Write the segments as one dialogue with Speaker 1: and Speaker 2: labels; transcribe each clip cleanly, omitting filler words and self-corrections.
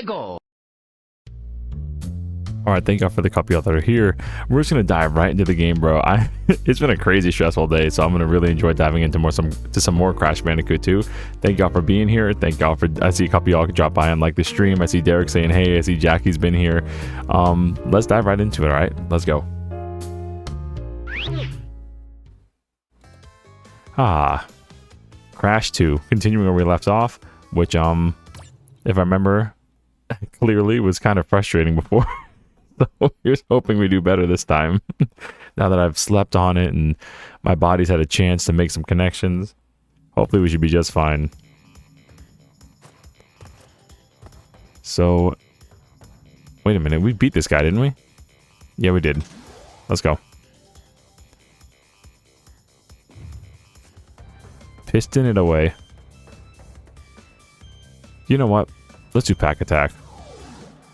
Speaker 1: go.
Speaker 2: All right, thank y'all for the couple y'all that are here. We're just gonna dive right into the game, bro. It's been a crazy stressful day, so I'm gonna really enjoy diving into some more Crash Bandicoot 2. Thank y'all for being here. Thank y'all for, I see a couple y'all drop by and like the stream. I see Derek saying hey. I see Jackie's been here. Let's dive right into it. All right, let's go. Crash 2, continuing where we left off, which if I remember clearly was kind of frustrating before. So here's hoping we do better this time. Now that I've slept on it and my body's had a chance to make some connections, hopefully we should be just fine. So, wait a minute, we beat this guy, didn't we? Yeah, we did. Let's go. Piston it away. You know what? Let's do pack attack.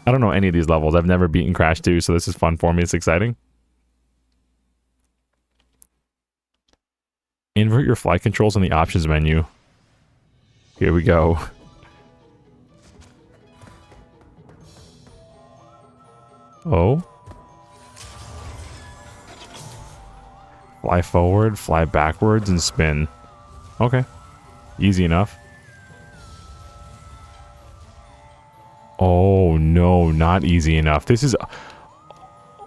Speaker 2: I don't know any of these levels. I've never beaten Crash 2, so this is fun for me. It's exciting. Invert your flight controls in the options menu. Here we go. Oh. Fly forward, fly backwards, and spin. Okay. Easy enough. Oh, no, not easy enough. This is...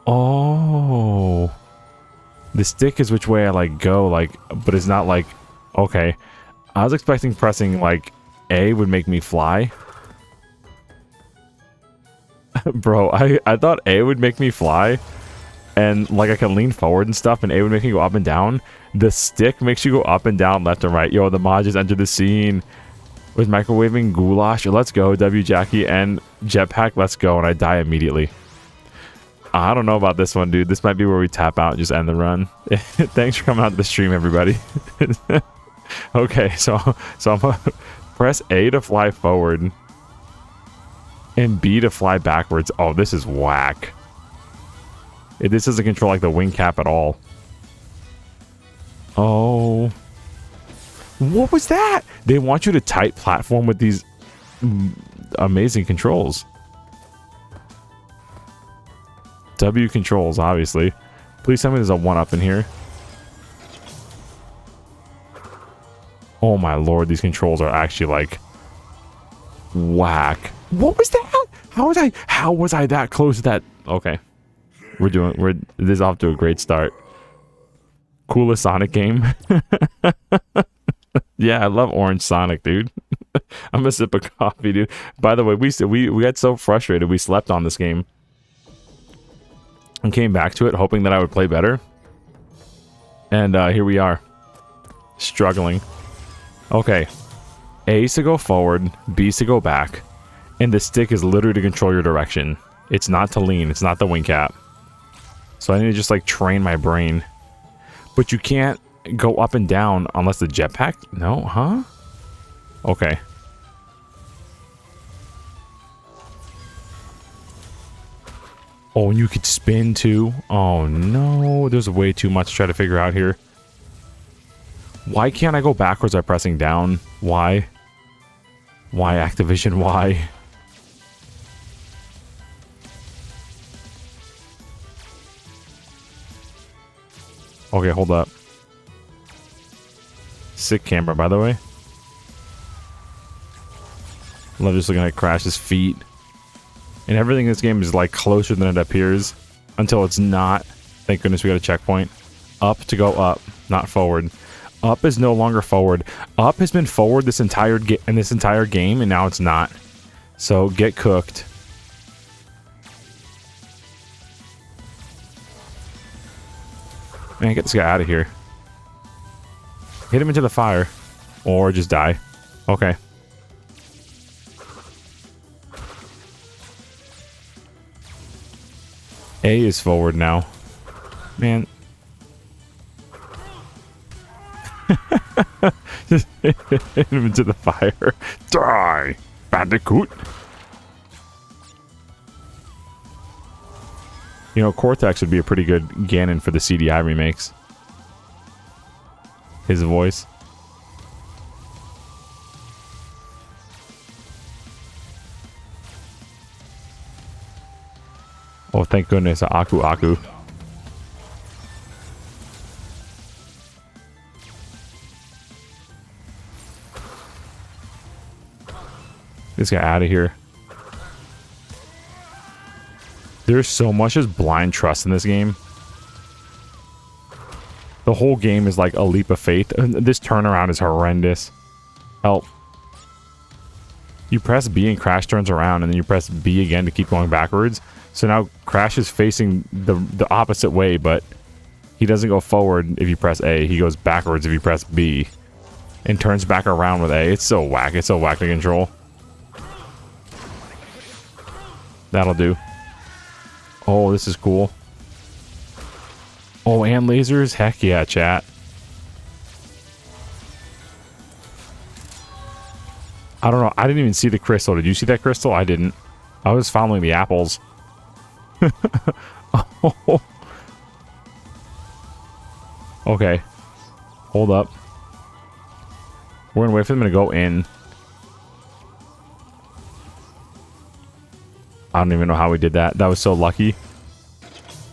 Speaker 2: Oh. The stick is which way I, like, go, like... But it's not, like... Okay. I was expecting pressing, like, A would make me fly. Bro, I thought A would make me fly. And, like, I can lean forward and stuff, and A would make me go up and down. The stick makes you go up and down, left and right. Yo, the mod just entered the scene. With microwaving goulash, let's go, W Jackie, and jetpack, let's go, and I die immediately. I don't know about this one, dude. This might be where we tap out and just end the run. Thanks for coming out to the stream, everybody. Okay, so I'm gonna press A to fly forward and B to fly backwards. Oh, this is whack. This doesn't control like the wing cap at all. Oh. What was that? They want you to tight platform with these amazing controls. W controls, obviously. Please tell me there's a 1-up in here. Oh my lord, these controls are actually like whack. What was that? How was I that close to that? Okay. This is off to a great start. Coolest Sonic game. Yeah, I love Orange Sonic, dude. I'm a sip of coffee, dude. By the way, we got so frustrated we slept on this game. And came back to it hoping that I would play better. And here we are. Struggling. Okay. A is to go forward, B is to go back. And the stick is literally to control your direction. It's not to lean, it's not the wing cap. So I need to just like train my brain. But you can't go up and down unless the jetpack? No, huh? Okay. Oh, and you could spin too? Oh no, there's way too much to try to figure out here. Why can't I go backwards by pressing down? Why? Why, Activision? Why? Okay, hold up. Sick camera, by the way. Love just looking at Crash's feet. And everything in this game is like closer than it appears. Until it's not. Thank goodness we got a checkpoint. Up to go up, not forward. Up is no longer forward. Up has been forward this entire game, and now it's not. So get cooked. Man, get this guy out of here. Hit him into the fire. Or just die. Okay. A is forward now. Man. Just hit him into the fire. Die, Bandicoot. You know, Cortex would be a pretty good Ganon for the CDI remakes. His voice. Oh, thank goodness, Aku Aku. This guy out of here. There's so much just blind trust in this game. The whole game is like a leap of faith. This turnaround is horrendous. Help. You press B and Crash turns around, and then you press B again to keep going backwards. So now Crash is facing the opposite way, but he doesn't go forward if you press A. He goes backwards if you press B. And turns back around with A. It's so whack. It's so whack to control. That'll do. Oh, this is cool. Oh, and lasers? Heck yeah, chat. I don't know. I didn't even see the crystal. Did you see that crystal? I didn't. I was following the apples. Oh. Okay. Hold up. We're gonna wait for them to go in. I don't even know how we did that. That was so lucky.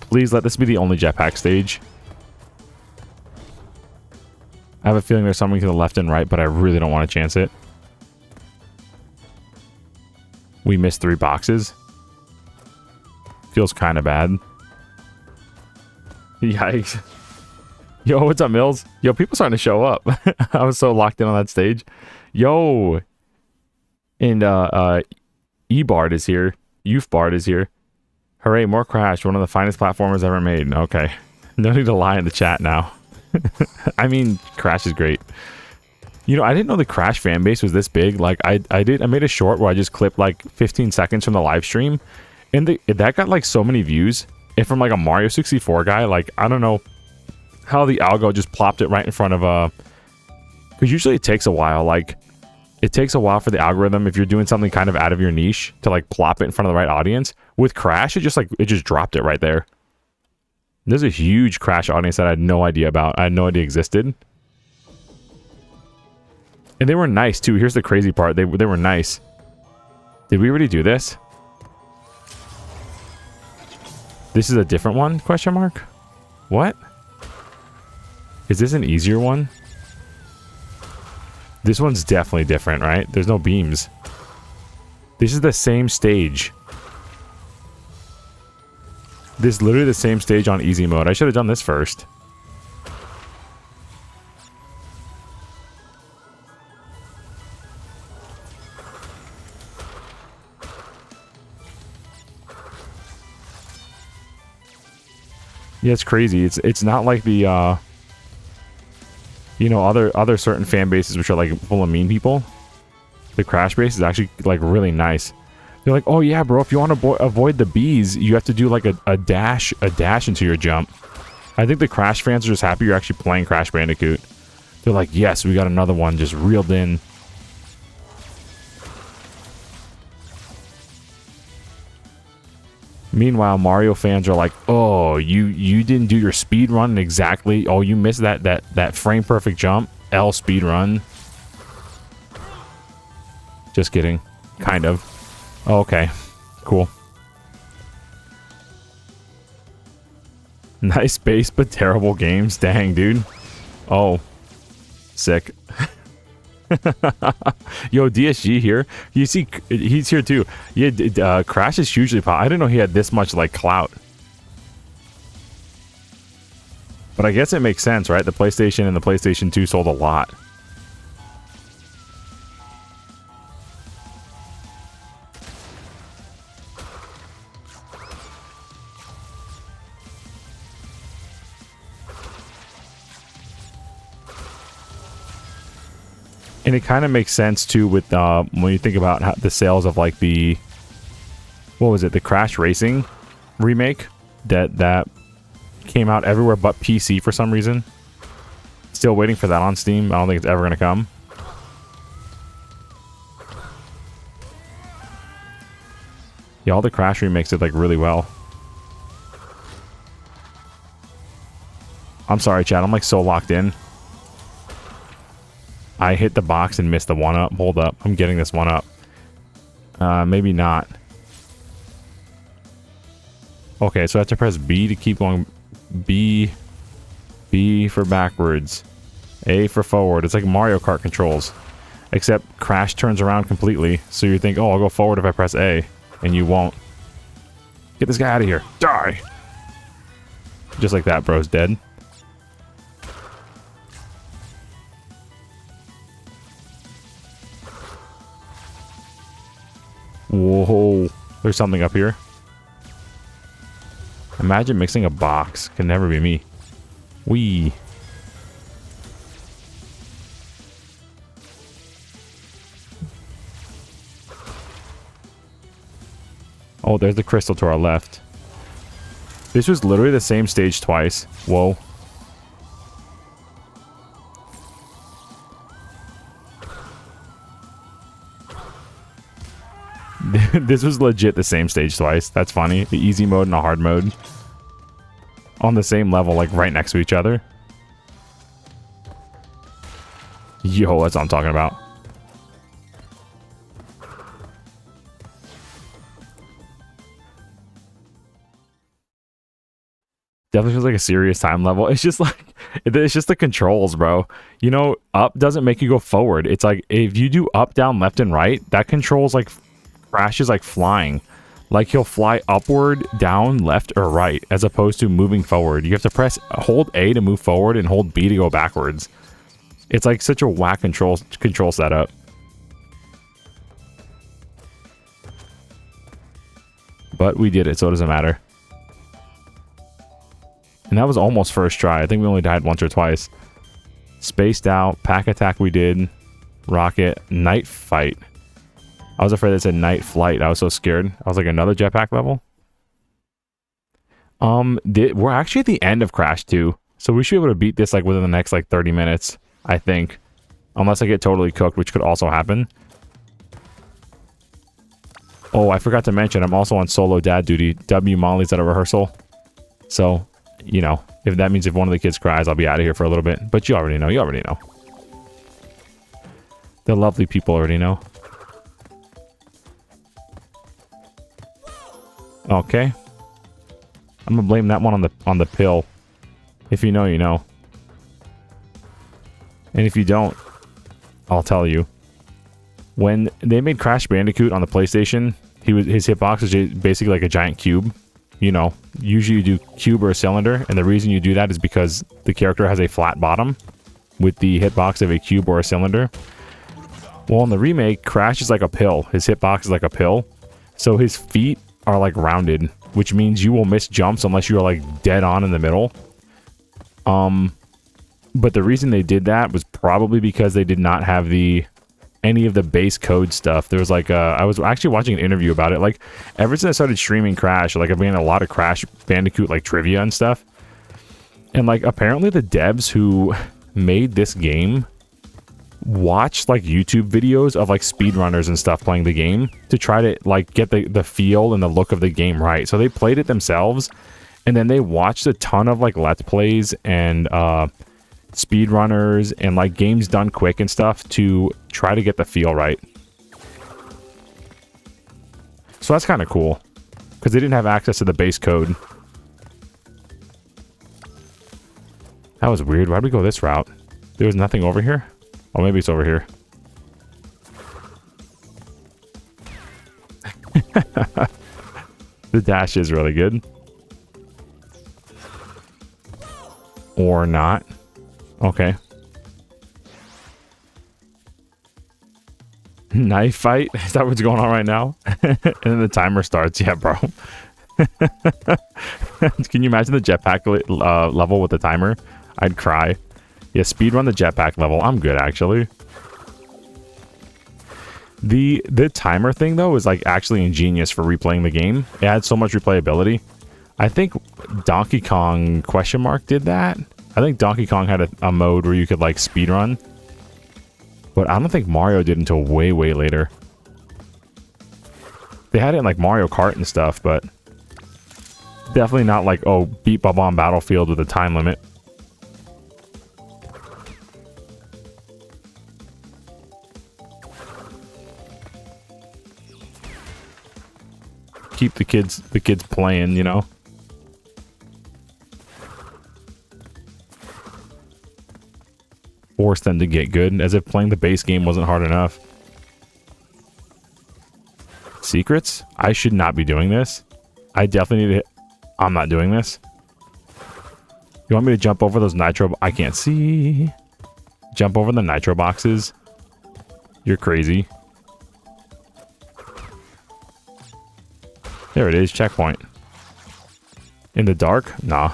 Speaker 2: Please let this be the only jetpack stage. I have a feeling there's something to the left and right, but I really don't want to chance it. We missed 3 boxes. Feels kind of bad. Yikes. Yo, what's up, Mills? Yo, people starting to show up. I was so locked in on that stage. Yo. And E-Bard is here. Youth Bard is here. Hooray, more Crash. One of the finest platformers ever made. Okay. No need to lie in the chat now. I mean, Crash is great. You know, I didn't know the Crash fan base was this big. Like, I made a short where I just clipped like 15 seconds from the live stream. And that got like so many views. And from like a Mario 64 guy, like, I don't know how the algo just plopped it right in front of because usually it takes a while. Like, it takes a while for the algorithm, if you're doing something kind of out of your niche, to like plop it in front of the right audience. With Crash, it just dropped it right there. There's a huge Crash audience that I had no idea about. I had no idea existed. And they were nice too. Here's the crazy part. They were nice. Did we already do this? This is a different one? Question mark? What? Is this an easier one? This one's definitely different, right? There's no beams. This is the same stage. This is literally the same stage on easy mode. I should have done this first. Yeah, it's crazy. It's not like the you know, other certain fan bases which are like full of mean people. The Crash base is actually like really nice. They're like, oh yeah, bro, if you want to avoid the bees, you have to do like a dash into your jump. I think the Crash fans are just happy you're actually playing Crash Bandicoot. They're like, yes, we got another one just reeled in. Meanwhile, Mario fans are like, oh, you didn't do your speed run exactly. Oh, you missed that frame perfect jump. L speed run. Just kidding. Kind of. Oh, okay. Cool. Nice base, but terrible games. Dang, dude. Oh. Sick. Yo, DSG here. You see, he's here too. Yeah, Crash is hugely popular. I didn't know he had this much like clout. But I guess it makes sense, right? The PlayStation and the PlayStation 2 sold a lot. And it kind of makes sense too with when you think about how the sales of like the, what was it, the Crash Racing remake that came out everywhere but PC for some reason. Still waiting for that on Steam. I don't think it's ever gonna come. Yeah, all the Crash remakes did like really well. I'm sorry, chat. I'm like so locked in. I hit the box and missed the 1-up. Hold up. I'm getting this 1-up. Maybe not. Okay, so I have to press B to keep going. B for backwards. A for forward. It's like Mario Kart controls. Except Crash turns around completely. So you think, oh, I'll go forward if I press A. And you won't. Get this guy out of here. Die! Just like that, bro's dead. Whoa. There's something up here. Imagine mixing a box. Can never be me. Wee. Oh, there's the crystal to our left. This was literally the same stage twice. Whoa. This was legit the same stage twice. That's funny. The easy mode and the hard mode. On the same level, like right next to each other. Yo, that's what I'm talking about. Definitely feels like a serious time level. It's just like, it's just the controls, bro. You know, up doesn't make you go forward. It's like, if you do up, down, left, and right, that controls like, Crash is like flying. Like he'll fly upward, down, left, or right, as opposed to moving forward. You have to hold A to move forward and hold B to go backwards. It's like such a whack control setup. But we did it, so it doesn't matter. And that was almost first try. I think we only died once or twice. Spaced out, pack attack we did, rocket, night fight. I was afraid it said night flight. I was so scared. I was like, another jetpack level? We're actually at the end of Crash 2. So we should be able to beat this like within the next like 30 minutes, I think. Unless I get totally cooked, which could also happen. Oh, I forgot to mention, I'm also on solo dad duty. W Molly's at a rehearsal. So, you know, if that means if one of the kids cries, I'll be out of here for a little bit. But you already know. You already know. The lovely people already know. Okay. I'm gonna blame that one on the pill. If you know, you know. And if you don't, I'll tell you. When they made Crash Bandicoot on the PlayStation, his hitbox was basically like a giant cube. You know, usually you do cube or a cylinder, and the reason you do that is because the character has a flat bottom with the hitbox of a cube or a cylinder. Well, in the remake, Crash is like a pill. His hitbox is like a pill. So his feet are like rounded, which means you will miss jumps unless you're like dead on in the middle. But the reason they did that was probably because they did not have any of the base code stuff. There was like I was actually watching an interview about it. Like ever since I started streaming Crash, like I've been in a lot of Crash Bandicoot like trivia and stuff. And like apparently the devs who made this game watched like YouTube videos of like speedrunners and stuff playing the game to try to like get the feel and the look of the game right. So they played it themselves, and then they watched a ton of like Let's Plays and speedrunners and like games done quick and stuff to try to get the feel right. So that's kind of cool because they didn't have access to the base code. That was weird. Why'd we go this route? There was nothing over here? Oh, maybe it's over here. The dash is really good. Or not. Okay. Knife fight? Is that what's going on right now? And then the timer starts. Yeah, bro. Can you imagine the jetpack level with the timer? I'd cry. Yeah, speedrun the jetpack level. I'm good, actually. The timer thing, though, is like actually ingenious for replaying the game. It had so much replayability. I think Donkey Kong question mark did that. I think Donkey Kong had a mode where you could like speedrun. But I don't think Mario did until way, way later. They had it in like Mario Kart and stuff, but definitely not like, oh, beat Bob-omb Battlefield with a time limit. Keep the kids playing, you know. force them to get good, as if playing the base game wasn't hard enough. Secrets? I should not be doing this. I definitely need to... I'm not doing this. You want me to jump over those nitro... I can't see. Jump over the nitro boxes? You're crazy. There it is, checkpoint. In the dark? Nah.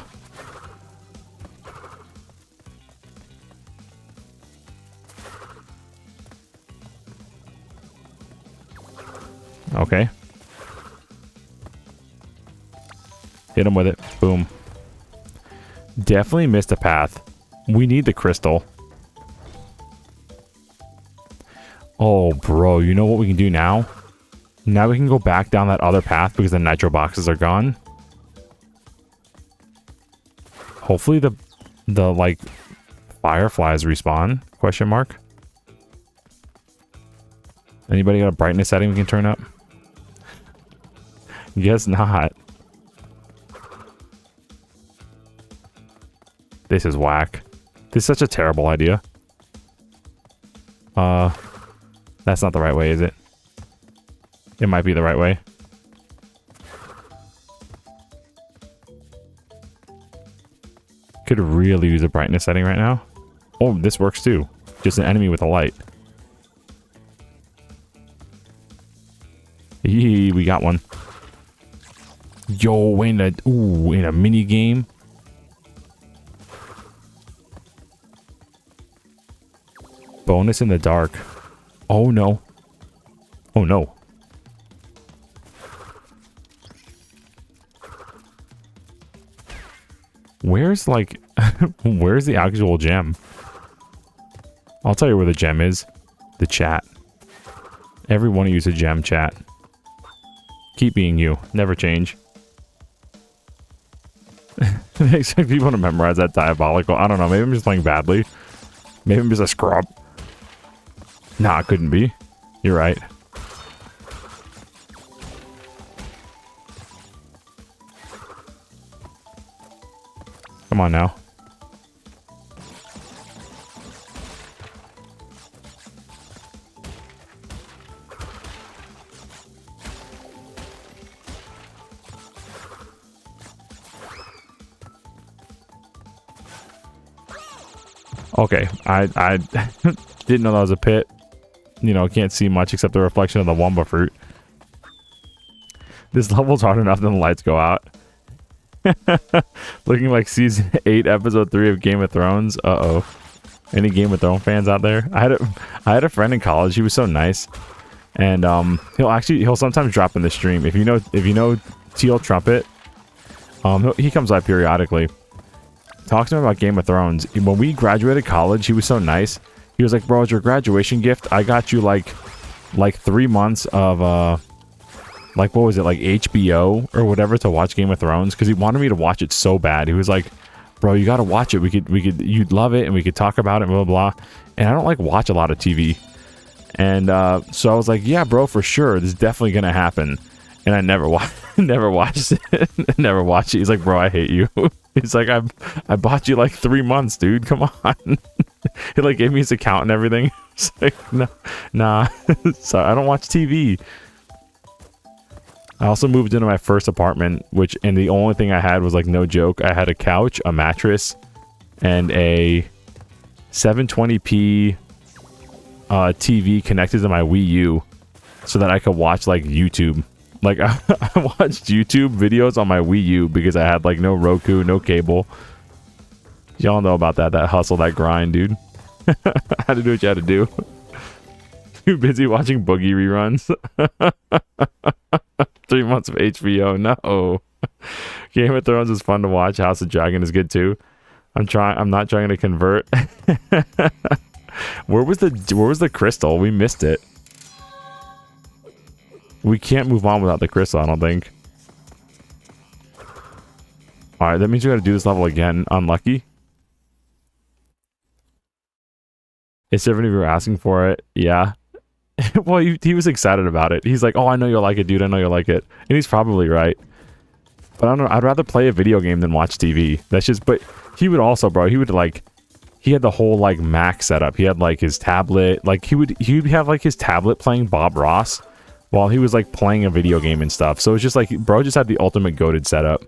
Speaker 2: Okay. Hit him with it. Boom. Definitely missed a path. We need the crystal. Oh, bro. You know what we can do now? Now we can go back down that other path because the nitro boxes are gone. Hopefully the like fireflies respawn? Question mark. Anybody got a brightness setting we can turn up? Guess not. This is whack. This is such a terrible idea. That's not the right way, is it? It might be the right way. Could really use a brightness setting right now. Oh, this works too. Just an enemy with a light. Yee, we got one. Yo, in a mini game. Bonus in the dark. Oh no. Oh no. Where's like where's the actual gem? I'll tell you where the gem is. The chat. Every one of you is a gem, chat. Keep being you. Never change. They expect people to memorize that diabolical. I don't know. Maybe I'm just playing badly. Maybe I'm just a scrub. Nah, it couldn't be. You're right. Come on now. Okay, I didn't know that was a pit. You know, can't see much except the reflection of the Wumba fruit. This level's hard enough, then the lights go out. Looking like season 8, episode 3 of Game of Thrones. Uh-oh. Any Game of Thrones fans out there? I had a friend in college. He was so nice. And he'll sometimes drop in the stream. If you know Teal Trumpet, he comes by periodically. Talks to him about Game of Thrones. When we graduated college, he was so nice. He was like, bro, as your graduation gift, I got you like 3 months of like, what was it, like HBO or whatever to watch Game of Thrones, because he wanted me to watch it so bad. He was like, bro, you gotta watch it. You'd love it, and we could talk about it, blah blah blah. And I don't like watch a lot of TV. And so I was like, yeah, bro, for sure, this is definitely gonna happen. And I never watched it. Never watched it. He's like, bro, I hate you. He's like, I bought you like 3 months, dude. Come on. He like gave me his account and everything. It's like, no, nah. Sorry, I don't watch TV. I also moved into my first apartment, and the only thing I had was, like, no joke, I had a couch, a mattress, and a 720p TV connected to my Wii U so that I could watch, like, YouTube. Like, I watched YouTube videos on my Wii U because I had, like, no Roku, no cable. Y'all know about that hustle, that grind, dude. I had to do what you had to do. Too busy watching Boogie reruns. 3 months of HBO, no. Game of Thrones is fun to watch. House of Dragon is good too. I'm not trying to convert. Where was the crystal? We missed it. We can't move on without the crystal, I don't think. Alright, that means we gotta do this level again. Unlucky. It's different if you were asking for it. Yeah. Well, he was excited about it. He's like, oh, I know you'll like it, dude. I know you'll like it. And he's probably right. But I don't know. I'd rather play a video game than watch TV. That's just... But he would also, bro, he would, like... he had the whole like Mac setup. He had like his tablet, like he'd have like his tablet playing Bob Ross while he was like playing a video game and stuff. So it's just like, bro just had the ultimate goated setup.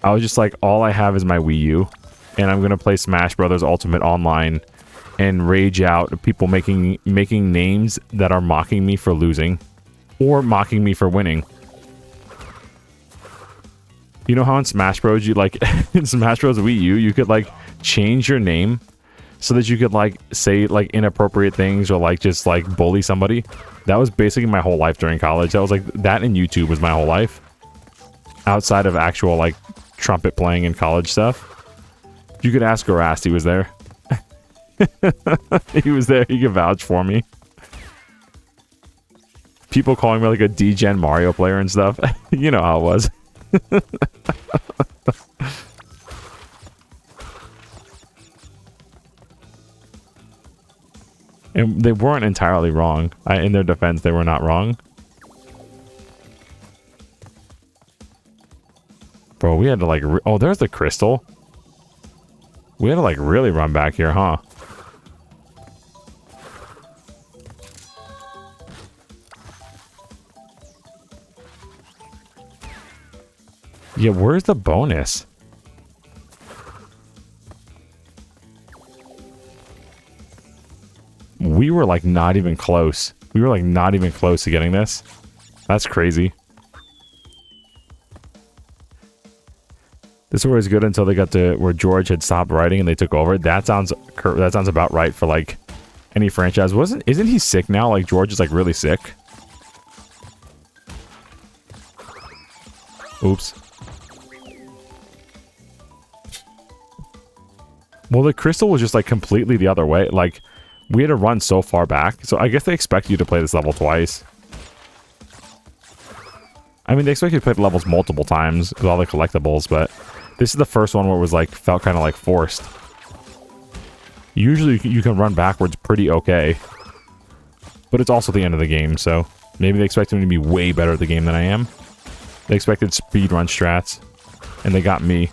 Speaker 2: I was just like, all I have is my Wii U, and I'm gonna play Smash Brothers Ultimate online and rage out at people making names that are mocking me for losing or mocking me for winning. You know how in Smash Bros you like in Smash Bros Wii U you could like change your name so that you could like say like inappropriate things or like just like bully somebody? That was basically my whole life during college. That was like, that and YouTube was my whole life. Outside of actual like trumpet playing and college stuff. You could ask Garast, he was there. He was there, he could vouch for me. People calling me like a D-Gen Mario player and stuff. You know how it was. And they weren't entirely wrong. In their defense, they were not wrong. Bro, we had to like... oh, there's the crystal. We had to like really run back here, huh? Yeah, where's the bonus? We were like not even close. We were like not even close to getting this. That's crazy. This was good until they got to where George had stopped writing and they took over. That sounds about right for like any franchise. Isn't he sick now? Like George is like really sick. Oops. Well, the crystal was just like completely the other way. Like we had to run so far back. So I guess they expect you to play this level twice. I mean, they expect you to play the levels multiple times with all the collectibles, but this is the first one where it was like, felt kind of like forced. Usually you can run backwards pretty okay. But it's also the end of the game, so maybe they expect me to be way better at the game than I am. They expected speedrun strats, and they got me.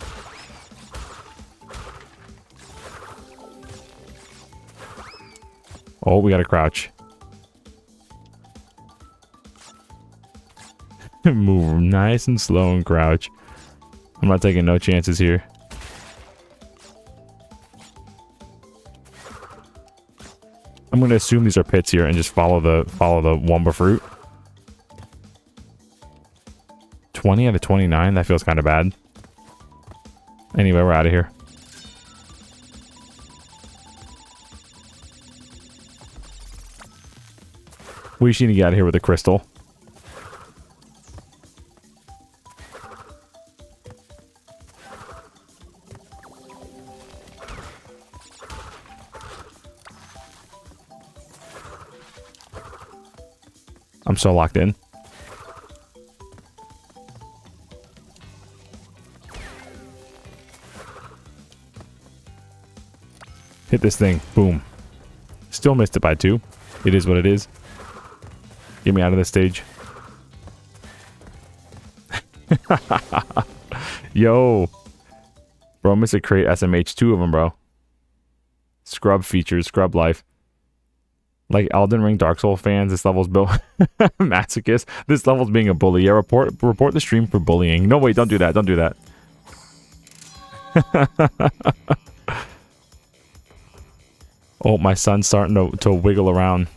Speaker 2: Oh, we gotta crouch. Move nice and slow and crouch. I'm not taking no chances here. I'm gonna assume these are pits here and just follow the Wumba fruit. 20 out of 29, that feels kind of bad. Anyway, we're out of here. We just need to get out of here with a crystal. I'm so locked in. Hit this thing. Boom. Still missed it by 2. It is what it is. Get me out of this stage. Yo. Bro, missed a crate SMH. 2 of them, bro. Scrub features. Scrub life. Like Elden Ring, Dark Souls fans, this level's built masochist. This level's being a bully. Yeah, report the stream for bullying. No, wait, don't do that. Don't do that. Oh, my son's starting to wiggle around.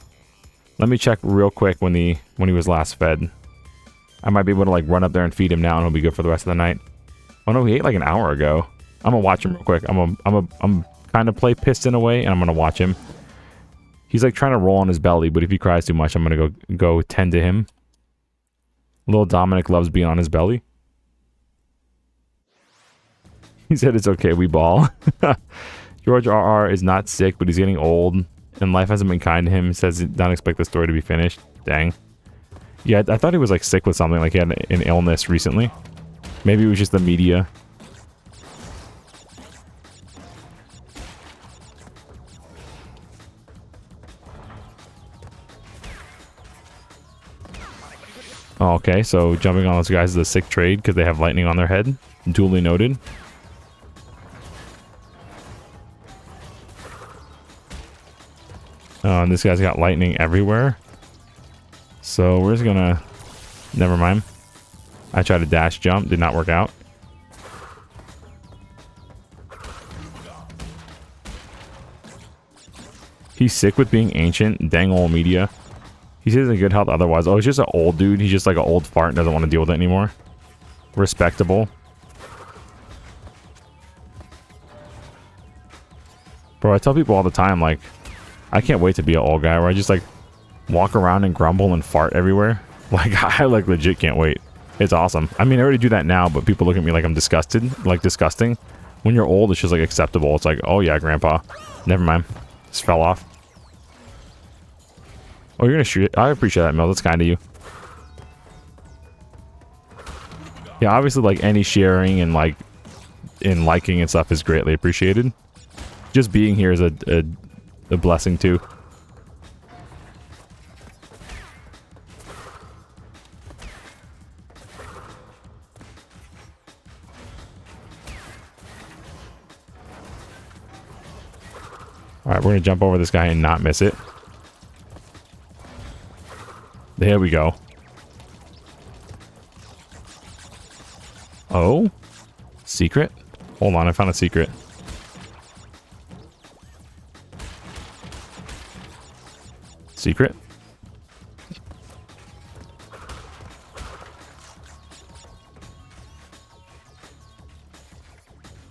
Speaker 2: Let me check real quick when he was last fed. I might be able to like run up there and feed him now, and he'll be good for the rest of the night. Oh no, he ate like an hour ago. I'm gonna watch him real quick. I'm kind of play piston away, and I'm gonna watch him. He's like trying to roll on his belly, but if he cries too much, I'm gonna go tend to him. Little Dominic loves being on his belly. He said it's okay, we ball. George RR is not sick, but he's getting old, and life hasn't been kind to him. He says he don't expect the story to be finished. Dang. Yeah, I thought he was like sick with something, like he had an illness recently. Maybe it was just the media. Oh, okay, so jumping on those guys is a sick trade because they have lightning on their head. Duly noted. Oh, and this guy's got lightning everywhere. So we're just gonna... Never mind. I tried to dash jump. Did not work out. He's sick with being ancient. Dang old media. He says in good health otherwise. Oh, he's just an old dude. He's just like an old fart and doesn't want to deal with it anymore. Respectable. Bro, I tell people all the time, like, I can't wait to be an old guy where I just, like, walk around and grumble and fart everywhere. Like, I, like, legit can't wait. It's awesome. I mean, I already do that now, but people look at me like I'm disgusted. Like, disgusting. When you're old, it's just, like, acceptable. It's like, oh, yeah, grandpa. Never mind. Just fell off. Oh, you're gonna shoot it? I appreciate that, Mel. That's kind of you. Yeah, obviously, like, any sharing and, like, in liking and stuff is greatly appreciated. Just being here is a blessing, too. Alright, we're gonna jump over this guy and not miss it. There we go. Oh? Secret? Hold on, I found a secret. Secret?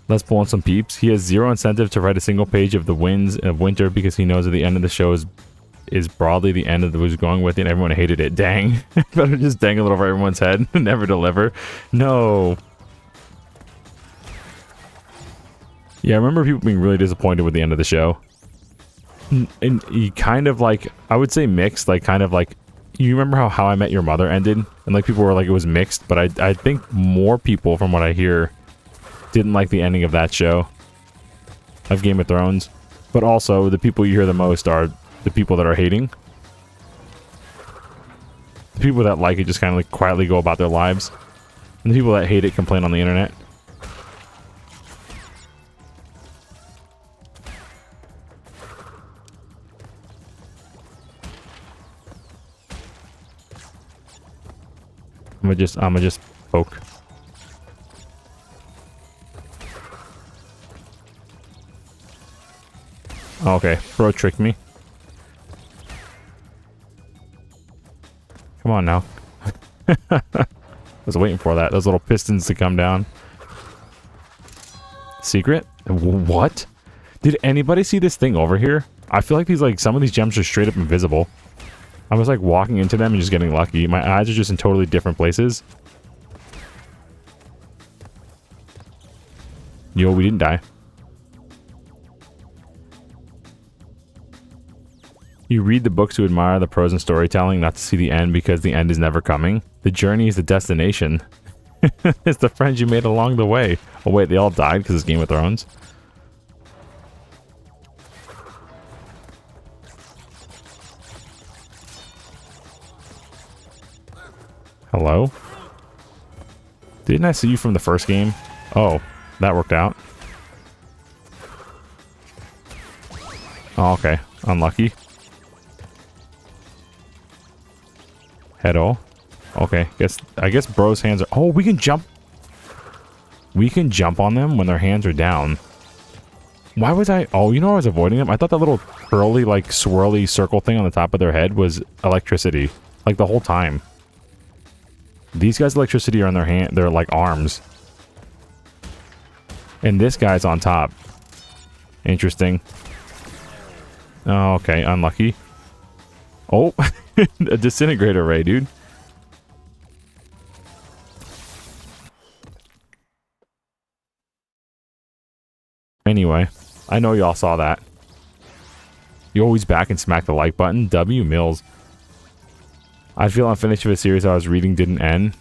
Speaker 2: Let's pull on some peeps. He has zero incentive to write a single page of the winds of winter because he knows at the end of the show is broadly the end of the was going with it and everyone hated it. Dang. Better just dangle it over everyone's head and never deliver. No. Yeah, I remember people being really disappointed with the end of the show. And he kind of like, I would say mixed, like kind of like, you remember how I Met Your Mother ended? And like people were like, it was mixed, but I think more people from what I hear didn't like the ending of that show, of Game of Thrones. But also, the people you hear the most are the people that are hating. The people that like it just kind of like quietly go about their lives. And the people that hate it complain on the internet. I'm gonna just poke. Oh, okay, bro tricked me. Come on now. I was waiting for that. Those little pistons to come down. Secret? What? Did anybody see this thing over here? I feel like these, like, some of these gems are straight up invisible. I was like walking into them and just getting lucky. My eyes are just in totally different places. Yo, we didn't die. You read the books to admire the prose and storytelling, not to see the end because the end is never coming. The journey is the destination. It's the friends you made along the way. Oh wait, they all died because it's Game of Thrones? Hello? Didn't I see you from the first game? Oh, that worked out. Oh, okay. Unlucky. Head-o. Okay, I guess bro's hands are... Oh, we can jump... We can jump on them when their hands are down. Why was I... Oh, you know I was avoiding them? I thought that little curly, like, swirly circle thing on the top of their head was electricity. Like, the whole time. These guys' electricity are on their hand... They're, like, arms. And this guy's on top. Interesting. Oh, okay. Unlucky. Oh, a disintegrator ray, dude. Anyway, I know y'all saw that. You always back and smack the like button. W Mills. I feel unfinished if a series I was reading didn't end.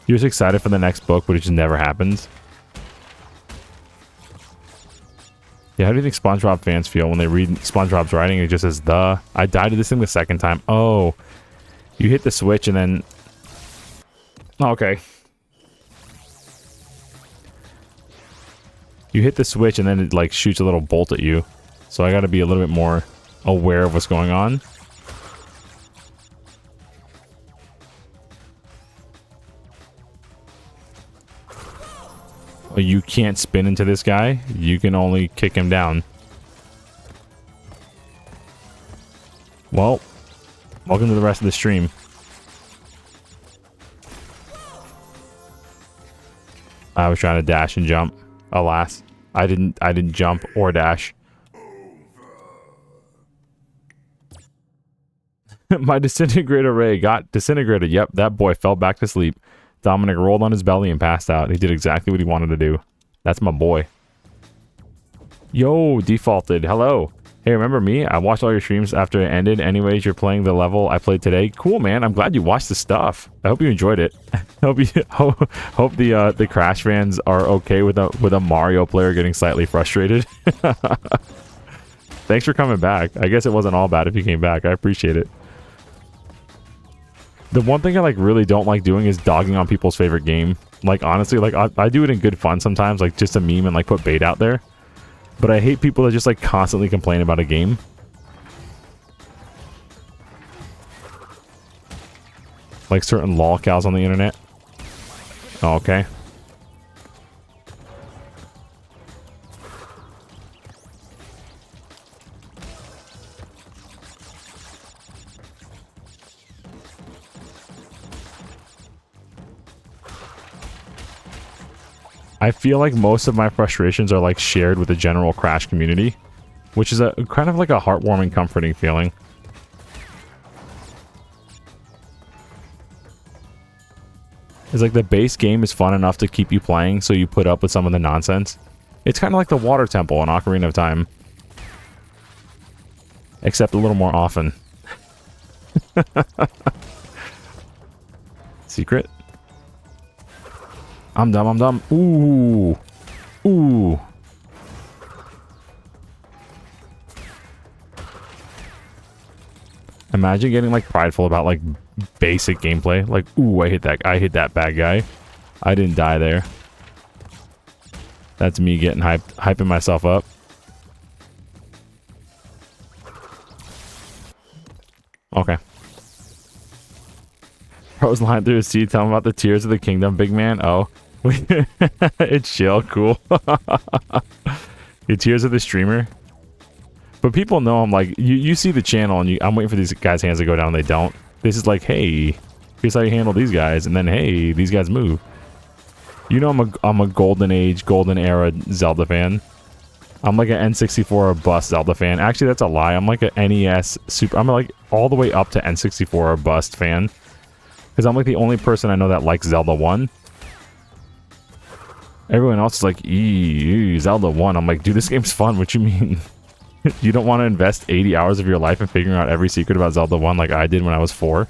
Speaker 2: You're just excited for the next book, but it just never happens. Yeah, how do you think SpongeBob fans feel when they read SpongeBob's writing and it just says the? I died to this thing the second time. Oh. You hit the switch and then... Oh, okay. You hit the switch and then it like shoots a little bolt at you. So I gotta be a little bit more aware of what's going on. You can't spin into this guy. You can only kick him down. Well, welcome to the rest of the stream. I was trying to dash and jump. Alas, I didn't jump or dash. My disintegrator ray got disintegrated. Yep, that boy fell back to sleep. Dominic rolled on his belly and passed out. He did exactly what he wanted to do. That's my boy. Yo, defaulted. Hello. Hey, remember me? I watched all your streams after it ended. Anyways, you're playing the level I played today. Cool, man. I'm glad you watched the stuff. I hope you enjoyed it. hope the Crash fans are okay with a Mario player getting slightly frustrated. Thanks for coming back. I guess it wasn't all bad if you came back. I appreciate it. The one thing I like really don't like doing is dogging on people's favorite game. Like honestly, like I do it in good fun sometimes, like just a meme and like put bait out there. But I hate people that just like constantly complain about a game. Like certain lolcows on the internet. Oh, okay. I feel like most of my frustrations are like shared with the general Crash community, which is a kind of like a heartwarming, comforting feeling. It's like the base game is fun enough to keep you playing, so you put up with some of the nonsense. It's kind of like the Water Temple in Ocarina of Time. Except a little more often. Secret? I'm dumb, I'm dumb. Ooh. Ooh. Imagine getting like prideful about like basic gameplay. Like, ooh, I hit that bad guy. I didn't die there. That's me getting hyping myself up. Okay. Bro's lying through his seat, tell him about the tears of the kingdom, big man. Oh. It's chill, cool. The tears of the streamer. But people know I'm like, you see the channel and I'm waiting for these guys' hands to go down. They don't. This is like, hey, here's how you handle these guys. And then, hey, these guys move. You know I'm a golden age, golden era Zelda fan. I'm like an N64 or bust Zelda fan. Actually, that's a lie. I'm like an NES super. I'm like all the way up to N64 or bust fan. Because I'm like the only person I know that likes Zelda 1. Everyone else is like, Zelda 1. I'm like, dude, this game's fun. What you mean? You don't want to invest 80 hours of your life in figuring out every secret about Zelda 1 like I did when I was 4?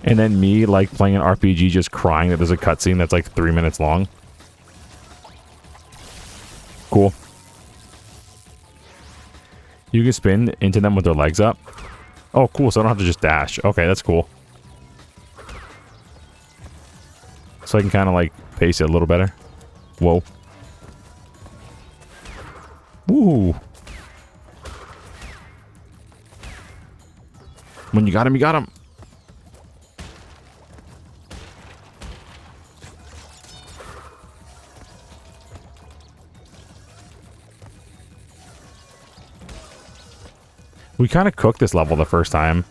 Speaker 2: And then me, like, playing an RPG just crying that there's a cutscene that's like 3 minutes long. Cool. You can spin into them with their legs up. Oh, cool. So I don't have to just dash. Okay, that's cool. So I can kind of like pace it a little better. Whoa. Ooh. When you got him, you got him. We kind of cooked this level the first time.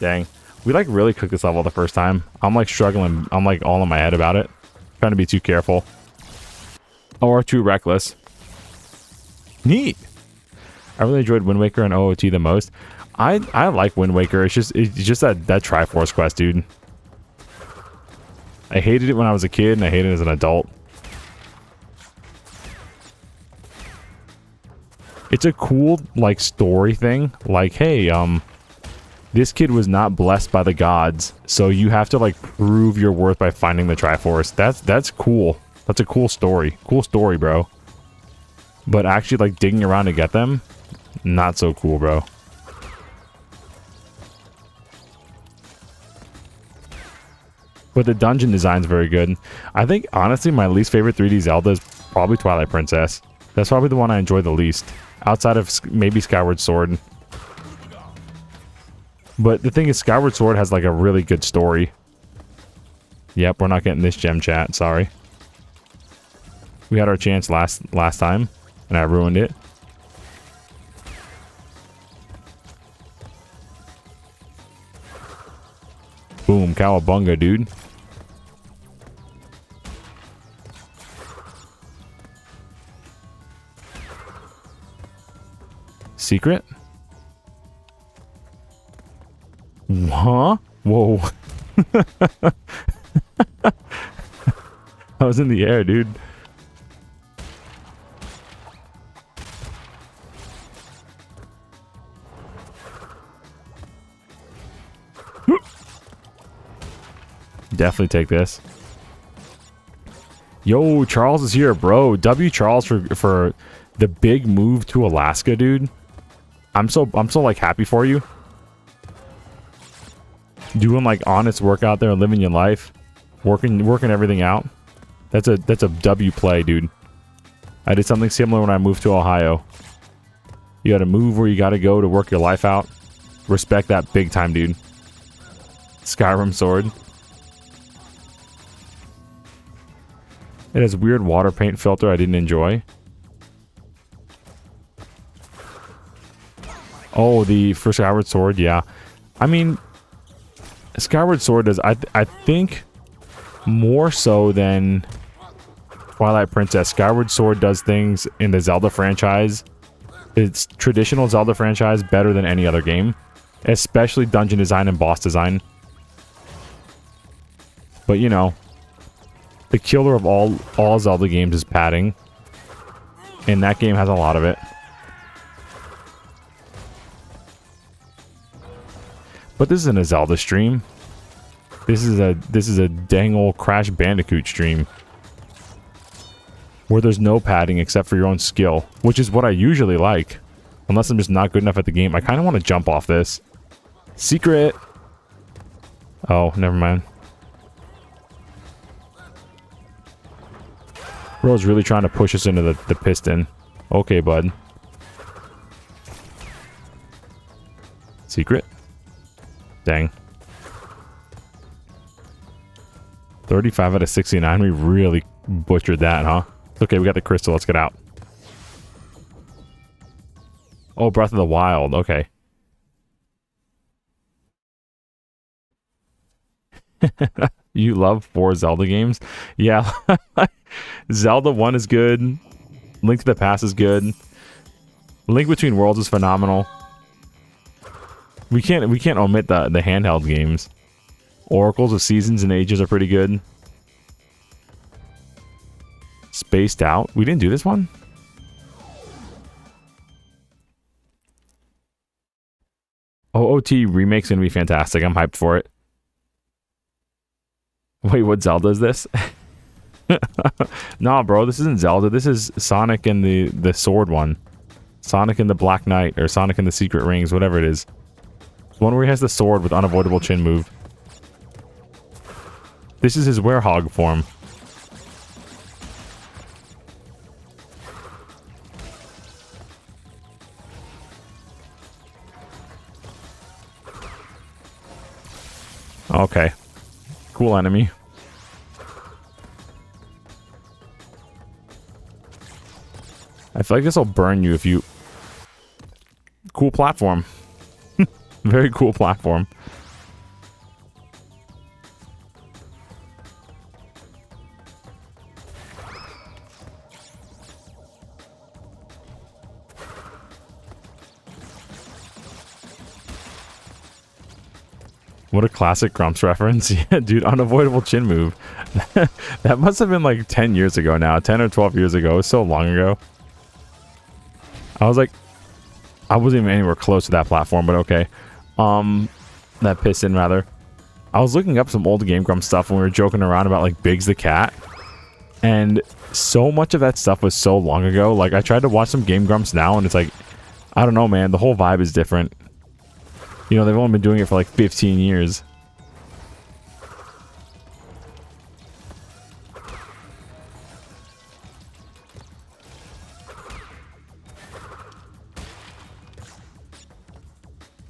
Speaker 2: Dang. We like really cooked this level the first time. I'm like struggling. I'm like all in my head about it. Trying to be too careful. Or too reckless. Neat. I really enjoyed Wind Waker and OOT the most. I like Wind Waker. It's just that Triforce quest, dude. I hated it when I was a kid and I hate it as an adult. It's a cool like story thing. Like, hey, this kid was not blessed by the gods, so you have to like prove your worth by finding the Triforce. That's cool. That's a cool story. Cool story, bro. But actually like digging around to get them, not so cool, bro. But the dungeon design's very good. I think honestly my least favorite 3D Zelda is probably Twilight Princess. That's probably the one I enjoy the least. Outside of maybe Skyward Sword. But the thing is, Skyward Sword has like a really good story. Yep, we're not getting this gem, chat. Sorry. We had our chance last time, and I ruined it. Boom, cowabunga, dude. Secret? Huh? Whoa. I was in the air, dude. Definitely take this. Yo, Charles is here, bro. W Charles for the big move to Alaska, dude. I'm so like happy for you. Doing like honest work out there and living your life. Working everything out. That's a W play, dude. I did something similar when I moved to Ohio. You gotta move where you gotta go to work your life out. Respect that big time, dude. Skyrim sword. It has weird water paint filter I didn't enjoy. Oh, the for Skyward Sword, yeah. I mean, Skyward Sword does, I think, more so than Twilight Princess. Skyward Sword does things in the Zelda franchise, its traditional Zelda franchise, better than any other game. Especially dungeon design and boss design. But, you know, the killer of all Zelda games is padding. And that game has a lot of it. But this isn't a Zelda stream. This is a dang old Crash Bandicoot stream. Where there's no padding except for your own skill. Which is what I usually like. Unless I'm just not good enough at the game. I kind of want to jump off this. Secret! Oh, never mind. Bro's really trying to push us into the piston. Okay, bud. Secret? Dang. 35 out of 69. We really butchered that, huh? Okay, we got the crystal. Let's get out. Oh, Breath of the Wild. Okay. You love 4 Zelda games? Yeah. Zelda 1 is good. Link to the Past is good. Link Between Worlds is phenomenal. We can't omit the handheld games. Oracles of Seasons and Ages are pretty good. Spaced Out. We didn't do this one? OOT remake's gonna be fantastic. I'm hyped for it. Wait, what Zelda is this? Nah, bro, this isn't Zelda. This is Sonic and the sword one. Sonic and the Black Knight, or Sonic and the Secret Rings, whatever it is. One where he has the sword with unavoidable chin move. This is his werehog form. Okay. Cool enemy. I feel like this will burn you if you... Cool platform. Very cool platform. What a classic Grumps reference. Yeah, dude, unavoidable chin move. That must have been like 10 years ago now. 10 or 12 years ago. It was so long ago. I was like... I wasn't even anywhere close to that platform, but okay. That piston, rather. I was looking up some old Game Grumps stuff when we were joking around about, like, Biggs the Cat. And so much of that stuff was so long ago. Like, I tried to watch some Game Grumps now, and it's like... I don't know, man. The whole vibe is different. You know, they've only been doing it for like 15 years.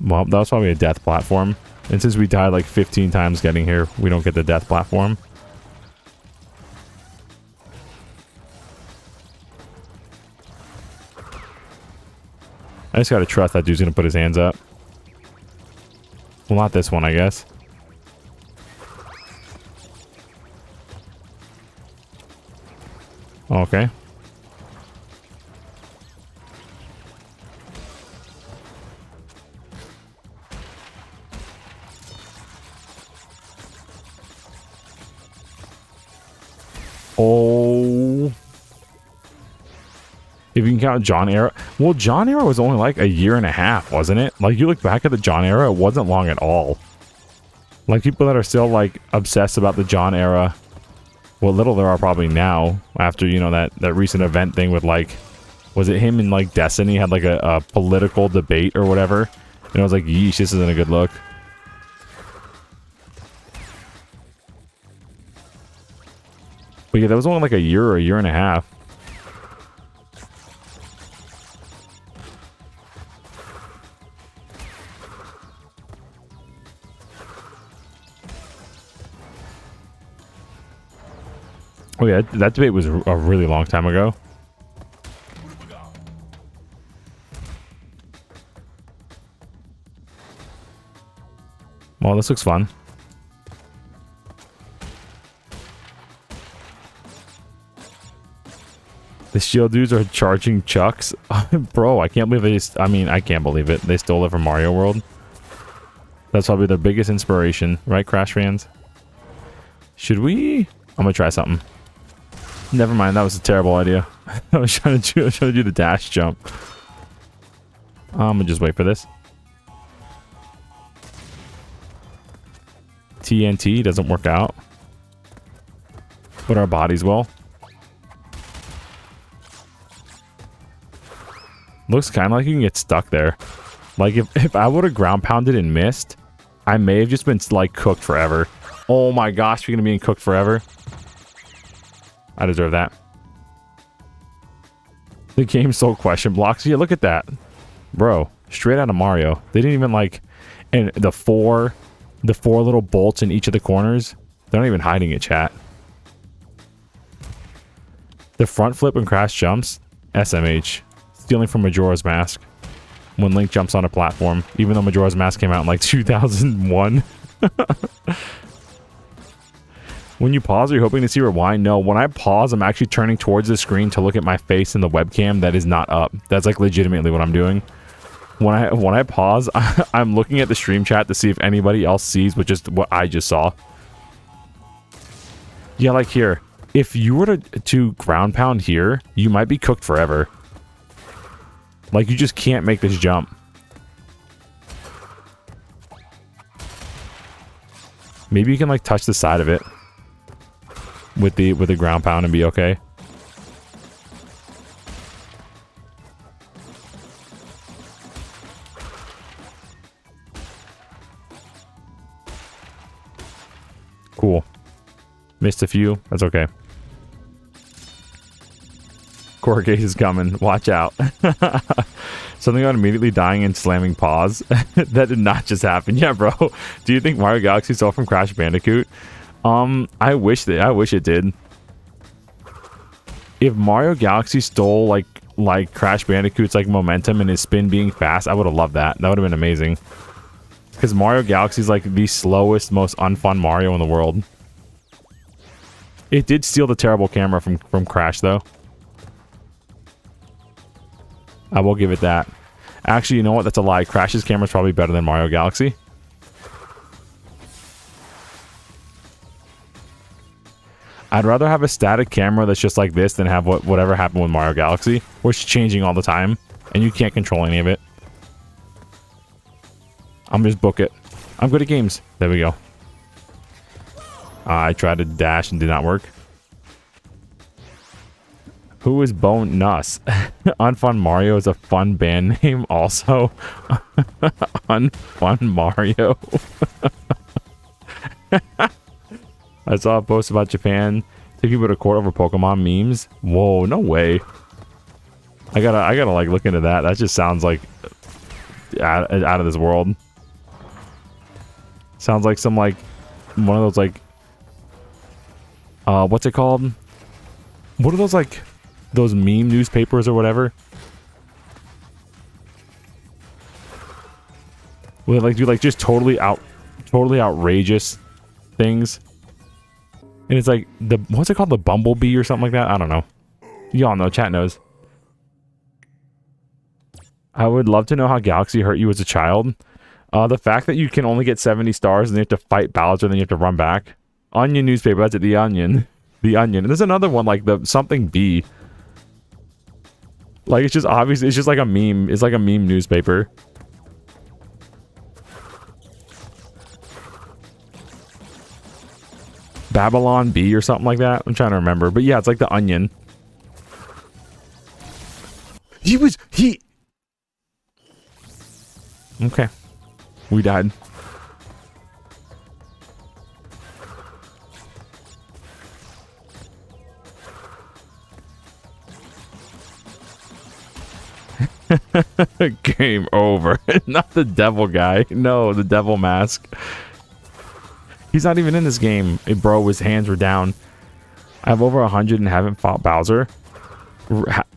Speaker 2: Well, that was probably a death platform. And since we died like 15 times getting here, we don't get the death platform. I just gotta trust that dude's gonna put his hands up. Well, not this one, I guess. Okay. Oh. If you can count John era. Well, John era was only like a year and a half, wasn't it? Like, you look back at the John era, it wasn't long at all. Like, people that are still, like, obsessed about the John era, what little there are probably now, after, you know, that recent event thing with, like, was it him and, like, Destiny had, like, a political debate or whatever? And I was like, yeesh, this isn't a good look. But yeah, that was only like a year or a year and a half. Oh yeah, that debate was a really long time ago. Well, this looks fun. The shield dudes are charging chucks. Bro, I can't believe they just, I mean, I can't believe it. They stole it from Mario World. That's probably their biggest inspiration, right, Crash fans? Should we? I'm gonna try something. Never mind, that was a terrible idea. I was trying to do the dash jump. I'm gonna just wait for this. TNT doesn't work out. But our bodies will. Looks kind of like you can get stuck there. Like, if I would have ground pounded and missed, I may have just been, like, cooked forever. Oh my gosh, we're gonna be cooked forever. I deserve that. The game sold question blocks. Yeah, look at that. Bro, straight out of Mario. They didn't even, like... And the four little bolts in each of the corners, they're not even hiding it, chat. The front flip and Crash jumps, SMH. Stealing from Majora's Mask when Link jumps on a platform, even though Majora's Mask came out in like 2001. When you pause, are you hoping to see rewind? No, when I pause, I'm actually turning towards the screen to look at my face in the webcam that is not up. That's like legitimately what I'm doing. When I pause, I'm looking at the stream chat to see if anybody else sees what I just saw. Yeah, like here. If you were to ground pound here, you might be cooked forever. Like, you just can't make this jump. Maybe you can, like, touch the side of it with the ground pound and be okay. Cool. Missed a few. That's okay. Court case is coming. Watch out. Something about immediately dying and slamming pause. That did not just happen. Yeah, bro. Do you think Mario Galaxy stole from Crash Bandicoot? I wish it did. If Mario Galaxy stole like Crash Bandicoot's like momentum and his spin being fast, I would have loved that. That would have been amazing. Because Mario Galaxy is like the slowest, most unfun Mario in the world. It did steal the terrible camera from Crash though. I will give it that. Actually, you know what? That's a lie. Crash's camera is probably better than Mario Galaxy. I'd rather have a static camera that's just like this than have whatever happened with Mario Galaxy, where it's changing all the time, and you can't control any of it. I'm just book it. I'm good at games. There we go. I tried to dash and did not work. Who is Bone Nuss? Unfun Mario is a fun band name also. Unfun Mario. I saw a post about Japan taking people to court over Pokemon memes. Whoa, no way. I gotta like look into that. That just sounds like out of this world. Sounds like some like one of those like what's it called? What are those like those meme newspapers or whatever? Where they like do like just totally outrageous things. And it's like the what's it called? The Bumblebee or something like that? I don't know. Y'all know, chat knows. I would love to know how Galaxy hurt you as a child. The fact that you can only get 70 stars and you have to fight Bowser and then you have to run back. Onion newspaper, that's it, the Onion. The Onion. And there's another one like the something B. Like it's just obvious, it's just like a meme. It's like a meme newspaper. Babylon B or something like that. I'm trying to remember. But yeah, it's like the Onion. He okay. We died. Game over. Not the devil guy. No, the devil mask. He's not even in this game. Hey, bro, his hands were down. I have over 100 and haven't fought Bowser.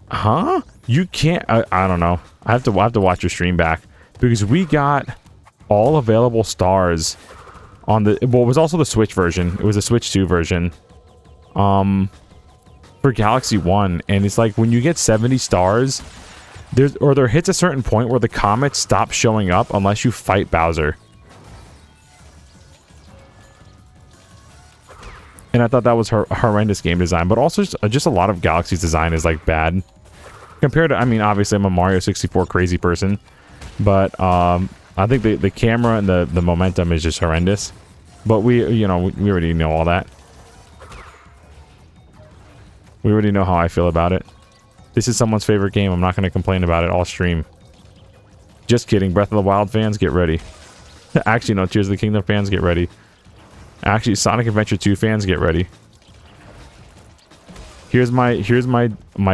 Speaker 2: Huh? You can't. I don't know. I have to watch your stream back because we got all available stars on the. Well, it was also the Switch version. It was a Switch 2 version. For Galaxy 1, and it's like when you get 70 stars, there hits a certain point where the comets stop showing up unless you fight Bowser. And I thought that was horrendous game design, but also just a lot of Galaxy's design is like bad compared to. I mean, obviously I'm a Mario 64 crazy person, but I think the camera and the momentum is just horrendous. But we already know all that. We already know how I feel about it. This is someone's favorite game. I'm not going to complain about it all stream. Just kidding. Breath of the Wild fans, get ready. Actually, no. Tears of the Kingdom fans, get ready. Actually, Sonic Adventure 2 fans, get ready. Here's my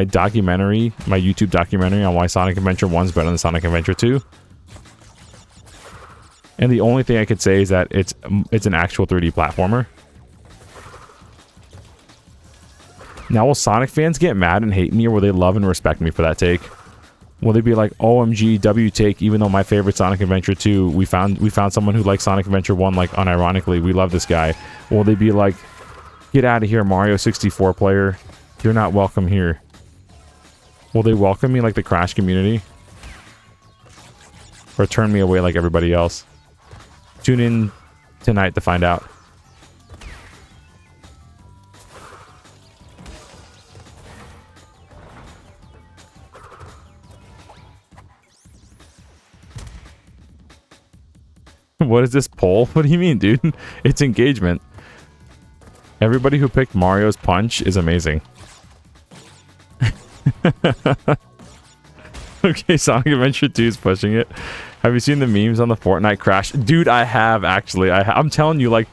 Speaker 2: documentary, my YouTube documentary on why Sonic Adventure 1 is better than Sonic Adventure 2. And the only thing I could say is that it's an actual 3D platformer. Now, will Sonic fans get mad and hate me, or will they love and respect me for that take? Will they be like, OMG, W take, even though my favorite Sonic Adventure 2, we found someone who likes Sonic Adventure 1, like, unironically, we love this guy. Will they be like, get out of here, Mario 64 player, you're not welcome here? Will they welcome me like the Crash community? Or turn me away like everybody else? Tune in tonight to find out. What is this poll? What do you mean, dude? It's engagement. Everybody who picked Mario's Punch is amazing. Okay, Sonic Adventure 2 is pushing it. Have you seen the memes on the Fortnite Crash? Dude, I have, actually. I'm telling you, like,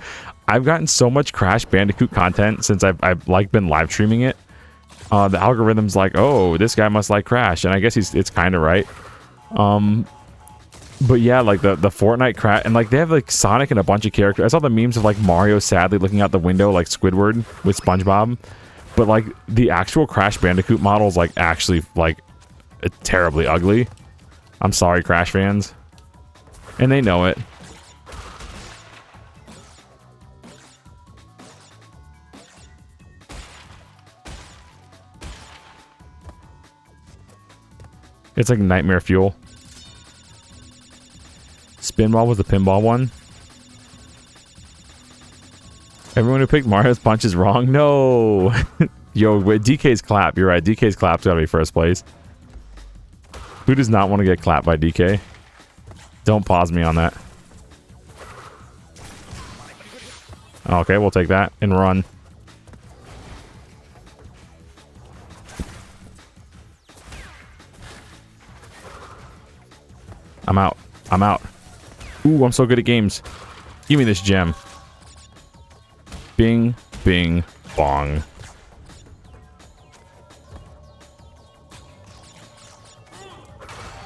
Speaker 2: I've gotten so much Crash Bandicoot content since I've like, been live streaming it. The algorithm's like, oh, this guy must like Crash. And I guess it's kind of right. But yeah, like the Fortnite Crash, and like they have like Sonic and a bunch of characters. I saw the memes of like Mario sadly looking out the window like Squidward with SpongeBob. But like the actual Crash Bandicoot model is like actually like terribly ugly. I'm sorry, Crash fans. And they know it. It's like nightmare fuel. Spinball was the pinball one. Everyone who picked Mario's Punch is wrong. No. Yo, wait, DK's clap. You're right. DK's clap's gotta be first place. Who does not want to get clapped by DK? Don't pause me on that. Okay, we'll take that and run. I'm out. I'm out. Ooh, I'm so good at games. Give me this gem. Bing, bing, bong.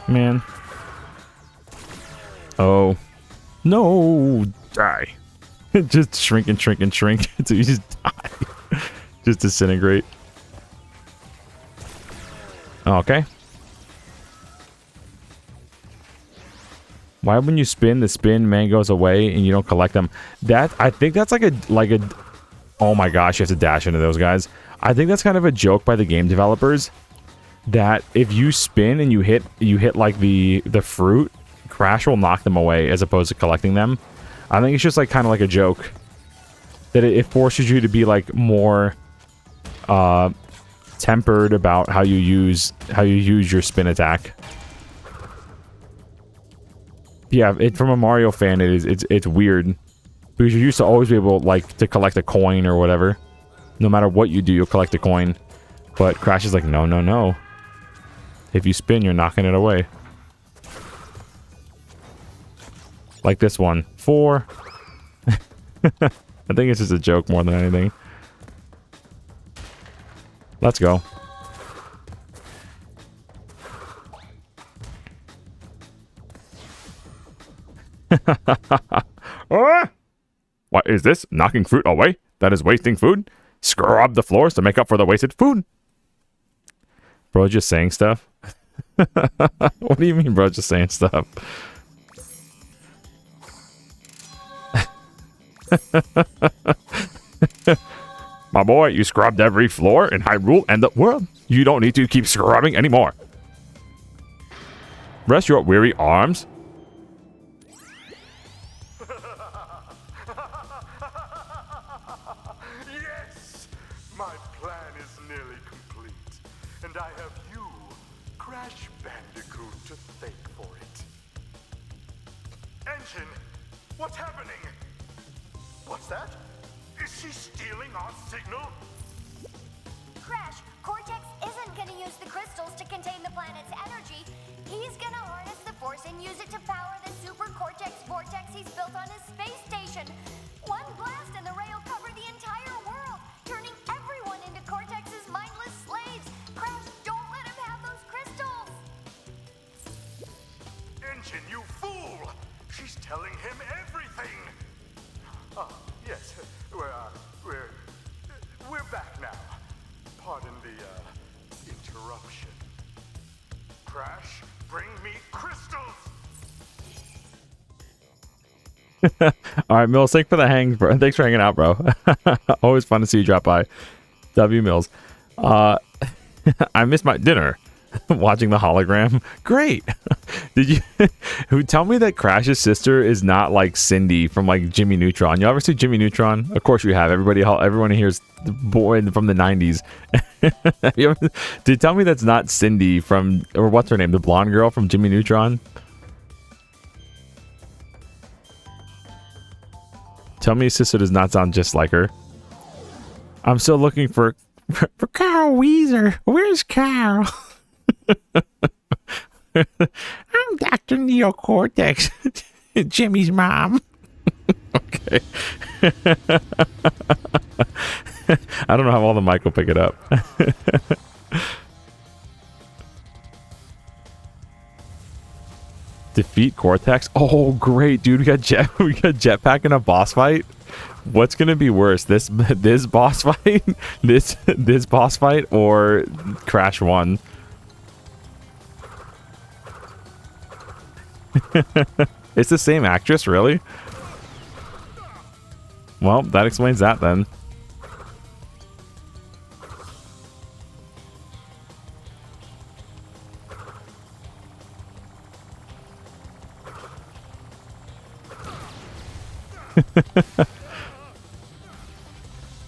Speaker 2: Man. No, die. Just shrink and shrink and shrink until you just die. Just disintegrate. Okay. Why when you spin, the spin man goes away and you don't collect them? That, I think that's like a oh my gosh, you have to dash into those guys. I think that's kind of a joke by the game developers that if you spin and you hit like the fruit, Crash will knock them away as opposed to collecting them. I think it's just like kind of like a joke that it forces you to be like more tempered about how you use your spin attack. Yeah, from a Mario fan, it's weird because you used to always be able like to collect a coin or whatever. No matter what you do, you'll collect a coin. But Crash is like, no, no, no. If you spin, you're knocking it away. Like this one. 4. I think it's just a joke more than anything. Let's go. What is this? Knocking fruit away? That is wasting food? Scrub the floors to make up for the wasted food. Bro, just saying stuff? What do you mean, bro, just saying stuff? My boy, you scrubbed every floor in Hyrule and the world. You don't need to keep scrubbing anymore. Rest your weary arms.
Speaker 1: Yes! My plan is nearly complete. And I have you, Crash Bandicoot, to thank for it. Engine, what's happening? What's that? Is she stealing our signal?
Speaker 3: Crash, Cortex isn't gonna use the crystals to contain the planet's energy. He's gonna harness the force and use it to power the super Cortex vortex he's built on his space station. One blast and the ray will cover the entire world, turning everyone into Cortex's mindless slaves. Crash, don't let him have those crystals!
Speaker 1: Engine, you fool! She's telling him everything! Ah, yes, we're back now. Pardon the interruption. Crash, bring me crystals!
Speaker 2: Alright, Mills, thanks for the hang, bro. Thanks for hanging out, bro. Always fun to see you drop by. W Mills. I missed my dinner. Watching the hologram. Great. Did you tell me that Crash's sister is not like Cindy from like Jimmy Neutron? You ever see Jimmy Neutron? Of course you have. Everyone here is born from the 90s. Did you tell me that's not Cindy from, or what's her name, the blonde girl from Jimmy Neutron? Tell me his sister does not sound just like her. I'm still looking for Carl Weezer. Where's Carl? I'm Dr. Neo Cortex, Jimmy's mom. Okay. I don't know how well the mic will pick it up. Defeat Cortex. Oh, great, dude! We got jetpack in a boss fight. What's gonna be worse, this boss fight, this boss fight, or Crash 1? It's the same actress, really? Well, that explains that then.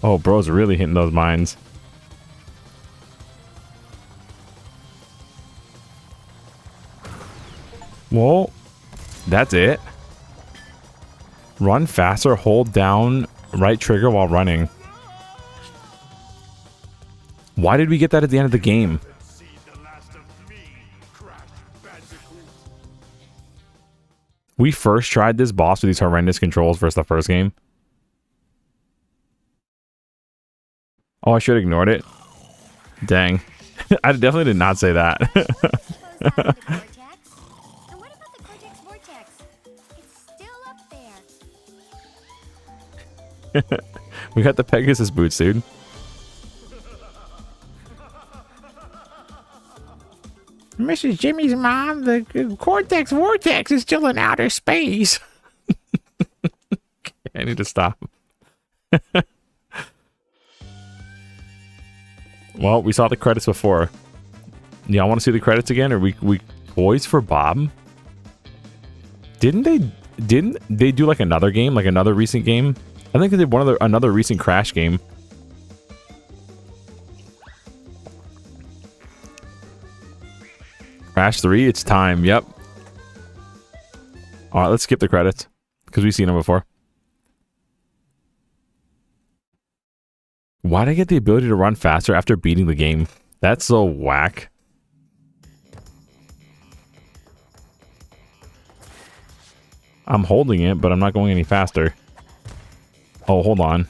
Speaker 2: Oh, bro's really hitting those mines. Well, that's it. Run faster, hold down right trigger while running. Why did we get that at the end of the game? We first tried this boss with these horrendous controls versus the first game. Oh, I should have ignored it. Dang. I definitely did not say that.
Speaker 3: And what about the Cortex vortex? It's still up there.
Speaker 2: We got the Pegasus boots, dude. Mrs. Jimmy's mom, the Cortex Vortex is still in outer space. I need to stop. Well, we saw the credits before. Y'all want to see the credits again? Or we Boys for Bob? Didn't they do like another game, like another recent game? I think they did another recent Crash game. Crash 3, it's time. Yep. All right, let's skip the credits because we've seen them before. Why did I get the ability to run faster after beating the game? That's so whack. I'm holding it, but I'm not going any faster. Oh, hold on.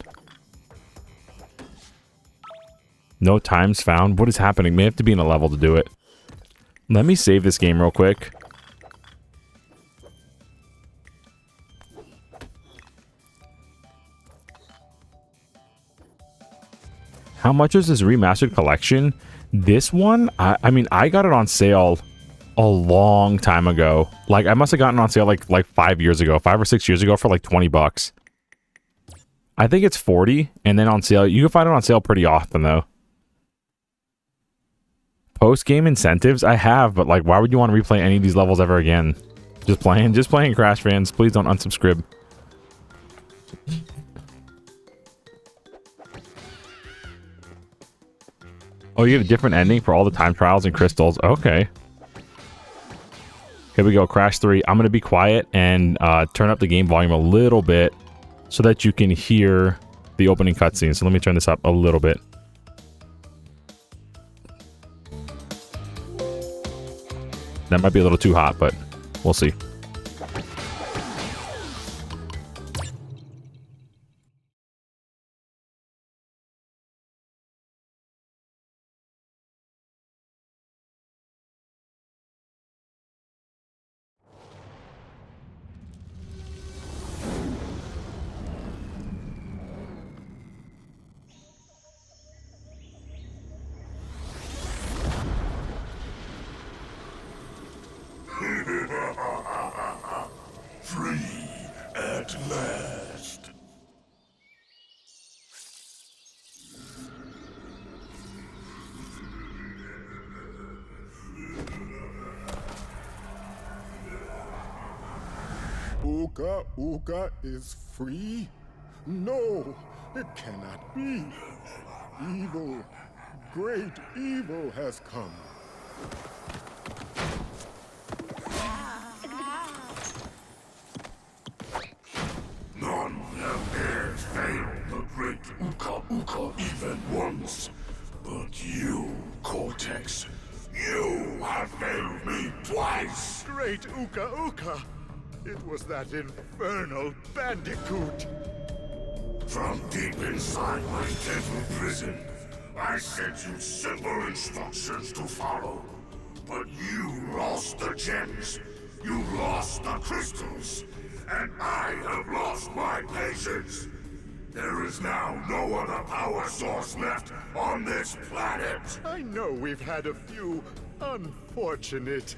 Speaker 2: No times found. What is happening? May have to be in a level to do it. Let me save this game real quick. How much is this remastered collection? This one, I mean, I got it on sale a long time ago. Like, I must have gotten it on sale like 5 years ago, 5 or 6 years ago for like 20 bucks. I think it's 40, and then on sale, you can find it on sale pretty often though. Post-game incentives, I have, but like, why would you want to replay any of these levels ever again? Just playing Crash fans. Please don't unsubscribe. Oh, you have a different ending for all the time trials and crystals. Okay. Here we go, Crash 3. I'm going to be quiet and turn up the game volume a little bit so that you can hear the opening cutscene. So let me turn this up a little bit. That might be a little too hot, but we'll see.
Speaker 4: Uka is free? No, it cannot be. Evil, great evil has come.
Speaker 5: None have dared fail the great Uka even once. But you, Cortex, you have failed me twice.
Speaker 1: Great Uka! It was that infernal Bandicoot!
Speaker 5: From deep inside my devil prison, I sent you simple instructions to follow. But you lost the gems, you lost the crystals, and I have lost my patience. There is now no other power source left on this planet.
Speaker 1: I know we've had a few unfortunate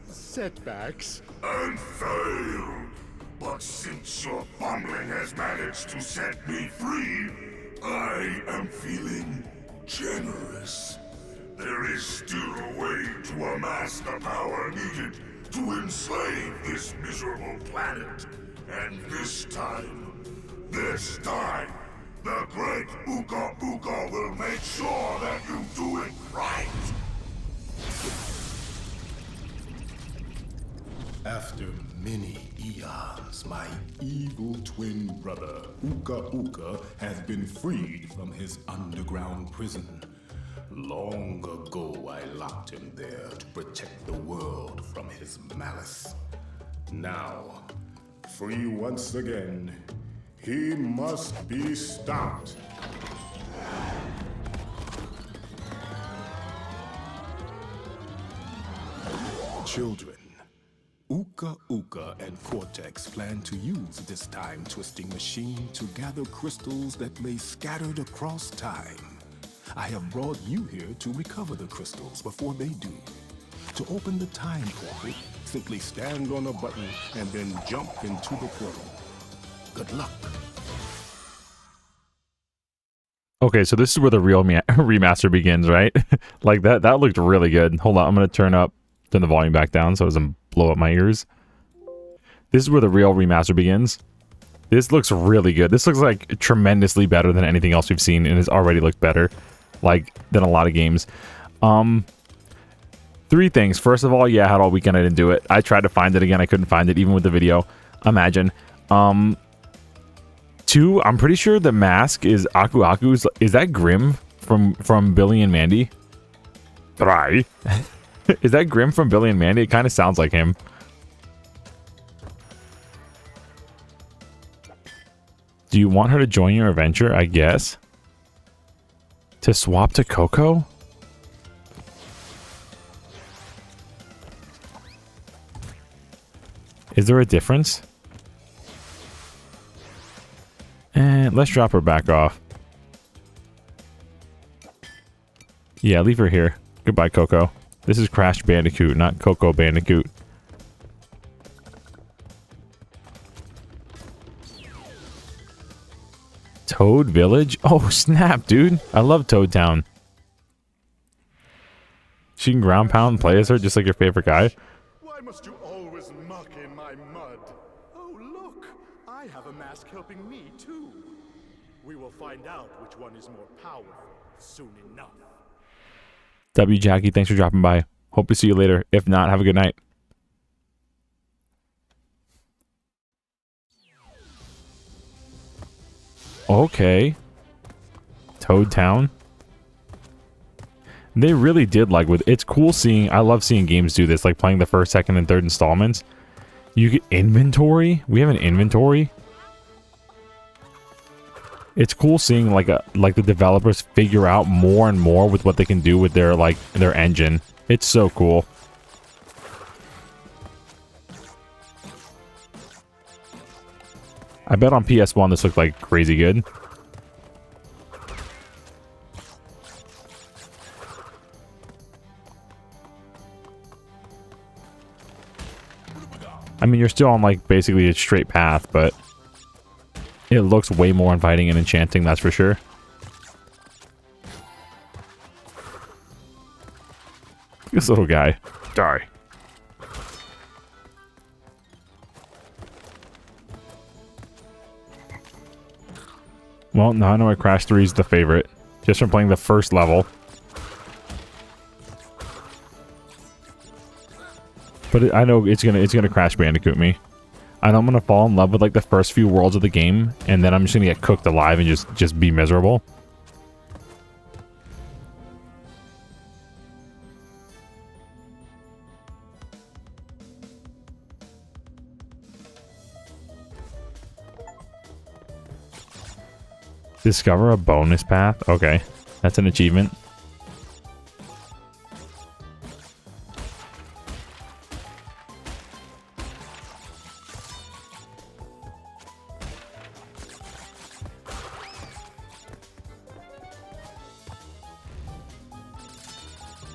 Speaker 1: setbacks.
Speaker 5: And failed. But since your bumbling has managed to set me free, I am feeling generous. There is still a way to amass the power needed to enslave this miserable planet. And this time, the great Uka will make sure that you do it right.
Speaker 4: After many eons, my evil twin brother, Uka, has been freed from his underground prison. Long ago, I locked him there to protect the world from his malice. Now, free once again, he must be stopped. Children, Uka Uka and Cortex plan to use this time-twisting machine to gather crystals that lay scattered across time. I have brought you here to recover the crystals before they do. To open the time portal, simply stand on a button and then jump into the portal. Good luck.
Speaker 2: Okay, so this is where the real remaster begins, right? Like that looked really good. Hold on, I'm gonna turn the volume back down so it doesn't blow up my ears. This is where the real remaster begins. This looks really good. This looks like tremendously better than anything else we've seen, and it's already looked better, like, than a lot of games. Three things. First of all, yeah, I had all weekend, I didn't do it. I tried to find it again, I couldn't find it, even with the video. Imagine. Two, I'm pretty sure the mask is Aku Aku's. Is that Grim from Billy and Mandy? Try. Is that Grim from Billy and Mandy? It kind of sounds like him. Do you want her to join your adventure? I guess. To swap to Coco? Is there a difference? And let's drop her back off. Yeah, leave her here. Goodbye, Coco. This is Crash Bandicoot, not Coco Bandicoot. Toad Village? Oh, snap, dude. I love Toad Town. She can ground pound and play as her just like your favorite guy.
Speaker 1: Why must you always muck in my mud? Oh, look! I have a mask helping me, too. We will find out which one is more powerful soon enough.
Speaker 2: W. Jackie, thanks for dropping by. Hope to see you later. If not, have a good night. Okay. Toad Town. They really did like with it's cool seeing. I love seeing games do this, like playing the first, second, and third installments. You get inventory. We have an inventory. It's cool seeing like the developers figure out more and more with what they can do with their their engine. It's so cool. I bet on PS1 this looked like crazy good. I mean, you're still on like basically a straight path, but it looks way more inviting and enchanting, that's for sure. This little guy. Die. Well, now I know why Crash 3 is the favorite. Just from playing the first level. But I know it's gonna Crash Bandicoot me. I know I'm gonna fall in love with like the first few worlds of the game, and then I'm just gonna get cooked alive and just be miserable. Discover a bonus path? Okay. That's an achievement.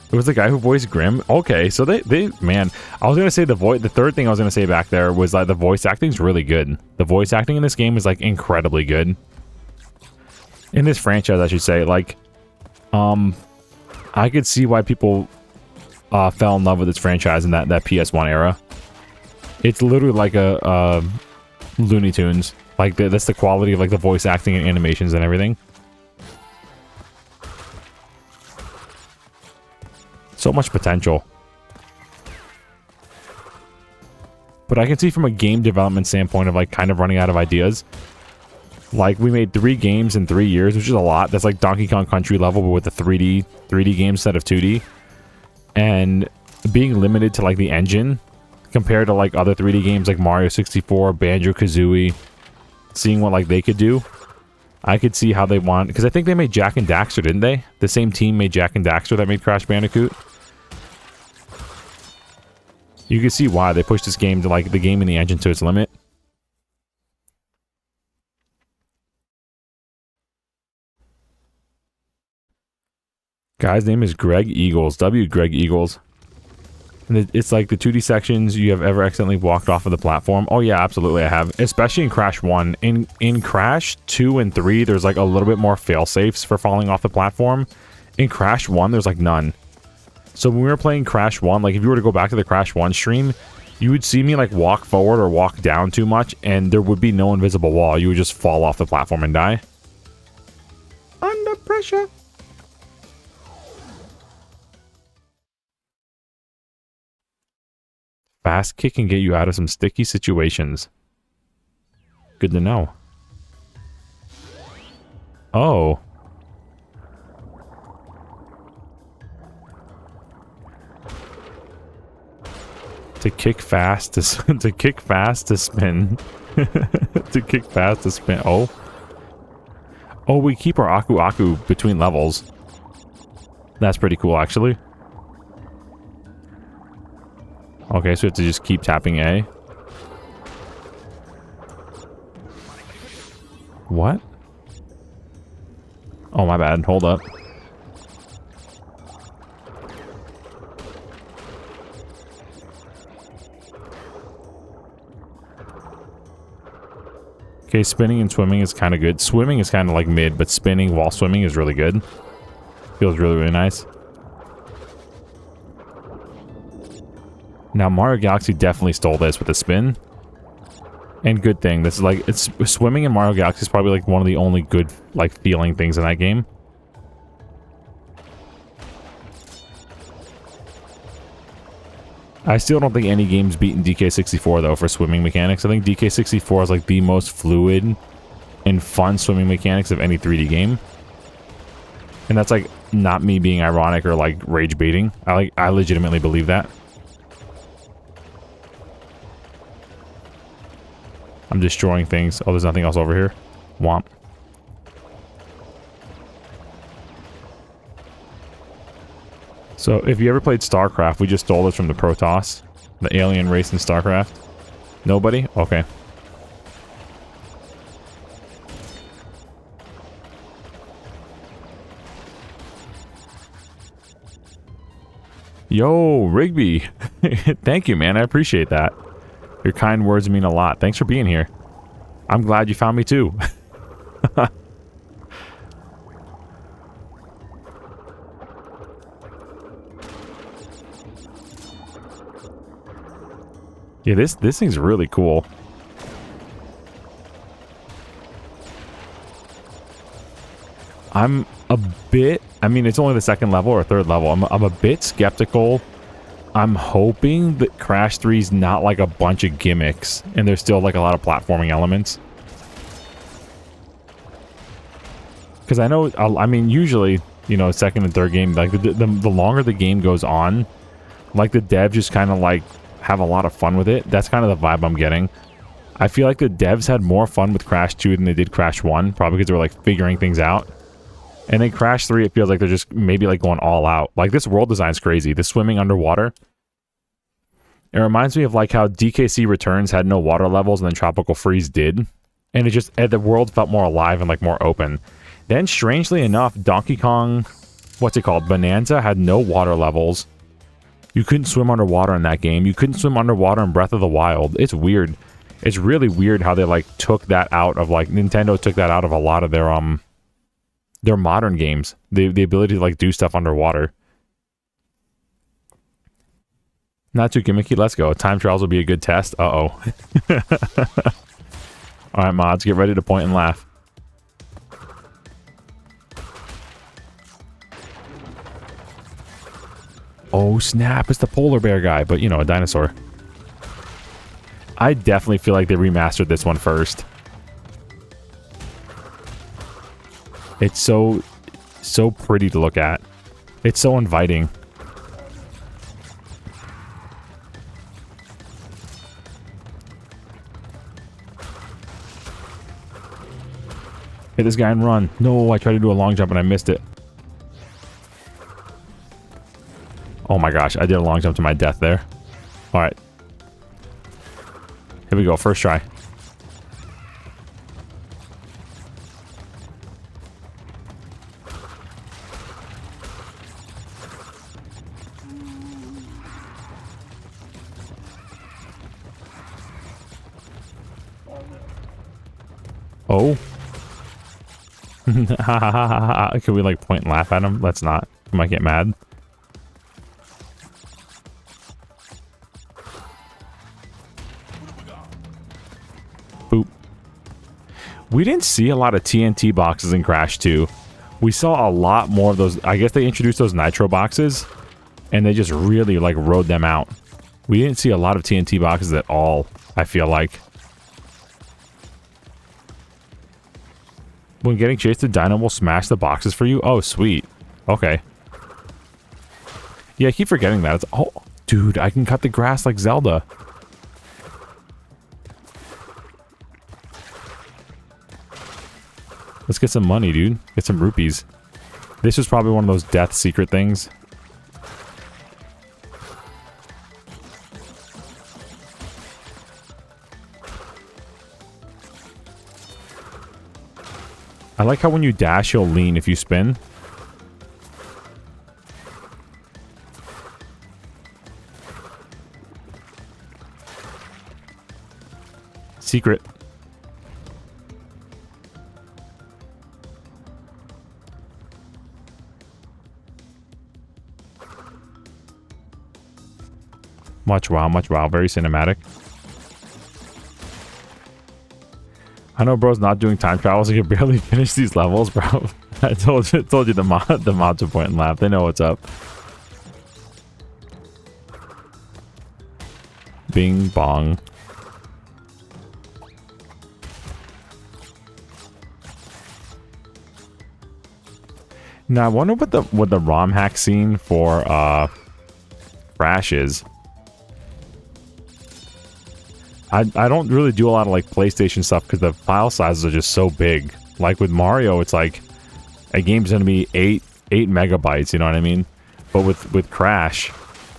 Speaker 2: It was the guy who voiced Grim? Okay, so they man, I was gonna say the third thing I was gonna say back there was like the voice acting's really good. The voice acting in this game is like incredibly good. In this franchise, I should say, like, I could see why people fell in love with this franchise in that PS1 era. It's literally like a Looney Tunes. Like, that's the quality of like the voice acting and animations and everything. So much potential. But I can see from a game development standpoint of like kind of running out of ideas. Like, we made 3 games in 3 years, which is a lot. That's like Donkey Kong Country level, but with a 3D game instead of 2D. And being limited to like the engine compared to like other 3D games like Mario 64, Banjo-Kazooie, seeing what like they could do. I could see how they want, because I think they made Jak and Daxter, didn't they? The same team made Jak and Daxter that made Crash Bandicoot. You can see why they pushed this game to like the game and the engine to its limit. Guy's name is Greg Eagles. Greg Eagles. And it's like the 2D sections you have ever accidentally walked off of the platform. Oh yeah, absolutely I have. Especially in Crash 1. In Crash 2 and 3, there's like a little bit more fail-safes for falling off the platform. In Crash 1, there's like none. So when we were playing Crash 1, like if you were to go back to the Crash 1 stream, you would see me like walk forward or walk down too much, and there would be no invisible wall. You would just fall off the platform and die. Under pressure. Fast kick can get you out of some sticky situations. Good to know. Oh. To kick fast to kick fast to spin. To kick fast to spin. Oh. Oh, we keep our Aku Aku between levels. That's pretty cool, actually. Okay, so we have to just keep tapping A. What? Oh, my bad. Hold up. Okay, spinning and swimming is kind of good. Swimming is kind of like mid, but spinning while swimming is really good. Feels really, really nice. Now, Mario Galaxy definitely stole this with a spin. And good thing. This is like, it's swimming in Mario Galaxy is probably like one of the only good, like, feeling things in that game. I still don't think any game's beaten DK64 though for swimming mechanics. I think DK64 is like the most fluid and fun swimming mechanics of any 3D game. And that's like not me being ironic or like rage baiting. I legitimately believe that. I'm destroying things. Oh, there's nothing else over here. Womp. So, if you ever played StarCraft, we just stole this from the Protoss. The alien race in StarCraft. Nobody? Okay. Yo, Rigby. Thank you, man. I appreciate that. Your kind words mean a lot. Thanks for being here. I'm glad you found me too. Yeah, this thing's really cool. I'm a bit, I mean, it's only the second level or third level. I'm a bit skeptical. I'm hoping that Crash 3 is not like a bunch of gimmicks and there's still like a lot of platforming elements. Because I know, I mean, usually, you know, second and third game, like the longer the game goes on, like the devs just kind of like have a lot of fun with it. That's kind of the vibe I'm getting. I feel like the devs had more fun with Crash 2 than they did Crash 1, probably because they were like figuring things out. And then Crash 3, it feels like they're just maybe like going all out. Like this world design's crazy. The swimming underwater. It reminds me of like how DKC Returns had no water levels and then Tropical Freeze did. And it just, the world felt more alive and like more open. Then strangely enough, Donkey Kong, what's it called? Bonanza had no water levels. You couldn't swim underwater in that game. You couldn't swim underwater in Breath of the Wild. It's weird. It's really weird how they like took that out of like, Nintendo took that out of a lot of their modern games. The ability to like do stuff underwater. Not too gimmicky. Let's go. Time trials will be a good test. Uh-oh. Alright, mods, get ready to point and laugh. Oh, snap. It's the polar bear guy, but, you know, a dinosaur. I definitely feel like they remastered this one first. It's so pretty to look at. It's so inviting. Hit this guy and run. No, I tried to do a long jump and I missed it. Oh my gosh, I did a long jump to my death there. Alright. Here we go. First try. Oh. Can we like point and laugh at him? Let's not. He might get mad. Boop. We didn't see a lot of TNT boxes in Crash 2. We saw a lot more of those. I guess they introduced those nitro boxes and they just really like rode them out. We didn't see a lot of TNT boxes at all, I feel like. When getting chased, the dino will smash the boxes for you. Oh, sweet. Okay. Yeah, I keep forgetting that. It's, oh, dude, I can cut the grass like Zelda. Let's get some money, dude. Get some rupees. This is probably one of those death secret things. I like how when you dash, you'll lean if you spin. Secret. Much wow, much wow. Very cinematic. I know bro's not doing time travel, so he can barely finish these levels, bro. I told you the mods are point and laugh. They know what's up. Bing bong. Now I wonder what the ROM hack scene for Crash is. I don't really do a lot of like PlayStation stuff because the file sizes are just so big. Like with Mario, it's like a game's gonna be 8 megabytes, you know what I mean? But with Crash,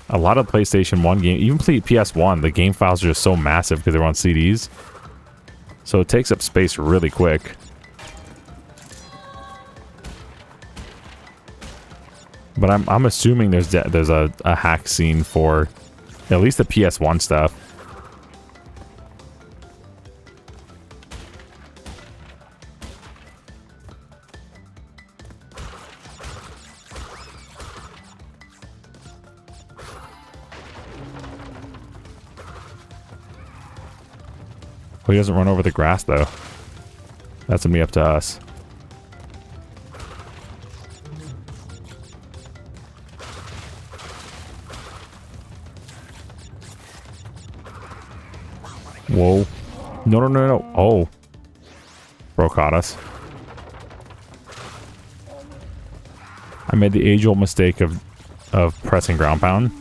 Speaker 2: a lot of PlayStation 1 game, even PS1, the game files are just so massive because they're on CDs. So it takes up space really quick. But I'm assuming there's a hack scene for at least the PS1 stuff. Well, he doesn't run over the grass, though. That's gonna be up to us. Whoa. No, no, no, no. Oh. Bro caught us. I made the age-old mistake of pressing ground pound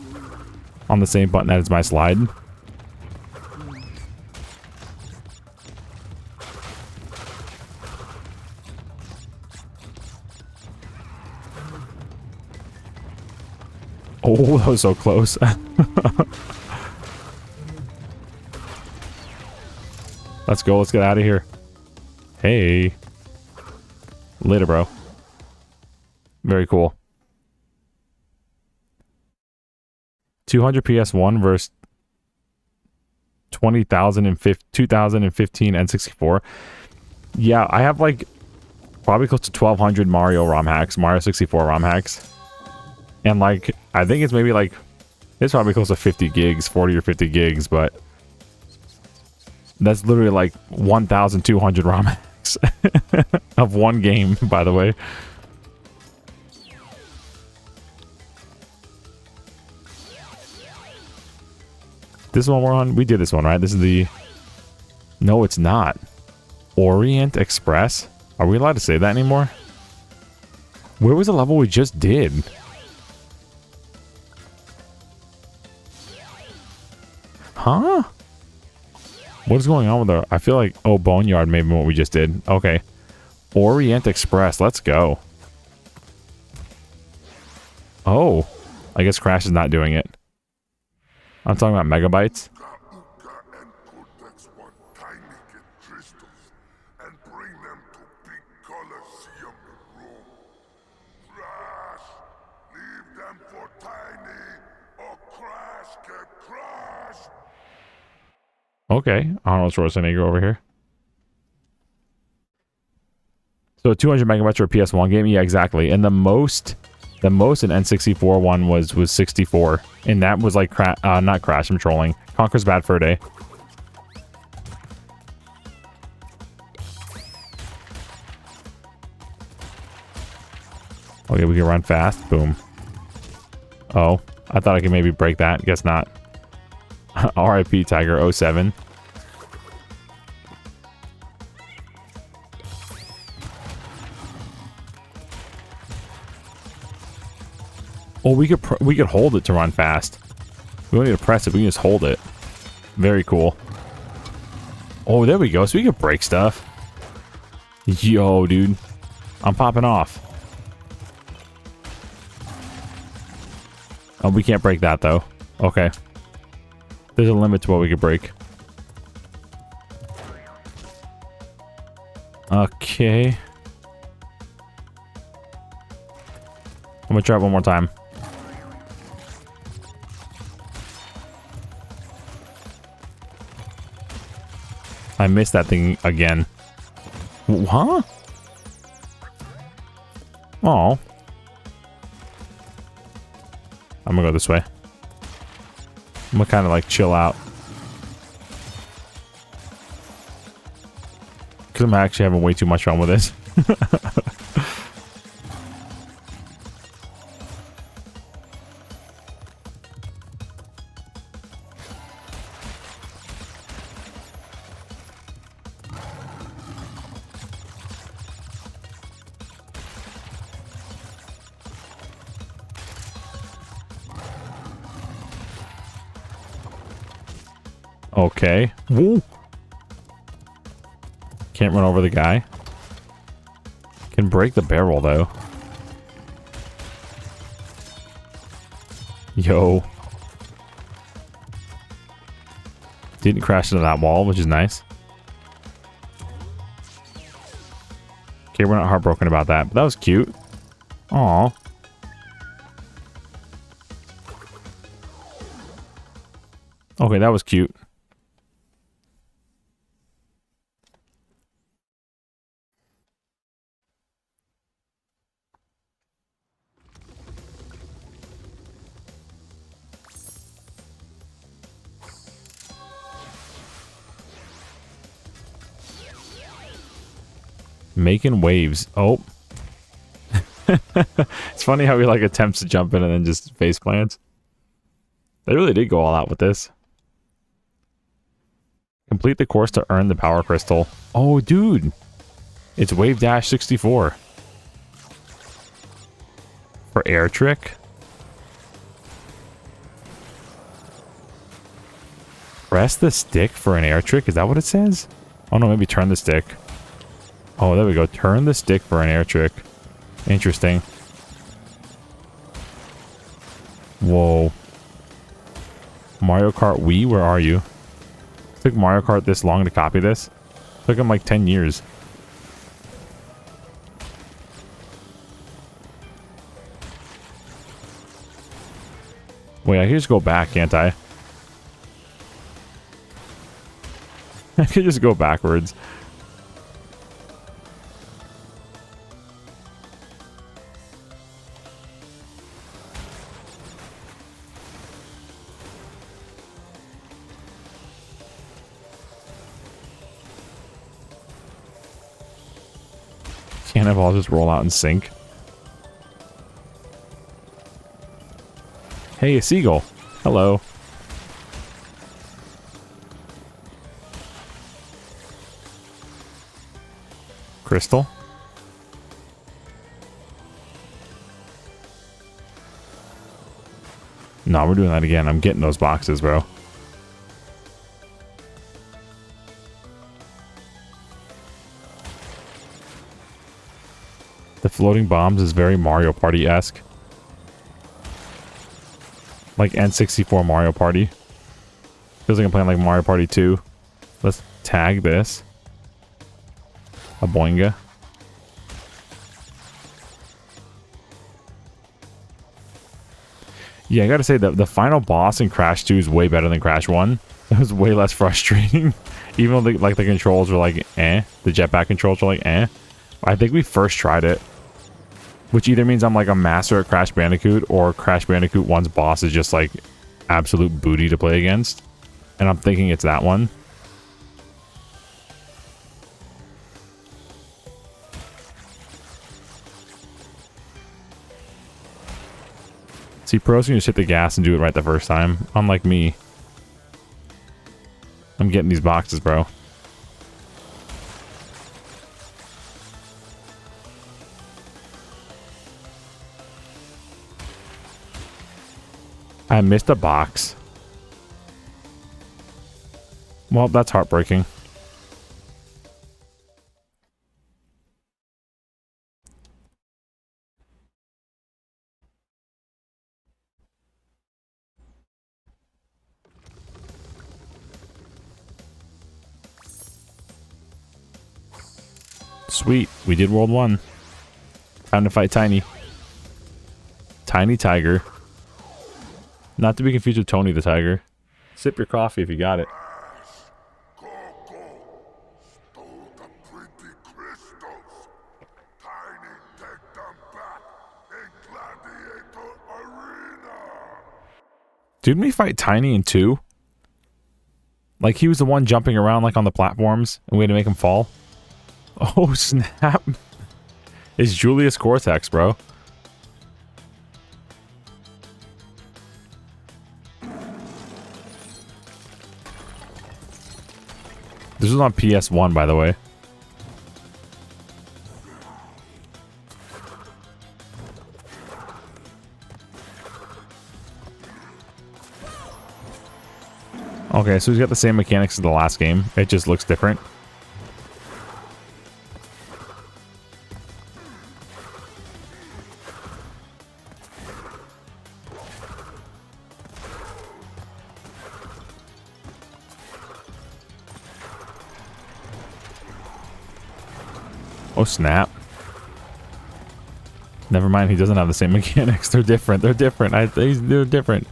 Speaker 2: on the same button as my slide. Oh, that was so close. Let's go. Let's get out of here. Hey. Later, bro. Very cool. 200 PS1 versus 2015 N64. Yeah, I have like probably close to 1200 Mario ROM hacks, Mario 64 ROM hacks. And like, I think it's maybe like, it's probably close to 50 gigs, 40 or 50 gigs, but that's literally like 1,200 ROM hacks of one game, by the way. This one we're on, we did this one, right? This is the, no, it's not. Orient Express? Are we allowed to say that anymore? Where was the level we just did? Huh? What is going on with our... I feel like... Oh, Boneyard maybe what we just did. Okay. Orient Express. Let's go. Oh. I guess Crash is not doing it. I'm talking about megabytes.
Speaker 5: Uka and Cortex want tiny get crystals and bring them to big Colosseum in Rome. Crash! Leave them for Tiny, or Crash get crushed!
Speaker 2: Okay, Arnold Schwarzenegger over here. So 200 megabytes for a PS1 game? Yeah, exactly. And the most an N64 one was 64. And that was like, not Crash, I'm trolling. Conker's Bad Fur Day. Okay, we can run fast. Boom. Oh, I thought I could maybe break that. Guess not. RIP Tiger 07. Oh, we could hold it to run fast. We don't need to press it. We can just hold it. Very cool. Oh, there we go. So we can break stuff. Yo, dude. I'm popping off. Oh, we can't break that, though. Okay. There's a limit to what we could break. Okay. I'm gonna try it one more time. I missed that thing again. Huh? Oh. I'm gonna go this way. I'm gonna kind of like chill out. Because I'm actually having way too much fun with this. Okay. Woo. Can't run over the guy. Can break the barrel, though. Yo. Didn't crash into that wall, which is nice. Okay, we're not heartbroken about that, but that was cute. Aw. Okay, that was cute. Making waves. Oh. It's funny how he like attempts to jump in and then just face plants. They really did go all out with this. Complete the course to earn the power crystal. Oh, dude. It's Wave Dash 64. For air trick. Press the stick for an air trick. Is that what it says? Oh no, maybe turn the stick. Oh, there we go. Turn the stick for an air trick. Interesting. Whoa. Mario Kart Wii, where are you? It took Mario Kart this long to copy this. It took him like 10 years. Wait, I can just go back, can't I? I could just go backwards. Cannonballs just roll out and sink. Hey, a seagull. Hello. Crystal? No, we're doing that again. I'm getting those boxes, bro. The floating bombs is very Mario Party-esque. Like N64 Mario Party. Feels like I'm playing like Mario Party 2. Let's tag this. A boinga. Yeah, I gotta say that the final boss in Crash 2 is way better than Crash 1. It was way less frustrating. Even though the controls were like eh. The jetpack controls were like eh. I think we first tried it. Which either means I'm like a master at Crash Bandicoot, or Crash Bandicoot 1's boss is just like absolute booty to play against. And I'm thinking it's that one. See, pros can just hit the gas and do it right the first time. Unlike me. I'm getting these boxes, bro. I missed a box. Well, that's heartbreaking. Sweet, we did World 1. Time to fight Tiny. Tiny Tiger. Not to be confused with Tony the Tiger. Sip your coffee if you got it.
Speaker 5: Coco stole the pretty crystals. Tiny take them back in Gladiator Arena.
Speaker 2: Didn't we fight Tiny in 2? Like he was the one jumping around like on the platforms and we had to make him fall? Oh snap. It's Julius Cortex, bro. This was on PS1, by the way. Okay, so he's got the same mechanics as the last game. It just looks different. Oh snap. Never mind, he doesn't have the same mechanics. They're different. They're different. They're different.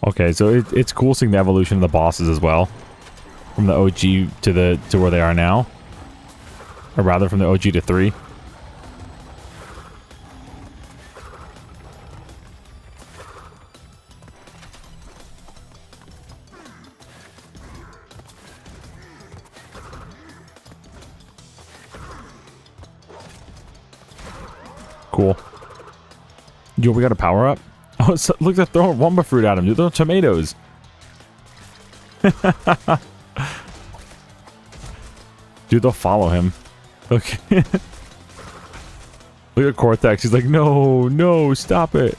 Speaker 2: Okay, so it's cool seeing the evolution of the bosses as well. From the OG to where they are now. Or rather from the OG to 3. Cool. Yo, we got a power up? Oh, so, look, they're throwing Wumba fruit at him, dude. They're tomatoes. Dude, they'll follow him. Okay. Look at Cortex. He's like, no, no, stop it.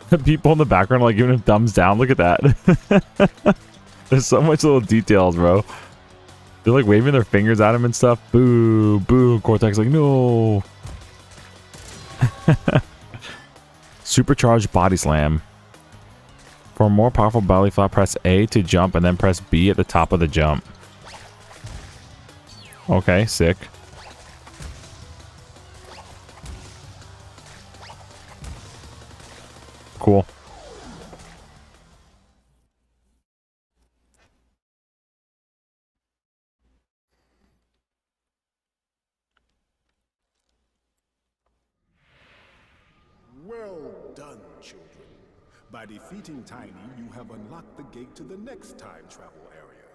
Speaker 2: The people in the background are like giving him thumbs down. Look at that. There's so much little details, bro. They're like waving their fingers at him and stuff. Boo, boo. Cortex like, no. Supercharged body slam. For a more powerful belly flop, press A to jump and then press B at the top of the jump. Okay, sick. Cool.
Speaker 4: Well done, children. By defeating Tiny, you have unlocked the gate to the next time travel area.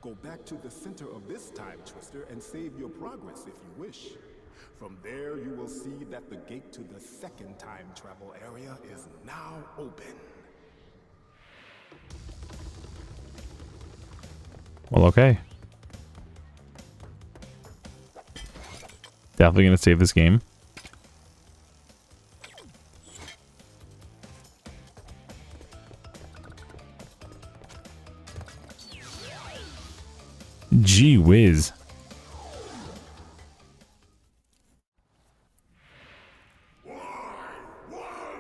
Speaker 4: Go back to the center of this time twister and save your progress if you wish. From there, you will see that the gate to the second time travel area is now open.
Speaker 2: Well, okay. Definitely gonna save this game. Gee whiz.
Speaker 5: Why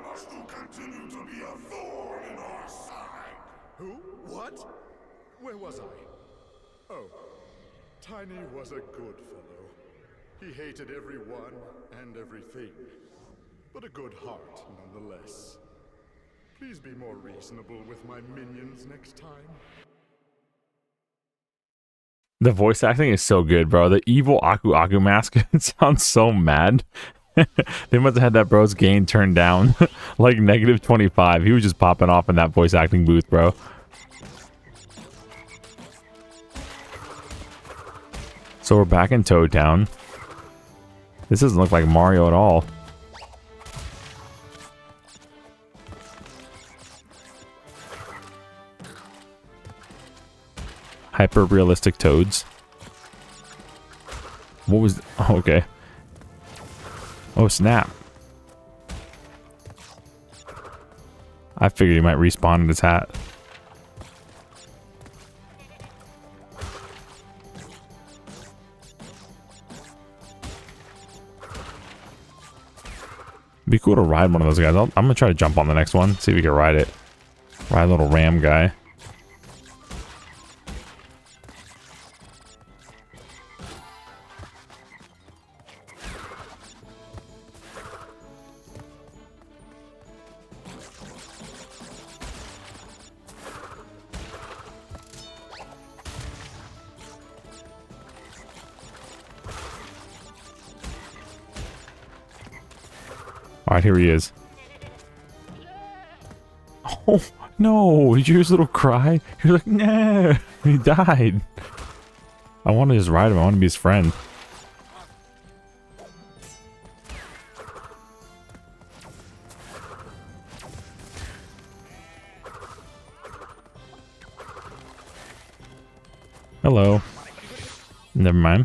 Speaker 5: must you continue to be a thorn in our side?
Speaker 1: Who? What? Where was I? Oh, Tiny was a good fellow. He hated everyone and everything, but a good heart nonetheless. Please be more reasonable with my minions next time.
Speaker 2: The voice acting is so good, bro. The evil Aku Aku mask, it sounds so mad. They must have had that bro's gain turned down. Like -25. He was just popping off in that voice acting booth, bro. So we're back in Toad Town. This doesn't look like Mario at all. Hyper realistic toads. What was... Oh, okay. Oh, snap. I figured he might respawn in his hat. It'd be cool to ride one of those guys. I'm gonna try to jump on the next one. See if we can ride it. Ride a little ram guy. Alright, here he is. Oh, no. Did you hear his little cry? He was like, nah. He died. I want to just ride him. I want to be his friend. Hello. Never mind.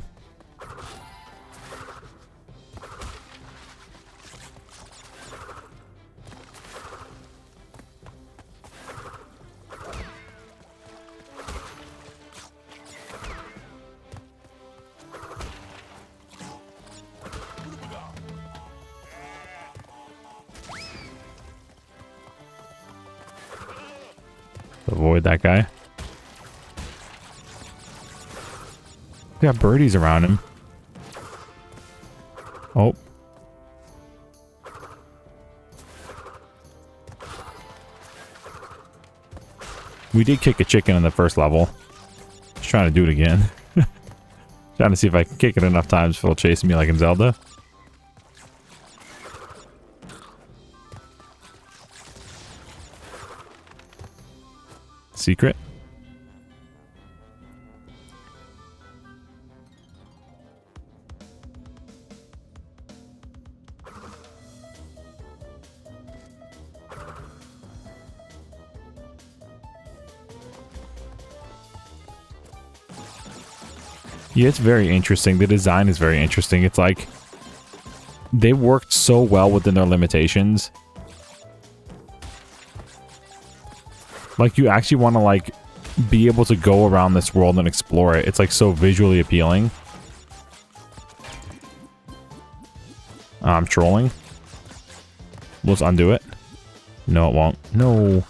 Speaker 2: Avoid that guy. They got birdies around him. Oh. We did kick a chicken in the first level. Just trying to do it again. Trying to see if I can kick it enough times for it'll chase me like in Zelda. Secret. Yeah, it's very interesting. The design is very interesting. It's like they worked so well within their limitations. Like, you actually want to, like, be able to go around this world and explore it. It's, like, so visually appealing. I'm trolling. Let's undo it. No, it won't. No.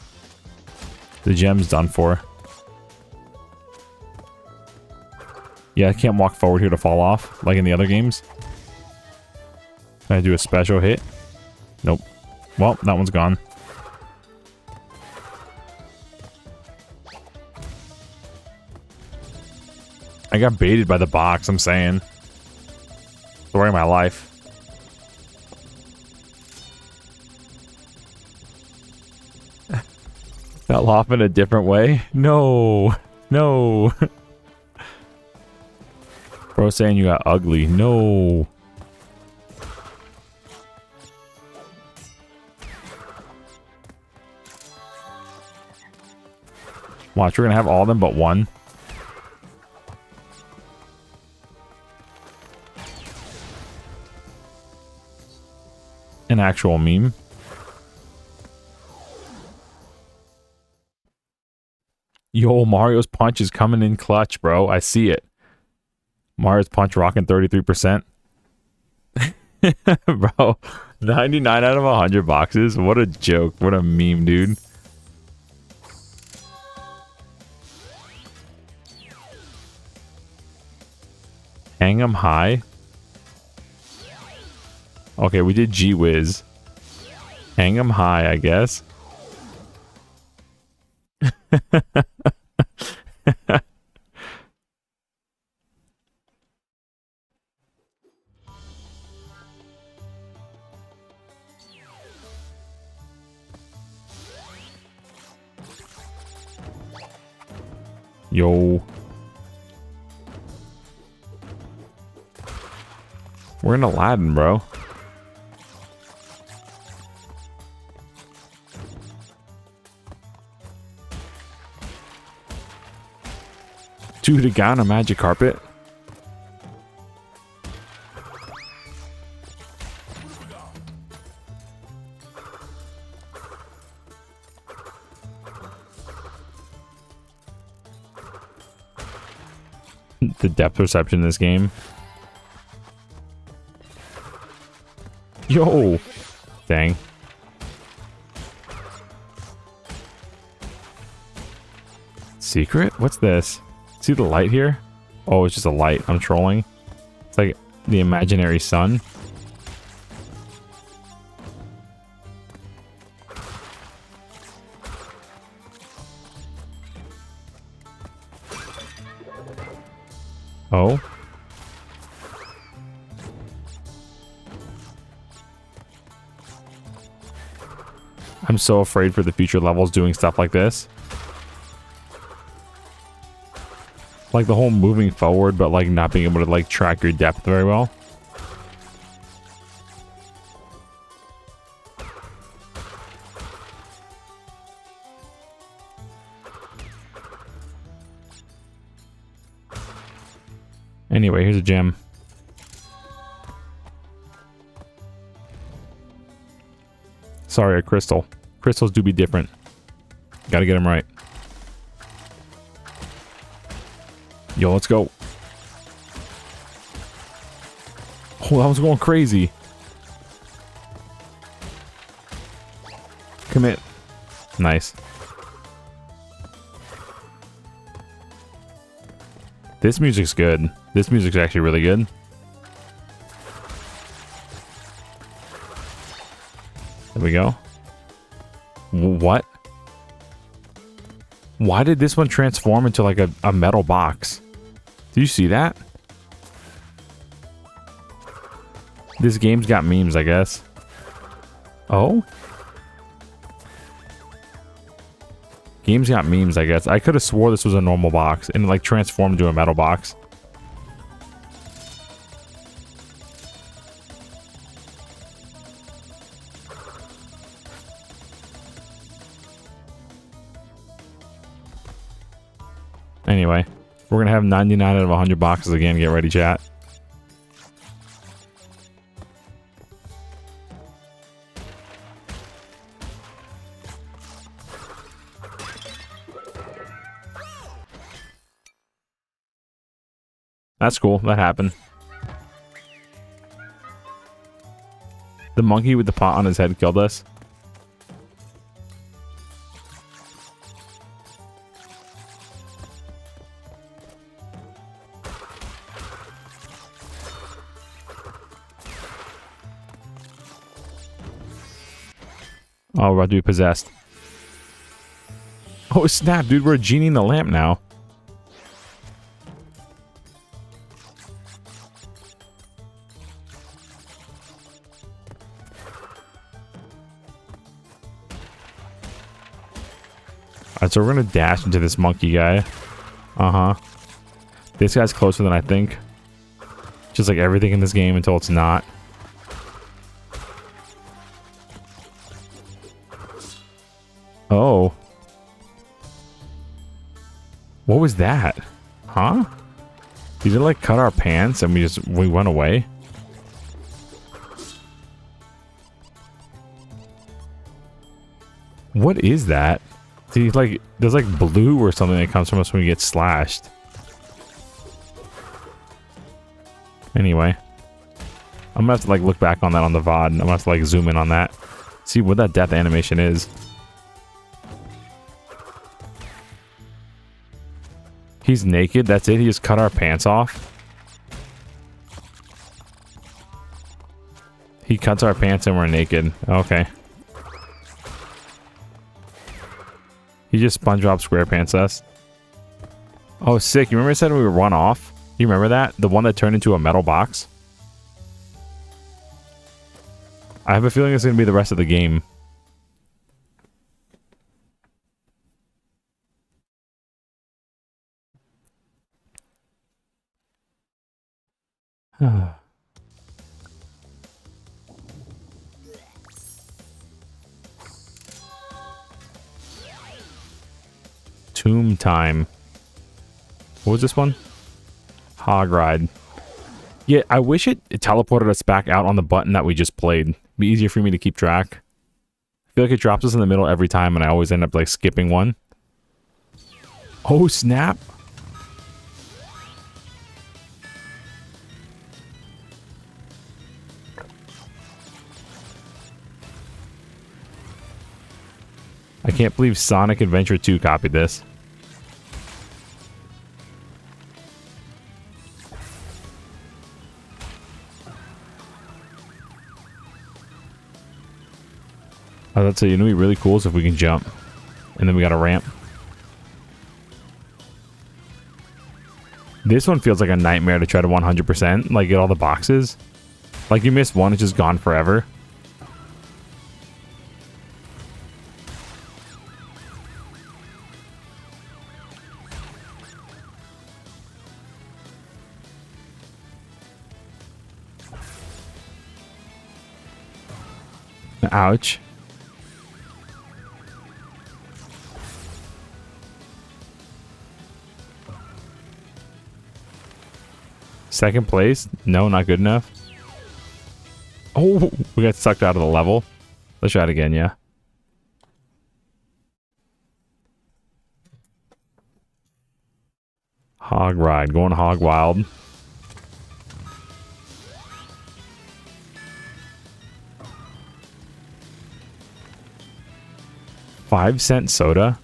Speaker 2: The gem's done for. Yeah, I can't walk forward here to fall off, like in the other games. Can I do a special hit? Nope. Well, that one's gone. I got baited by the box, I'm saying. Story of my life. Fell off in a different way? No. No. Bro saying you got ugly. No. Watch, we're gonna have all of them but one. An actual meme. Yo, Mario's punch is coming in clutch, bro. I see it. Mars punch rocking 33%. Bro, 99 out of 100 boxes. What a joke. What a meme, dude. Hang 'em high. Okay, we did G-Wiz. Hang 'em high, I guess. Yo. We're in Aladdin, bro. Dude, a guy on a magic carpet? The depth perception in this game. Yo! Dang. Secret? What's this? See the light here? Oh, it's just a light. I'm trolling. It's like the imaginary sun. Oh. I'm so afraid for the future levels doing stuff like this. Like the whole moving forward, but like not being able to like track your depth very well. Anyway, here's a gem. Sorry, a crystal. Crystals do be different. Gotta get them right. Yo, let's go. Oh, that was going crazy. Commit. Nice. This music's good. This music's actually really good. There we go. What? Why did this one transform into like a metal box? Do you see that? This game's got memes, I guess. Oh? Game's got memes, I guess. I could have swore this was a normal box and it like transformed into a metal box. Anyway, we're gonna have 99 out of 100 boxes again. Get ready, chat. That's cool. That happened. The monkey with the pot on his head killed us. Oh, we're about to be possessed. Oh, snap, dude. We're a genie in the lamp now. Alright, so we're gonna dash into this monkey guy. Uh-huh. This guy's closer than I think. Just like everything in this game until it's not. Oh. What was that? Huh? Did it like cut our pants and we went away? What is that? Did he like, there's like blue or something that comes from us when we get slashed. Anyway. I'm gonna have to like look back on that on the VOD. I'm gonna have to like zoom in on that. See what that death animation is. He's naked, that's it? He just cut our pants off? He cuts our pants and we're naked. Okay. He just SpongeBob SquarePants us. Oh, sick. You remember I said we would run off? You remember that? The one that turned into a metal box? I have a feeling it's going to be the rest of the game. Tomb time. What was this one? Hog ride. Yeah, I wish it teleported us back out on the button that we just played. It'd be easier for me to keep track. I feel like it drops us in the middle every time and I always end up like skipping one. Oh, snap. I can't believe Sonic Adventure 2 copied this. Oh, that's it. You know what'd be really cool is if we can jump. And then we got a ramp. This one feels like a nightmare to try to 100%. Like, get all the boxes. Like, you missed one, it's just gone forever. Ouch. Second place? No, not good enough. Oh, we got sucked out of the level. Let's try it again, yeah. Hog ride, going hog wild. $5-cent soda.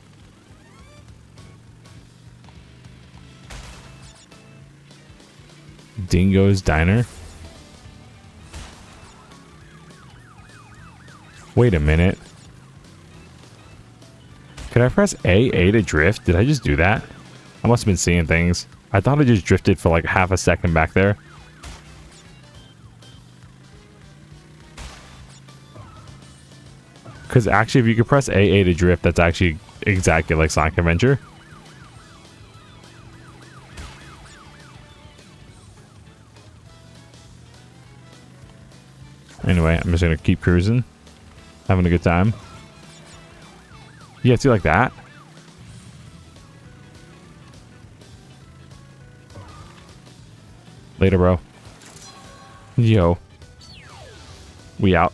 Speaker 2: Dingo's Diner. Wait a minute. Could I press A to drift? Did I just do that? I must have been seeing things. I thought I just drifted for like half a second back there. Because actually, if you could press A to drift, that's actually exactly like Sonic Adventure. Anyway, I'm just going to keep cruising. Having a good time. Yeah, see like that? Later, bro. Yo. We out.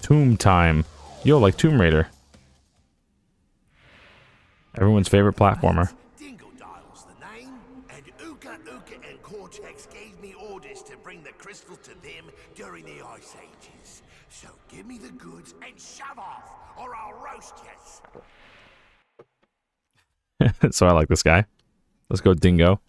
Speaker 2: Tomb time. Yo, like Tomb Raider. Everyone's favorite platformer.
Speaker 5: Dingodale's the name, and Uka and Cortex gave me orders to bring the crystal to them during the Ice Ages. So give me the goods and shove off, or I'll roast you.
Speaker 2: So I like this guy. Let's go, Dingo.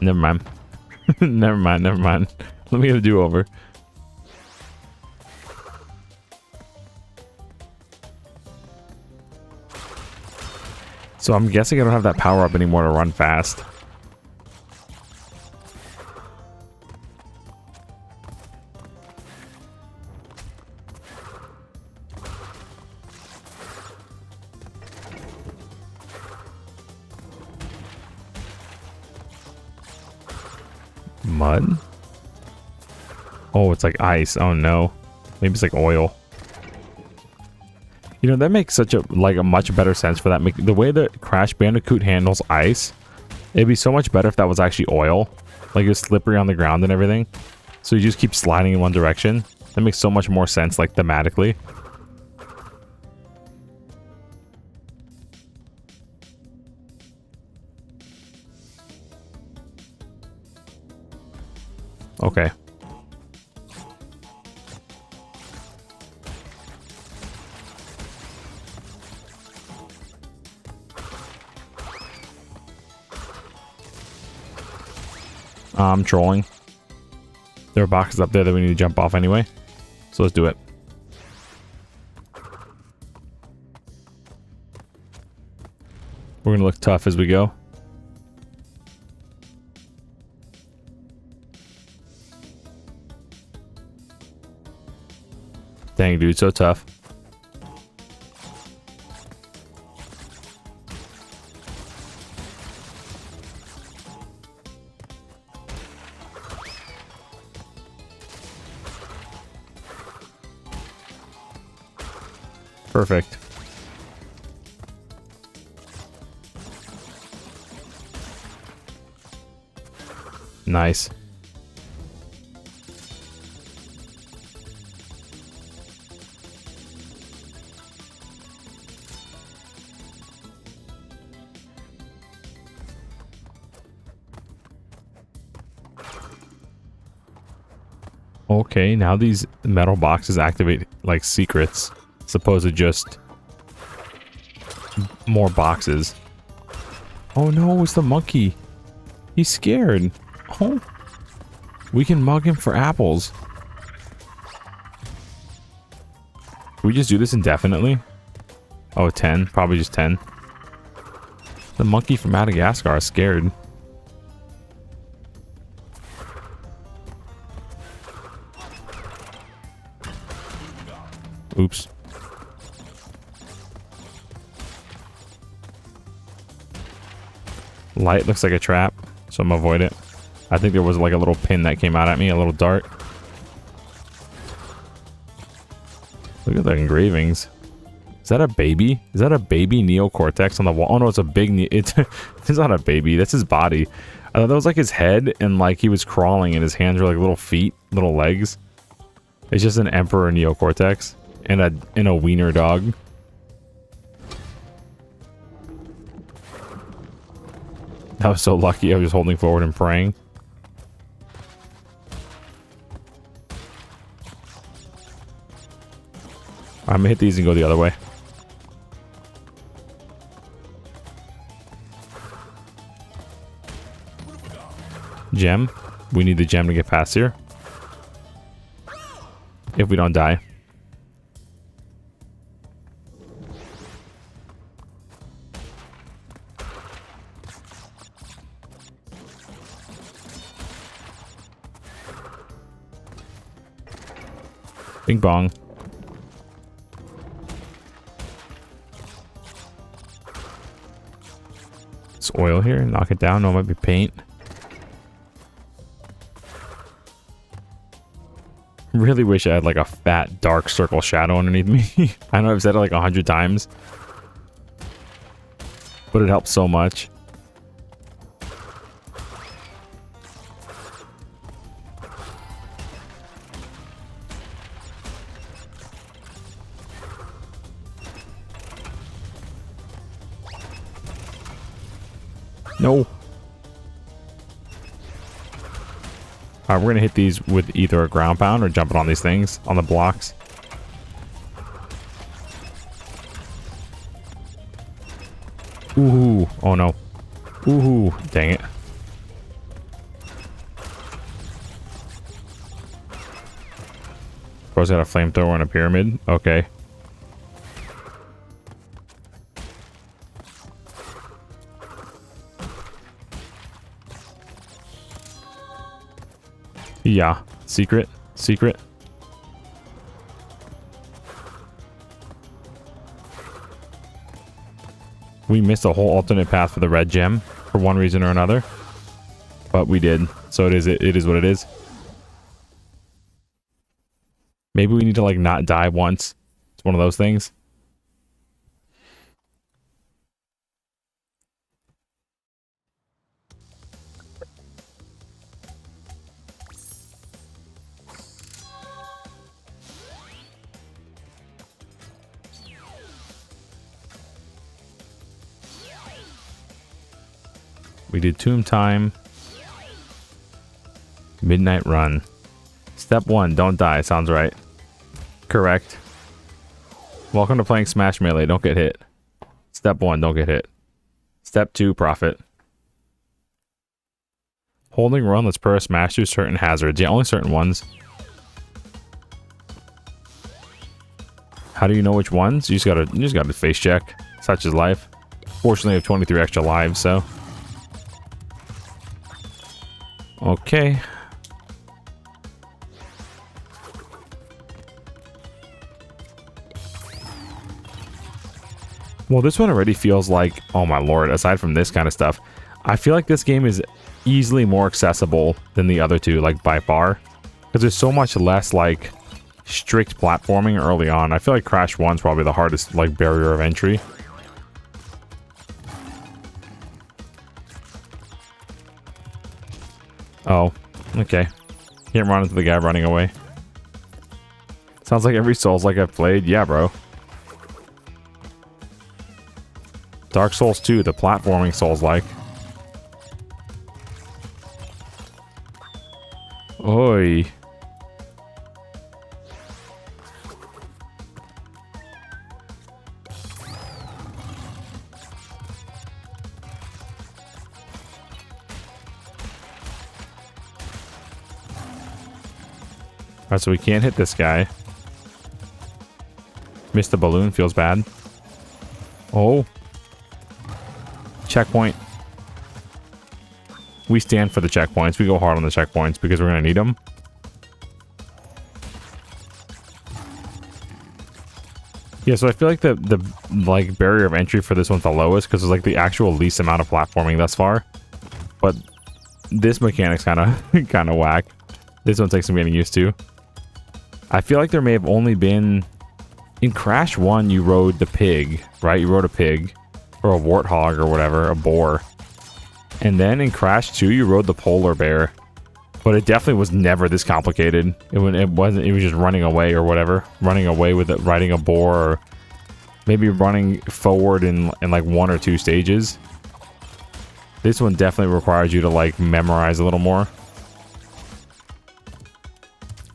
Speaker 2: Never mind. Never mind. Let me get a do-over. So I'm guessing I don't have that power up anymore to run fast. Mud? Oh, it's like ice. Oh no. Maybe it's like oil. You know, that makes such a much better sense for that. The way that Crash Bandicoot handles ice, it'd be so much better if that was actually oil. Like it's slippery on the ground and everything. So you just keep sliding in one direction. That makes so much more sense, like thematically. Okay. I'm trolling. There are boxes up there that we need to jump off anyway. So let's do it. We're gonna look tough as we go. Dang, dude, so tough. Perfect. Nice. Okay, now these metal boxes activate like secrets. Supposed to just more boxes. Oh no, it's the monkey. He's scared. Oh, we can mug him for apples. Can we just do this indefinitely? Oh, 10. Probably just 10. The monkey from Madagascar is scared. Oops. Light looks like a trap, so I'm gonna avoid it. I think there was like a little pin that came out at me, a little dart. Look at the engravings. Is that a baby? Is that a baby Cortex on the wall? Oh no, it's a big it's not a baby, that's his body. I thought that was like his head and like he was crawling and his hands were like little feet, little legs. It's just an Emperor Cortex and a wiener dog. I was so lucky. I was just holding forward and praying. I'm gonna hit these and go the other way. Gem. We need the gem to get past here. If we don't die. Bing bong. It's oil here. Knock it down. No, it might be paint. Really wish I had like a fat dark circle shadow underneath me. I know I've said it like 100 times, but it helps so much. No. Alright, we're gonna hit these with either a ground pound or jumping on these things, on the blocks. Ooh, oh no. Ooh, dang it. Bro's got a flamethrower and a pyramid. Okay. Yeah, secret. We missed a whole alternate path for the red gem for one reason or another. but we did. So it is what it is. Maybe we need to like not die once. It's one of those things. We did Tomb Time. Midnight Run. Step 1, don't die. Sounds right. Correct. Welcome to playing Smash Melee. Don't get hit. Step 1, don't get hit. Step 2, profit. Holding run lets players smash through certain hazards. Yeah, only certain ones. How do you know which ones? You just gotta face check. Such is life. Fortunately, I have 23 extra lives, so. Okay. Well, this one already feels like, oh my lord, aside from this kind of stuff, I feel like this game is easily more accessible than the other two, like by far. Because there's so much less like strict platforming early on. I feel like Crash 1's probably the hardest like barrier of entry. Oh, okay. Can't run into the guy running away. Sounds like every Souls like I've played. Yeah, bro. Dark Souls 2, the platforming Souls like. Oi. Alright, so we can't hit this guy. Missed the balloon, feels bad. Oh. Checkpoint. We stand for the checkpoints. We go hard on the checkpoints because we're going to need them. Yeah, so I feel like the like barrier of entry for this one's the lowest because it's like the actual least amount of platforming thus far. But this mechanic's kind of whack. This one takes some getting used to. I feel like there may have only been... In Crash 1, you rode the pig, right? You rode a pig. Or a warthog or whatever. A boar. And then in Crash 2, you rode the polar bear. But it definitely was never this complicated. It wasn't... It was just running away or whatever. Running away with it, riding a boar. Or maybe running forward in like 1 or 2 stages. This one definitely requires you to like memorize a little more.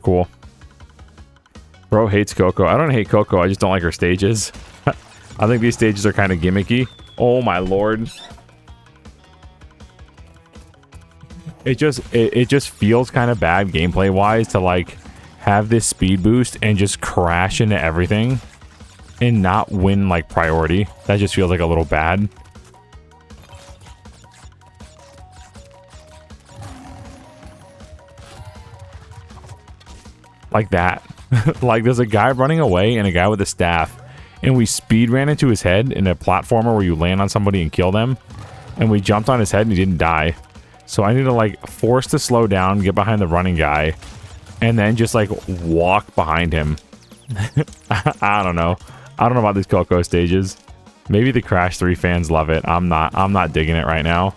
Speaker 2: Cool. Bro hates Coco. I don't hate Coco. I just don't like her stages. I think these stages are kind of gimmicky. Oh my lord. It just feels kind of bad gameplay wise to like have this speed boost and just crash into everything and not win like priority. That just feels like a little bad. Like that. Like there's a guy running away and a guy with a staff, and we speed ran into his head in a platformer where you land on somebody and kill them, and we jumped on his head and he didn't die. So I need to like force to slow down, get behind the running guy, and then just like walk behind him. I don't know. I don't know about these Coco stages. Maybe the Crash 3 fans love it. I'm not digging it right now.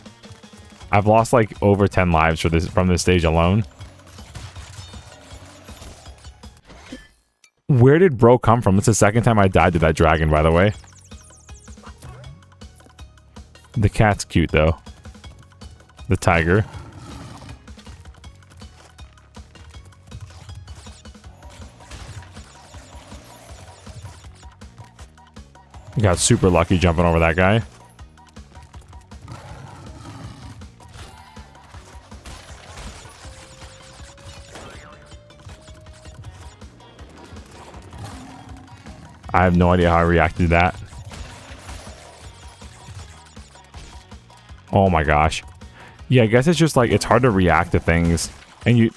Speaker 2: I've lost like over 10 lives from this stage alone. Where did bro come from? It's the second time I died to that dragon, by the way. The cat's cute, though. The tiger. Got super lucky jumping over that guy. I have no idea how I reacted to that. Oh my gosh. Yeah, I guess it's just like, it's hard to react to things. And you...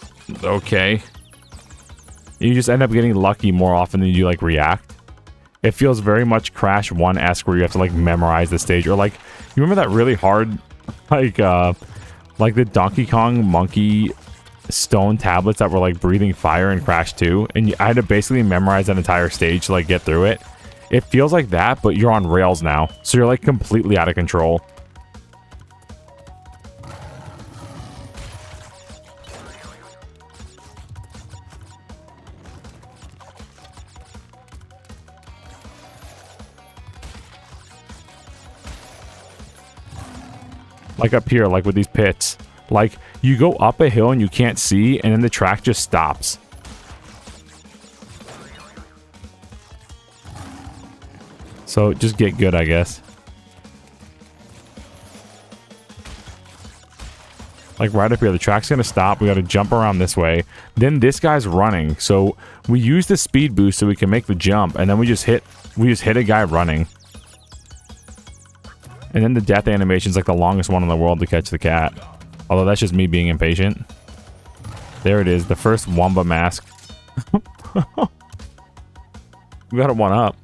Speaker 2: Okay. You just end up getting lucky more often than you like react. It feels very much Crash 1-esque where you have to like memorize the stage. Or like, you remember that really hard like Like the Donkey Kong monkey stone tablets that were like breathing fire in Crash 2, and I had to basically memorize that entire stage to like get through it. It feels like that, but you're on rails now, so you're like completely out of control. Like up here, like with these pits. Like, you go up a hill and you can't see, and then the track just stops. So, just get good, I guess. Like, right up here, the track's gonna stop. We gotta jump around this way. Then this guy's running. So, we use the speed boost so we can make the jump, and then we just hit a guy running. And then the death animation's like the longest one in the world to catch the cat. Although that's just me being impatient. There it is, the first Wumba mask. We got it one up.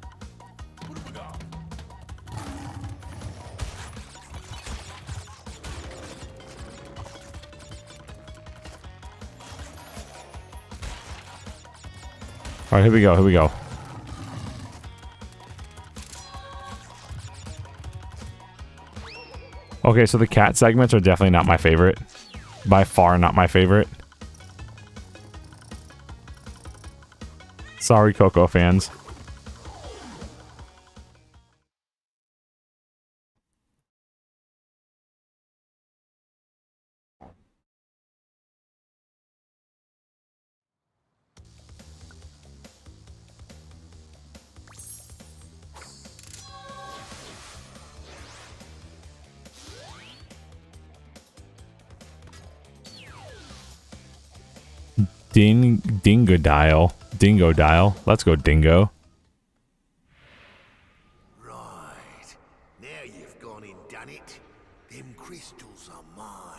Speaker 2: Alright, here we go, here we go. Okay, so the cat segments are definitely not my favorite. By far not my favorite. Sorry, Coco fans. Dingo dial. Let's go, Dingo.
Speaker 5: Right. Now you've gone and done it. Them crystals are mine.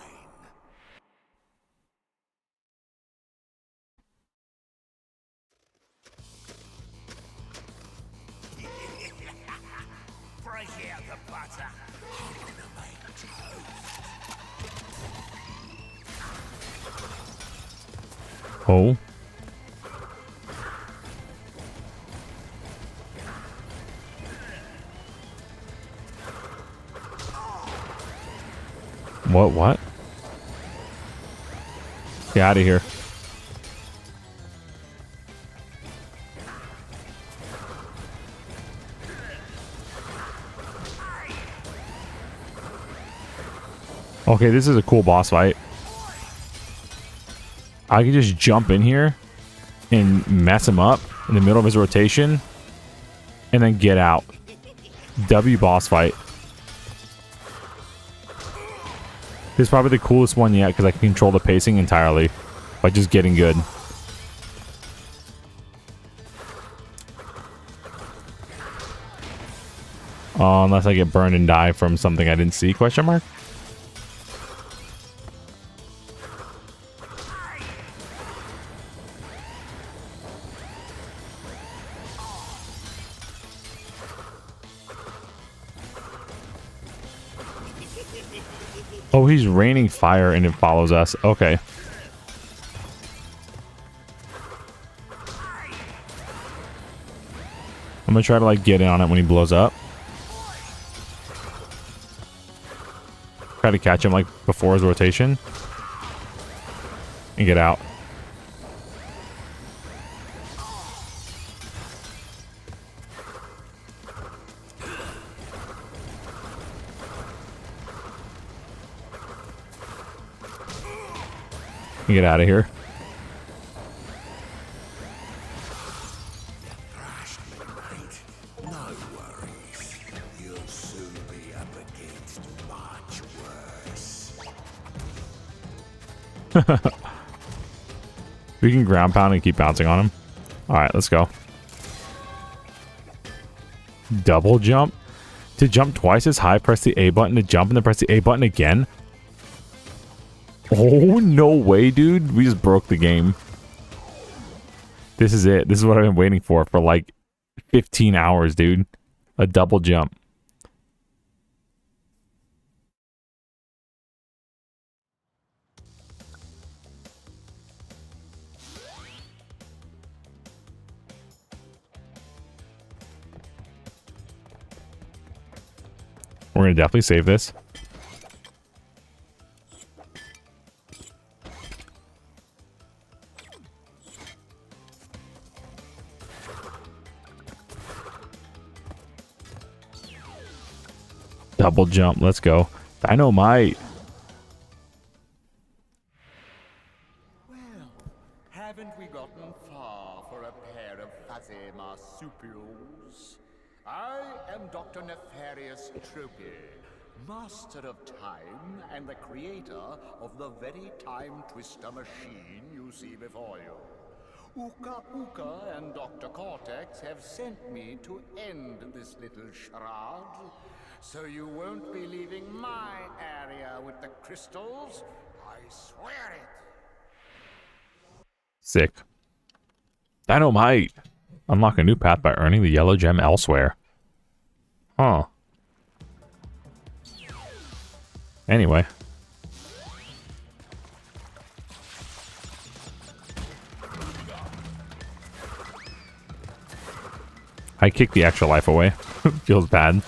Speaker 5: Break out the butter. I'm gonna make toast.
Speaker 2: Oh. What? Get out of here. Okay, this is a cool boss fight. I can just jump in here and mess him up in the middle of his rotation and then get out. W boss fight. This is probably the coolest one yet because I can control the pacing entirely by just getting good. Unless I get burned and die from something I didn't see, question mark? Oh, he's raining fire and it follows us. Okay. I'm gonna try to like get in on it when he blows up. Try to catch him like before his rotation. And get out. Get out of here.
Speaker 5: No worries. You'll soon be up against much worse.
Speaker 2: We can ground pound and keep bouncing on him. Alright, let's go. Double jump? To jump twice as high, press the A button to jump and then press the A button again? Oh, no way, dude. We just broke the game. This is it. This is what I've been waiting for like 15 hours, dude. A double jump. We're gonna definitely save this. Double jump. Let's go. Dynamite.
Speaker 6: Well, haven't we gotten far for a pair of fuzzy marsupials? I am Dr. Nefarious Tropy, master of time and the creator of the very time twister machine you see before you. Uka Uka and Dr. Cortex have sent me to end this little charade, so you won't be leaving my area with the crystals. I swear it.
Speaker 2: Sick. Dynamite. Unlock a new path by earning the yellow gem elsewhere. Huh. Anyway. I kicked the extra life away. Feels bad.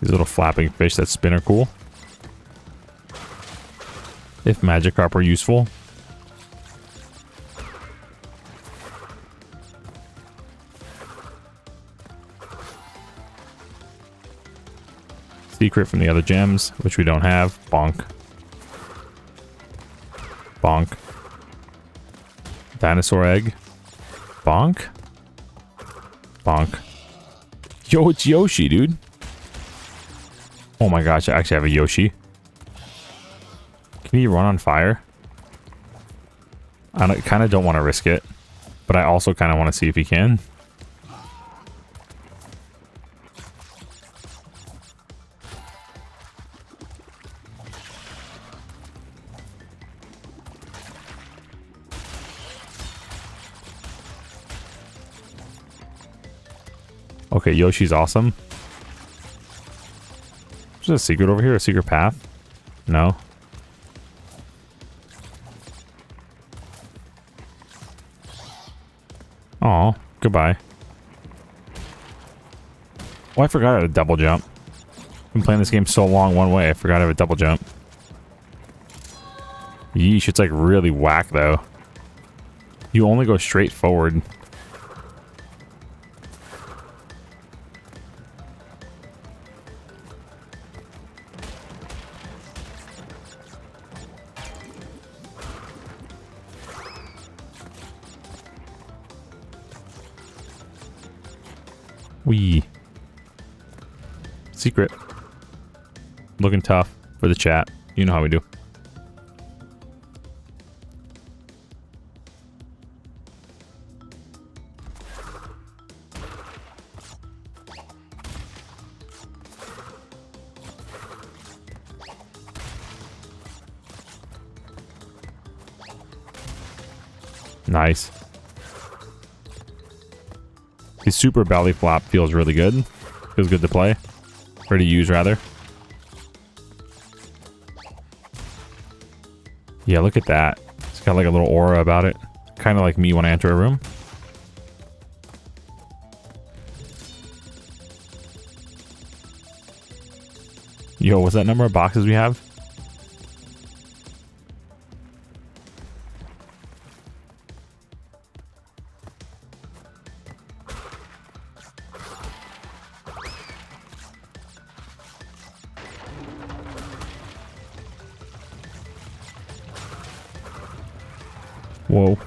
Speaker 2: These little flapping fish that spin are cool. If Magikarp were useful. Secret from the other gems, which we don't have. Bonk. Bonk. Dinosaur egg. Bonk. Bonk. Yo, it's Yoshi, dude. Oh my gosh, I actually have a Yoshi. Can he run on fire? I kind of don't want to risk it, but I also kind of want to see if he can. Okay, Yoshi's awesome. Is there a secret over here? A secret path? No. Aw, goodbye. Oh, I forgot I had a double jump. I've been playing this game so long one way, I forgot I have a double jump. Yeesh, it's like really whack though. You only go straight forward. Wee. Secret. Looking tough for the chat. You know how we do. Nice. The super belly flop feels really good. Feels good to play. Or to use, rather. Yeah, look at that. It's got like a little aura about it. Kind of like me when I enter a room. Yo, what's that number of boxes we have? Whoa.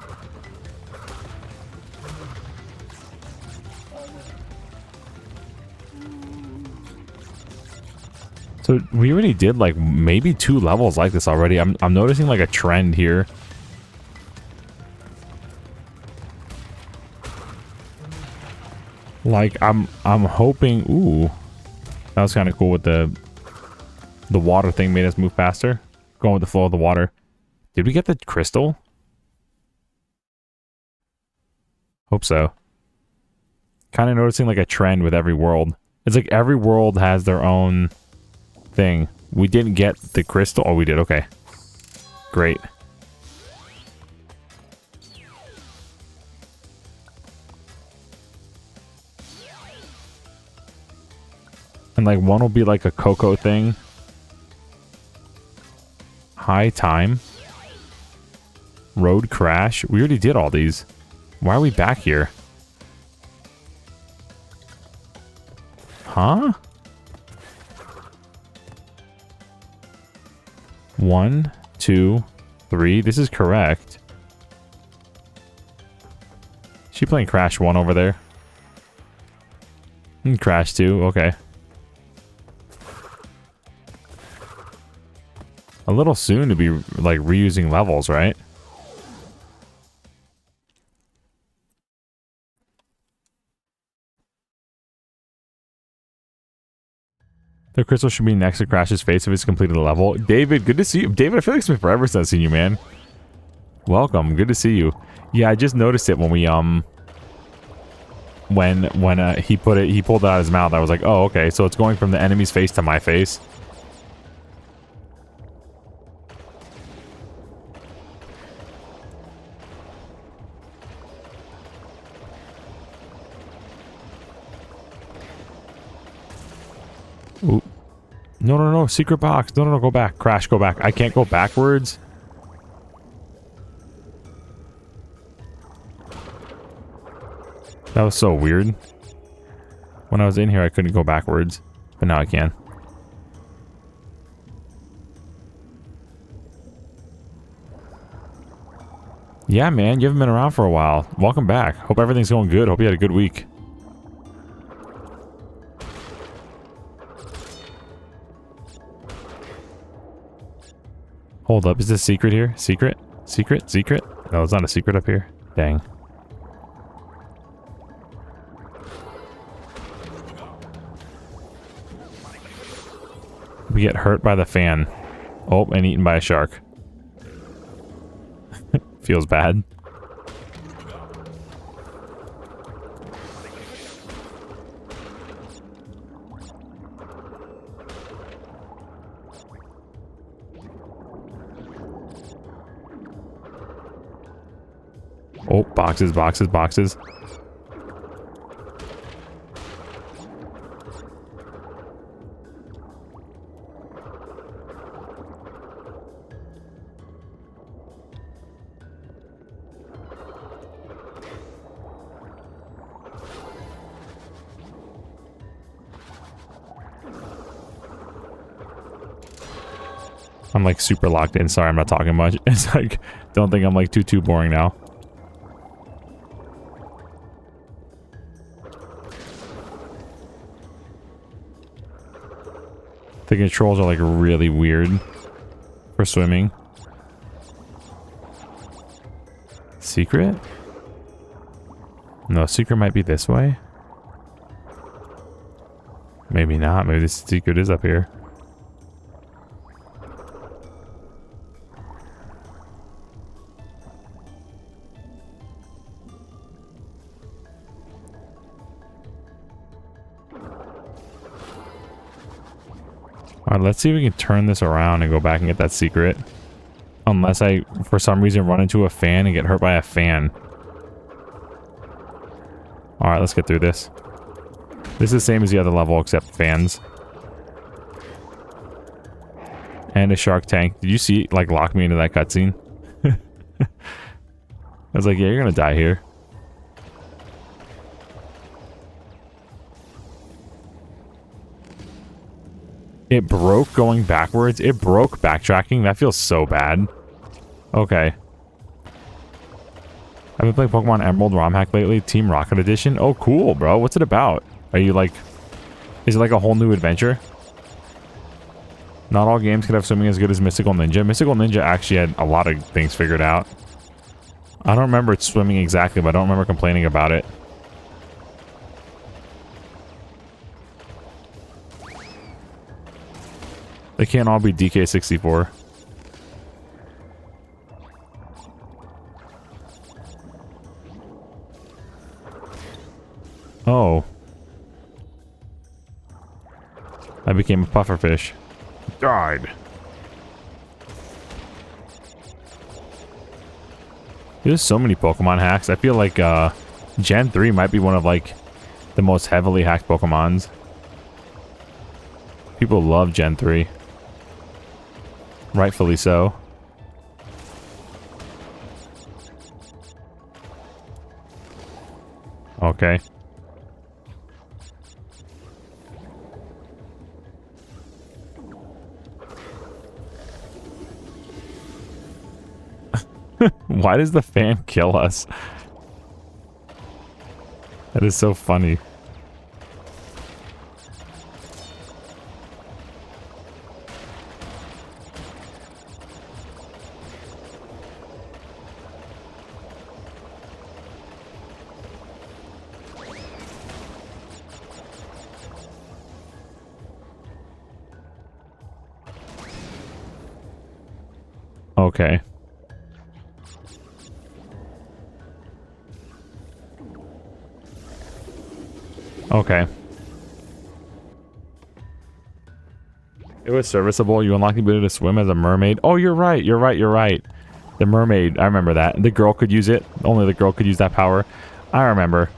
Speaker 2: So we already did like maybe 2 levels like this already. I'm noticing like a trend here. Like I'm hoping. Ooh, that was kind of cool with the water thing made us move faster. Going with the flow of the water. Did we get the crystal? Hope so. Kind of noticing like a trend with every world. It's like every world has their own thing We didn't get the crystal. Oh, we did. Okay. Great. And like one will be like a Coco thing. High time. Road crash. We already did all these. Why are we back here? Huh? 1, 2, 3. This is correct. She playing Crash 1 over there. And Crash 2. Okay. A little soon to be like reusing levels, right? The crystal should be next to Crash's face if it's completed a level. David, good to see you. David, I feel like it's been forever since I've seen you, man. Welcome. Good to see you. Yeah, I just noticed it when we when he pulled it out of his mouth. I was like, oh, okay, so it's going from the enemy's face to my face. Ooh. No, no, no. Secret box. No, no, no. Go back. Crash, go back. I can't go backwards. That was so weird. When I was in here, I couldn't go backwards. But now I can. Yeah, man. You haven't been around for a while. Welcome back. Hope everything's going good. Hope you had a good week. Hold up, is this secret here? Secret? Secret? Secret? No, it's not a secret up here. Dang. We get hurt by the fan. Oh, and eaten by a shark. Feels bad. Oh, boxes, boxes, boxes. I'm like super locked in. Sorry, I'm not talking much. It's like, don't think I'm like too boring now. The controls are like really weird for swimming. Secret? No, secret might be this way. Maybe not. Maybe this secret is up here. Alright, let's see if we can turn this around and go back and get that secret. Unless I, for some reason, run into a fan and get hurt by a fan. Alright, let's get through this. This is the same as the other level, except fans. And a shark tank. Did you see, like, lock me into that cutscene? I was like, yeah, you're gonna die here. It broke going backwards. It broke backtracking. That feels so bad. Okay. I've been playing Pokemon Emerald ROM hack lately. Team Rocket Edition. Oh, cool, bro. What's it about? Are you like... Is it like a whole new adventure? Not all games can have swimming as good as Mystical Ninja. Mystical Ninja actually had a lot of things figured out. I don't remember it swimming exactly, but I don't remember complaining about it. They can't all be DK64. Oh. I became a pufferfish. died. There's so many Pokemon hacks. I feel like Gen 3 might be one of like the most heavily hacked Pokemons. People love Gen 3. Rightfully so. Okay. Why does the fan kill us? That is so funny. Okay. Okay. It was serviceable. You unlocked the ability to swim as a mermaid. Oh, you're right. You're right. You're right. The mermaid. I remember that. The girl could use it. Only the girl could use that power. I remember.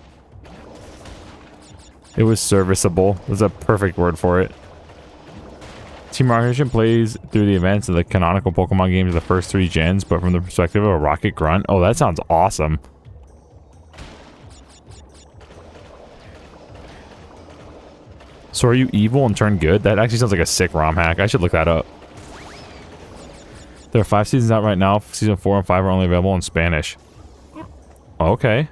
Speaker 2: It was serviceable. There's a perfect word for it. Team Rocket Mission plays through the events of the canonical Pokemon games of the first 3 gens, but from the perspective of a rocket grunt. Oh, that sounds awesome. So are you evil and turn good? That actually sounds like a sick ROM hack. I should look that up. There are 5 seasons out right now. Season 4 and 5 are only available in Spanish. Okay.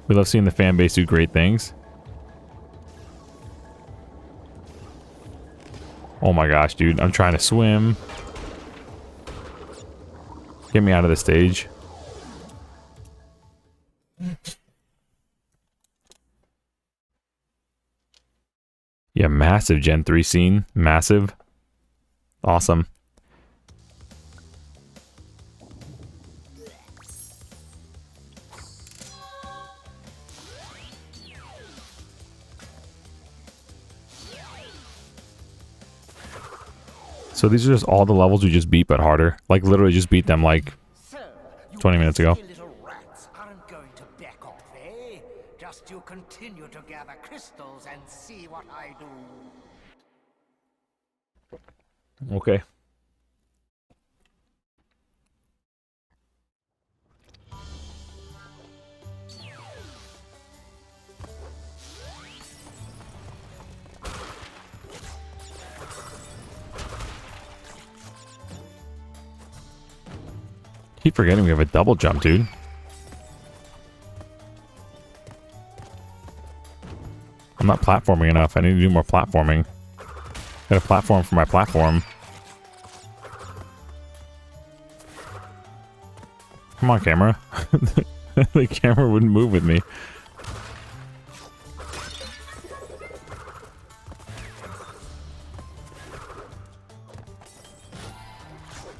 Speaker 2: We love seeing the fan base do great things. Oh my gosh, dude. I'm trying to swim. Get me out of the stage. Yeah, massive Gen 3 scene. Massive. Awesome. So these are just all the levels we just beat, but harder. Like, literally just beat them, like, 20 minutes ago.
Speaker 7: Little rats aren't going to back off, eh? Just you continue to gather crystals and see what I do.
Speaker 2: Okay. Keep forgetting we have a double jump, dude. I'm not platforming enough. I need to do more platforming. Got a platform for my platform. Come on, camera. The camera wouldn't move with me.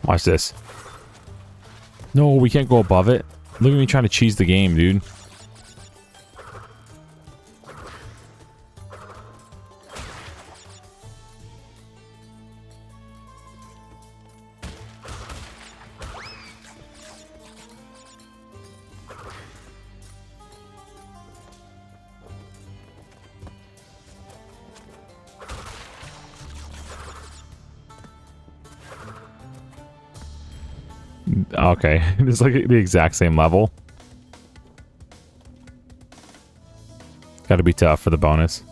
Speaker 2: Watch this. No, we can't go above it. Look at me trying to cheese the game, dude. Okay, it's like the exact same level. Gotta be tough for the bonus.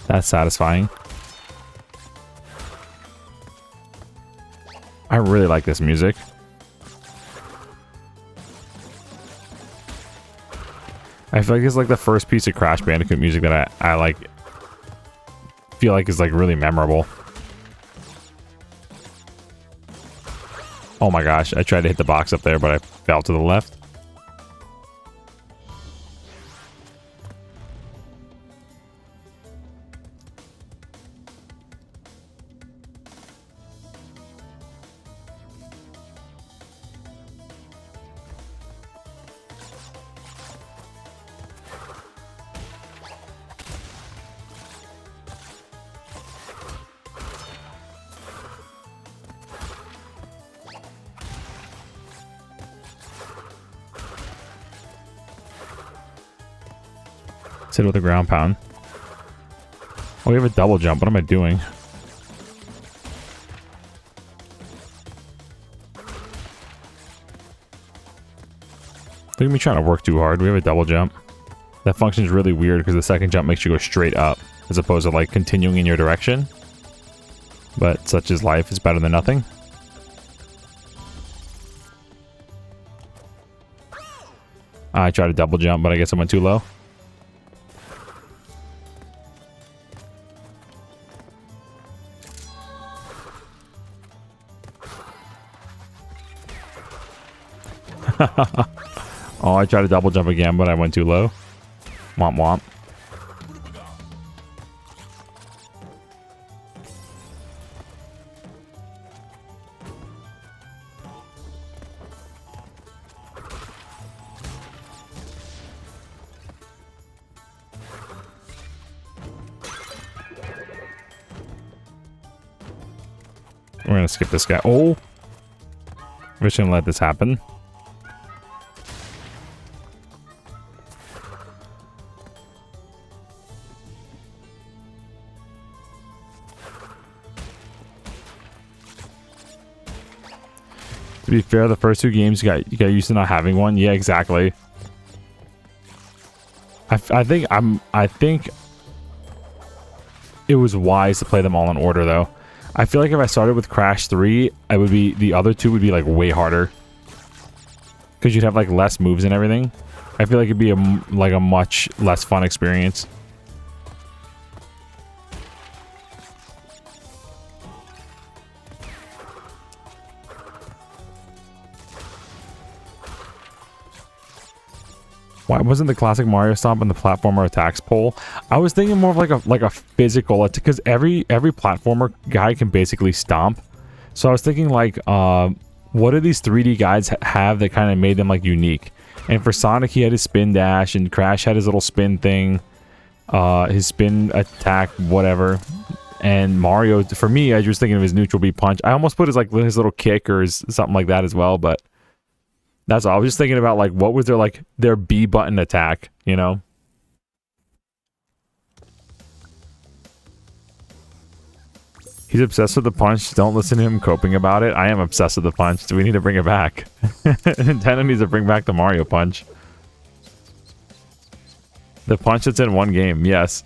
Speaker 2: That's satisfying. I really like this music. I feel like it's like the first piece of Crash Bandicoot music that I like feel like is like really memorable. Oh my gosh, I tried to hit the box up there, but I fell to the left. Let's hit it with a ground pound. Oh, we have a double jump. What am I doing? Look at me trying to work too hard. We have a double jump. That function is really weird because the second jump makes you go straight up as opposed to like continuing in your direction. But such is life. It's better than nothing. I tried to double jump, but I guess I went too low. Oh, I tried to double jump again, but I went too low. Womp womp. We're gonna skip this guy. Oh! We're just gonna let this happen. To be fair, the first two games you got used to not having one. Yeah, exactly. I think it was wise to play them all in order though. I feel like if I started with Crash 3, I would be the other two would be like way harder. Cuz you'd have like less moves and everything. I feel like it'd be a much less fun experience. Why wasn't the classic Mario stomp on the platformer attacks pole? I was thinking more of like a physical, because every platformer guy can basically stomp. So I was thinking like, what do these 3D guys have that kind of made them like unique? And for Sonic, he had his spin dash, and Crash had his little spin thing, his spin attack, whatever. And Mario, for me, I was just thinking of his neutral B punch. I almost put his little kick or something like that as well, but. That's all. I was just thinking about like what was their B button attack, you know? He's obsessed with the punch. Don't listen to him coping about it. I am obsessed with the punch. Do we need to bring it back? Nintendo needs to bring back the Mario punch. The punch that's in one game, yes.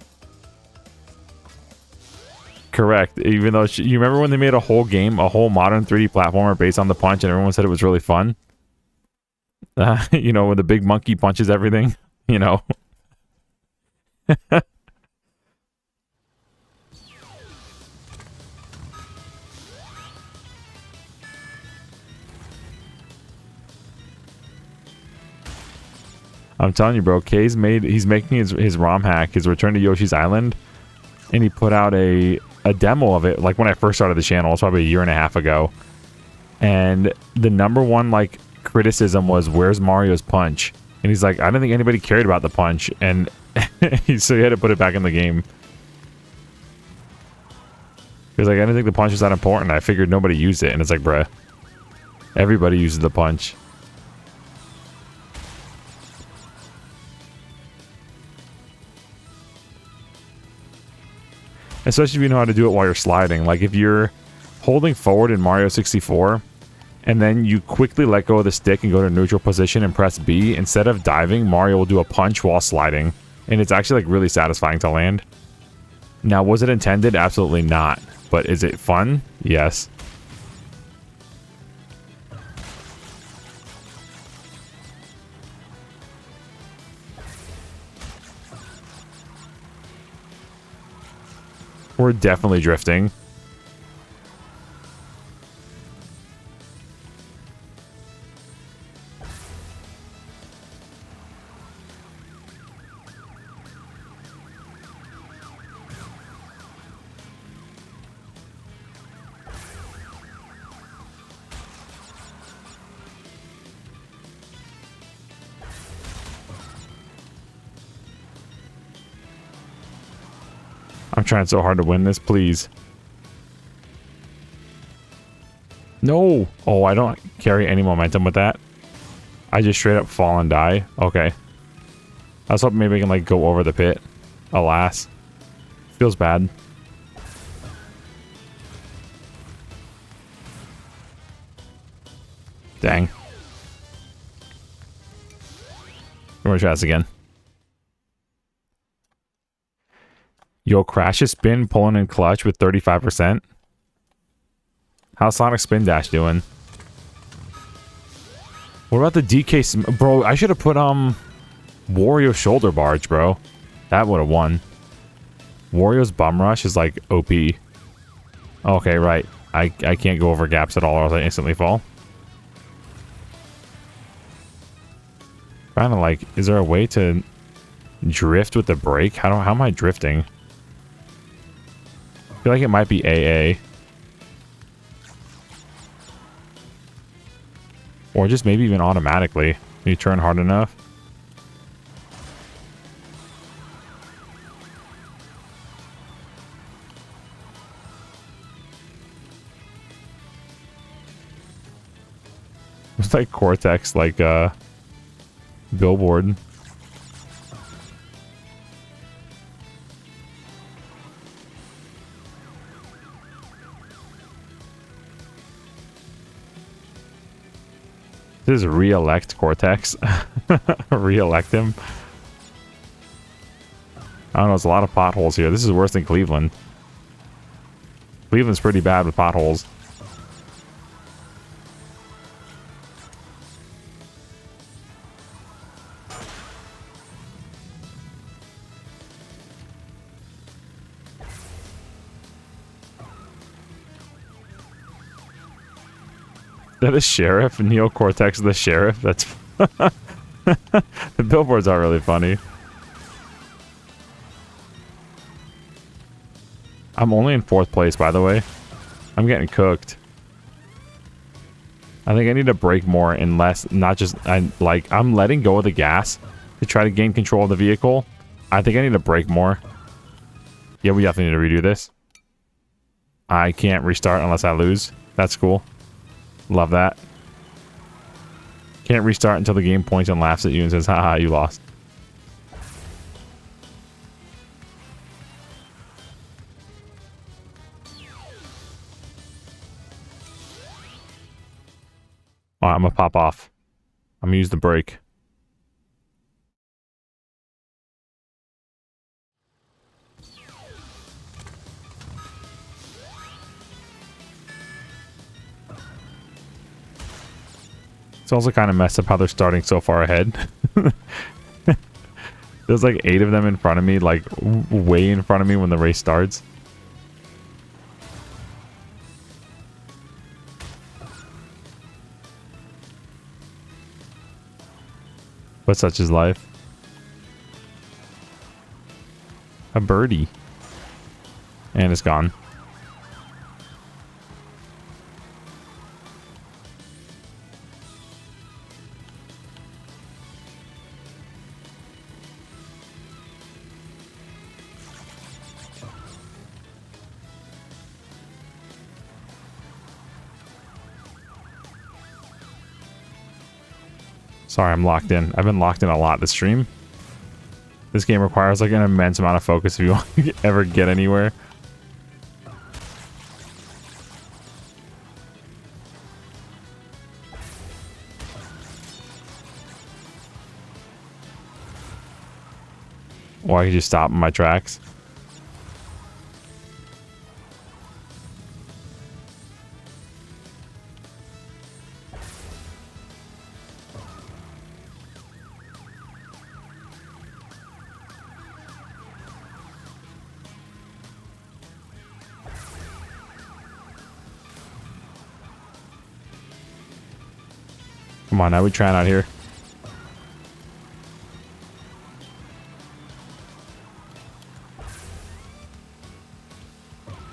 Speaker 2: Correct. Even though you remember when they made a whole game, a whole modern 3D platformer based on the punch, and everyone said it was really fun? You know, when the big monkey punches everything, you know. I'm telling you, bro, he's making his ROM hack, his Return to Yoshi's Island, and he put out a demo of it, like when I first started the channel. It's probably a year and a half ago. And the number one, like, criticism was, where's Mario's punch? And he's like, I don't think anybody cared about the punch, and so he had to put it back in the game. He was like, I didn't think the punch was that important. I figured nobody used it. And it's like, bruh, everybody uses the punch. Especially if you know how to do it while you're sliding. Like if you're holding forward in Mario 64 and then you quickly let go of the stick and go to neutral position and press B, instead of diving, Mario will do a punch while sliding. And it's actually like really satisfying to land. Now, was it intended? Absolutely not. But is it fun? Yes. We're definitely drifting. I'm trying so hard to win this, please. No! Oh, I don't carry any momentum with that. I just straight up fall and die. Okay. I was hoping maybe I can like go over the pit. Alas. Feels bad. Dang. I'm gonna try this again. Yo, Crash's spin pulling in clutch with 35%. How's Sonic Spin Dash doing? What about the DK? Bro, I should have put Wario Shoulder Barge, bro. That would have won. Wario's Bum Rush is like OP. Okay, right. I can't go over gaps at all or else I instantly fall. Trying to like, is there a way to drift with the brake? How am I drifting? I feel like it might be AA. Or just maybe even automatically. You turn hard enough. It's like Cortex, like billboard. This is re-elect Cortex. Re-elect him. I don't know, there's a lot of potholes here. This is worse than Cleveland. Cleveland's pretty bad with potholes. That is sheriff? Neo Cortex the sheriff? That's the billboards are really funny. I'm only in 4th place, by the way. I'm getting cooked. I think I need to brake more and less, not just, I'm letting go of the gas to try to gain control of the vehicle. I think I need to brake more. Yeah, we definitely need to redo this. I can't restart unless I lose. That's cool. Love that. Can't restart until the game points and laughs at you and says, haha, you lost. Alright, I'm gonna pop off. I'm gonna use the brake. It's also kind of messed up how they're starting so far ahead. There's like 8 of them in front of me, like way in front of me when the race starts. But such is life. A birdie. And it's gone. Sorry, I'm locked in. I've been locked in a lot this stream. This game requires like an immense amount of focus if you want to ever get anywhere. Or I could just stop in my tracks. Come on, now we trying out here.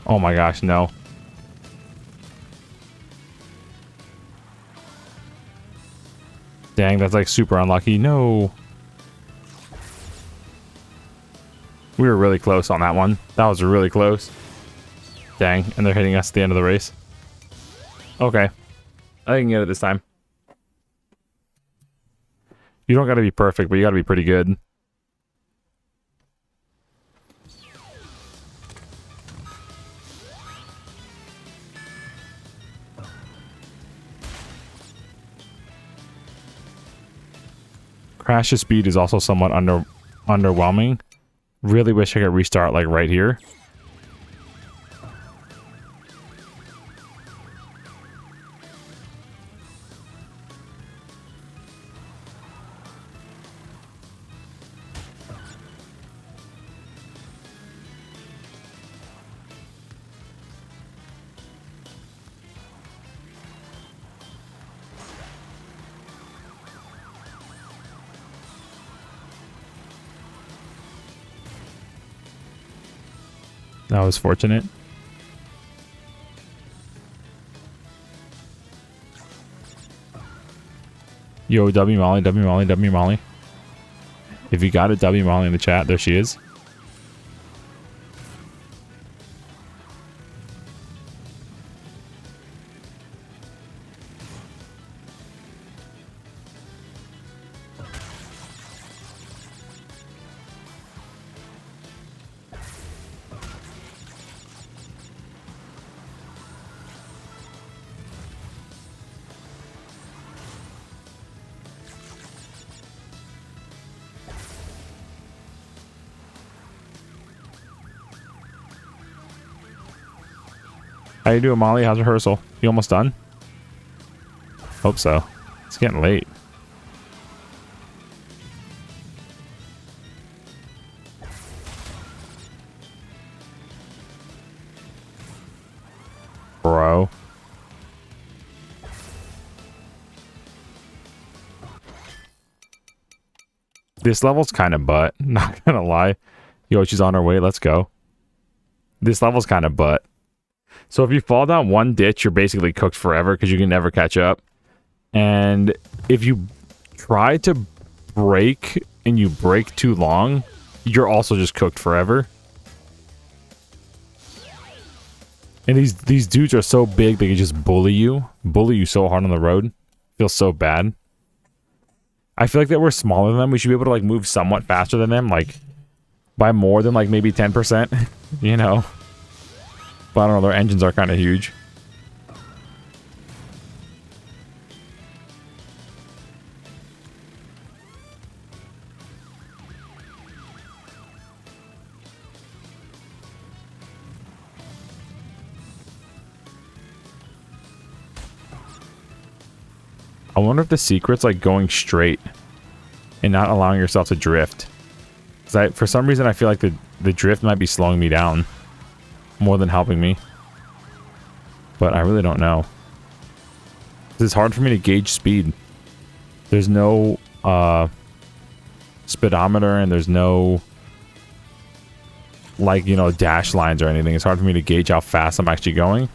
Speaker 2: Oh my gosh, no. Dang, that's like super unlucky. No. We were really close on that one. That was really close. Dang, and they're hitting us at the end of the race. Okay. I can get it this time. You don't gotta be perfect, but you gotta be pretty good. Crash's speed is also somewhat underwhelming. Really wish I could restart like right here. That was fortunate. Yo, W Molly, W Molly, W Molly. If you got it, W Molly in the chat. There she is. How you doing, Molly? How's rehearsal? You almost done? Hope so. It's getting late. Bro. This level's kind of butt. Not gonna lie. Yo, she's on her way. Let's go. This level's kind of butt. So if you fall down one ditch, you're basically cooked forever because you can never catch up. And if you try to break and you break too long, you're also just cooked forever. And these dudes are so big they can just bully you so hard on the road. Feels so bad. I feel like that we're smaller than them. We should be able to like move somewhat faster than them, like by more than like maybe 10%, you know. But I don't know, their engines are kind of huge. I wonder if the secret's like going straight and not allowing yourself to drift. Because for some reason I feel like the drift might be slowing me down more than helping me, but I really don't know. It's hard for me to gauge speed. There's no speedometer and there's no like, you know, dash lines or anything. It's hard for me to gauge how fast I'm actually going.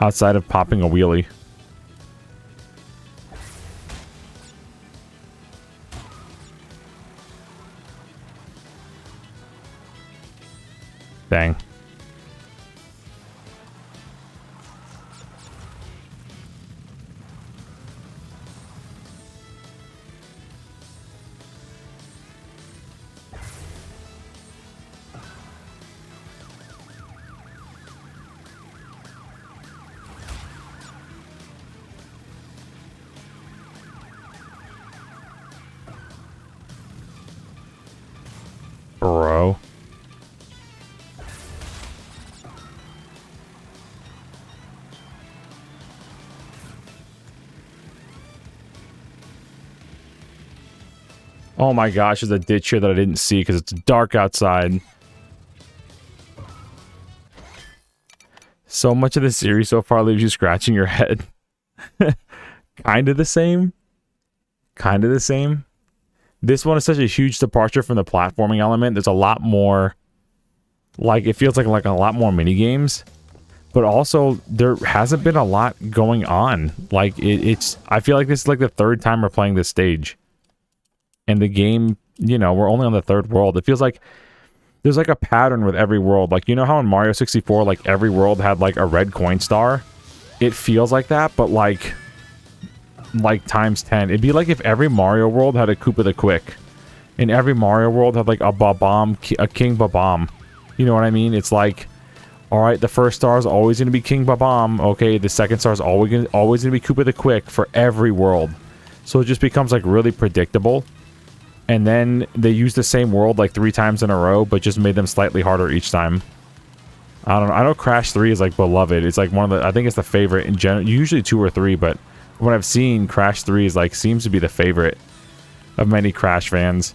Speaker 2: Outside of popping a wheelie. Dang. Bro. Oh my gosh, there's a ditch here that I didn't see because it's dark outside. So much of the series so far leaves you scratching your head. Kind of the same. Kind of the same. This one is such a huge departure from the platforming element. There's a lot more, like, it feels like a lot more mini games, but also there hasn't been a lot going on. Like I feel like this is like the third time we're playing this stage, and the game, you know, we're only on the third world. It feels like there's like a pattern with every world. Like, you know how in Mario 64, like every world had like a red coin star? It feels like that, but like times 10. It'd be like if every Mario world had a Koopa the Quick, and every Mario world had like a King Babam. You know what I mean? It's like All right, the first star is always going to be King Babam. Okay, the second star is always going to be Koopa the Quick for every world. So it just becomes like really predictable. And then they use the same world like 3 times in a row, but just made them slightly harder each time. I don't know. I know Crash 3 is like beloved. It's like one of the, I think it's the favorite in general. Usually 2 or 3, but what I've seen, Crash 3 is like, seems to be the favorite of many Crash fans.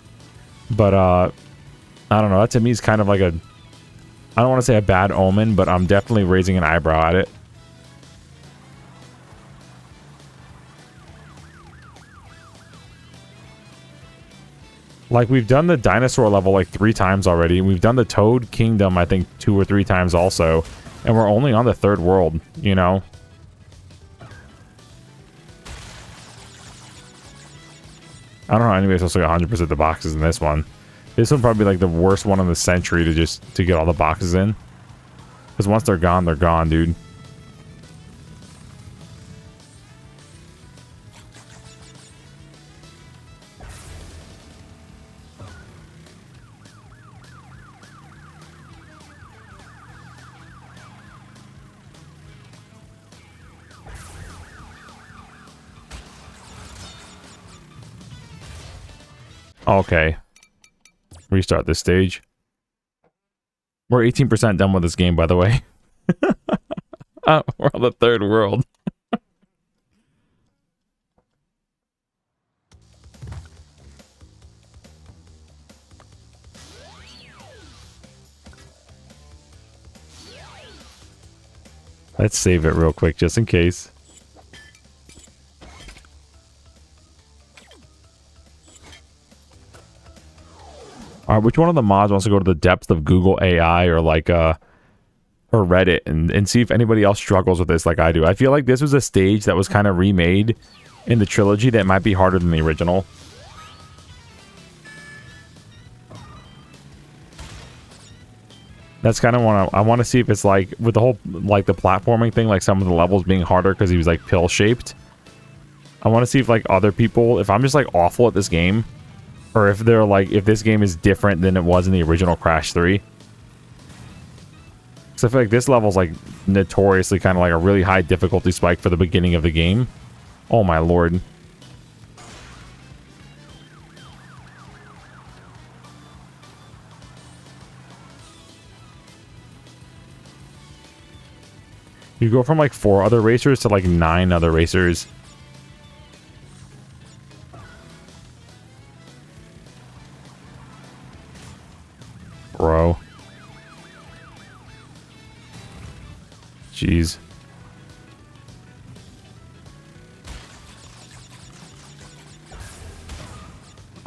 Speaker 2: But, I don't know. That to me is kind of like a, I don't want to say a bad omen, but I'm definitely raising an eyebrow at it. Like, we've done the dinosaur level like 3 times already. We've done the Toad Kingdom, I think, 2 or 3 times also. And we're only on the 3rd world, you know? I don't know how anybody's supposed to get 100% the boxes in this one. This one probably like the worst one in the century to get all the boxes in. Because once they're gone, dude. Okay. Restart this stage. We're 18% done with this game, by the way. We're on the 3rd world. Let's save it real quick, just in case. All right, which one of the mods wants to go to the depths of Google AI or like or Reddit and see if anybody else struggles with this like I do? I feel like this was a stage that was kind of remade in the trilogy that might be harder than the original. That's kind of what I want to see if it's like with the whole like the platforming thing, like some of the levels being harder because he was like pill shaped. I want to see if like other people, if I'm just like awful at this game, or if they're like, if this game is different than it was in the original Crash 3. So I feel like this level's like notoriously kind of like a really high difficulty spike for the beginning of the game. Oh my lord. You go from like 4 other racers to like 9 other racers. Bro. Jeez.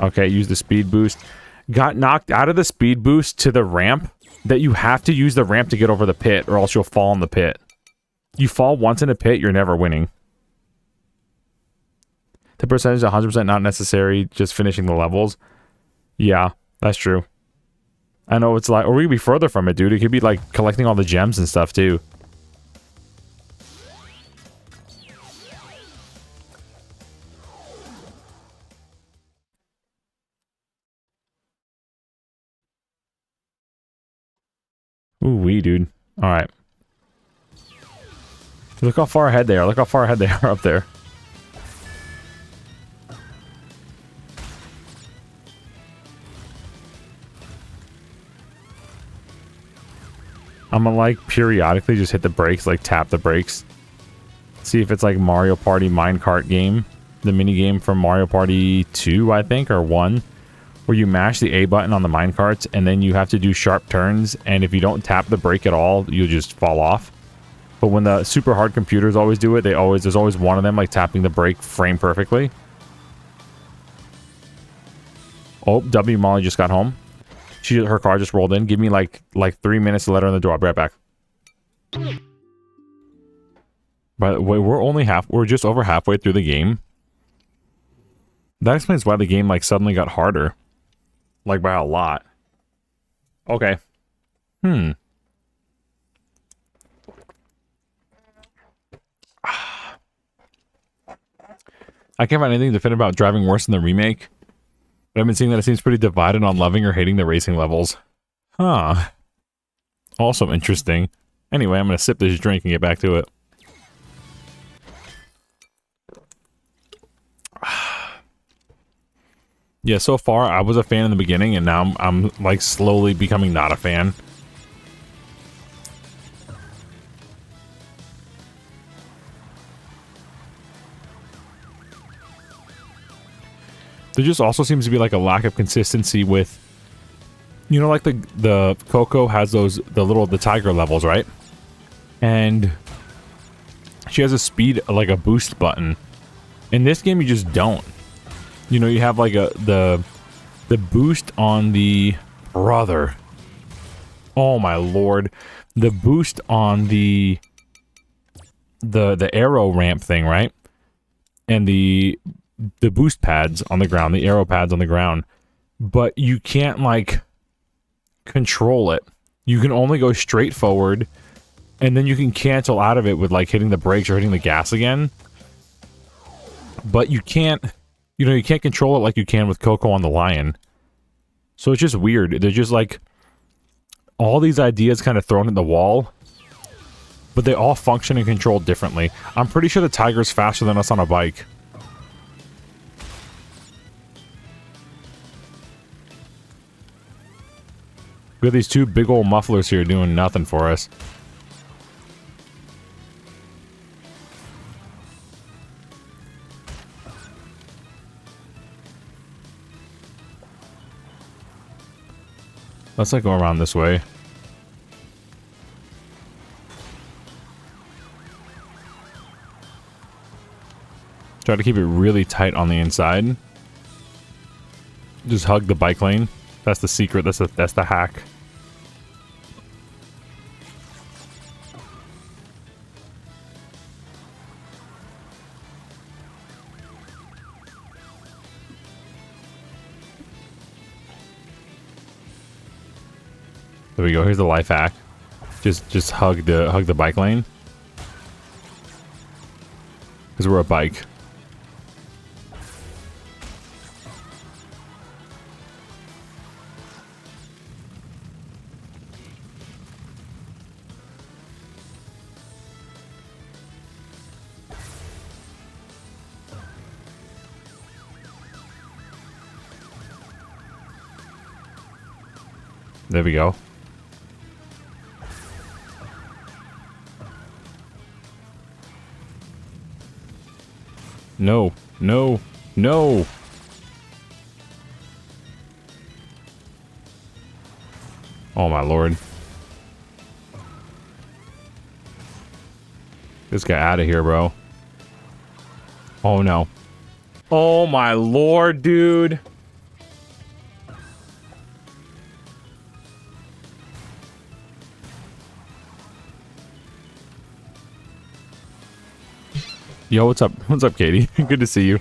Speaker 2: Okay, use the speed boost. Got knocked out of the speed boost to the ramp that you have to use the ramp to get over the pit or else you'll fall in the pit. You fall once in a pit, you're never winning. The percentage is 100% not necessary, just finishing the levels. Yeah, that's true. I know it's like, or we could be further from it, dude. It could be like collecting all the gems and stuff too. Ooh wee, dude. Alright. Look how far ahead they are. Look how far ahead they are up there. I'm gonna like periodically just hit the brakes, like tap the brakes. See if it's like Mario Party minecart game. The mini game from Mario Party 2, I think, or 1. Where you mash the A button on the minecarts and then you have to do sharp turns. And if you don't tap the brake at all, you'll just fall off. But when the super hard computers always do it, there's always one of them like tapping the brake frame perfectly. Oh, W Molly just got home. Her car just rolled in. Give me like 3 minutes to let her in the door. I'll be right back. By the way, we're just over halfway through the game. That explains why the game like suddenly got harder. Like by a lot. Okay. I can't find anything definitive about driving worse than the remake. But I've been seeing that it seems pretty divided on loving or hating the racing levels. Huh. Also interesting. Anyway, I'm gonna sip this drink and get back to it. Yeah, so far I was a fan in the beginning, and now I'm like slowly becoming not a fan. There just also seems to be like a lack of consistency with, you know, like the Coco has the tiger levels, right? And she has a speed, like a boost button. In this game, you just don't. You know, you have like the boost on the brother. Oh my lord, the boost on the arrow ramp thing, right? And the boost pads on the ground, the arrow pads on the ground. But you can't like control it. You can only go straight forward, and then you can cancel out of it with like hitting the brakes or hitting the gas again. But you can't, you know, you can't control it like you can with Coco on the Lion. So it's just weird. They're just like all these ideas kind of thrown at the wall, but they all function and control differently. I'm pretty sure the Tiger's faster than us on a bike. We have these two big old mufflers here doing nothing for us. Let's like go around this way. Try to keep it really tight on the inside. Just hug the bike lane. That's the secret. That's the hack. There we go. Here's the life hack. Just hug the bike lane. Because we're a bike. There we go. No, no, no. Oh my lord. This guy out of here, bro. Oh no. Oh my lord, dude. Yo, what's up? What's up, Katie? Good to see you.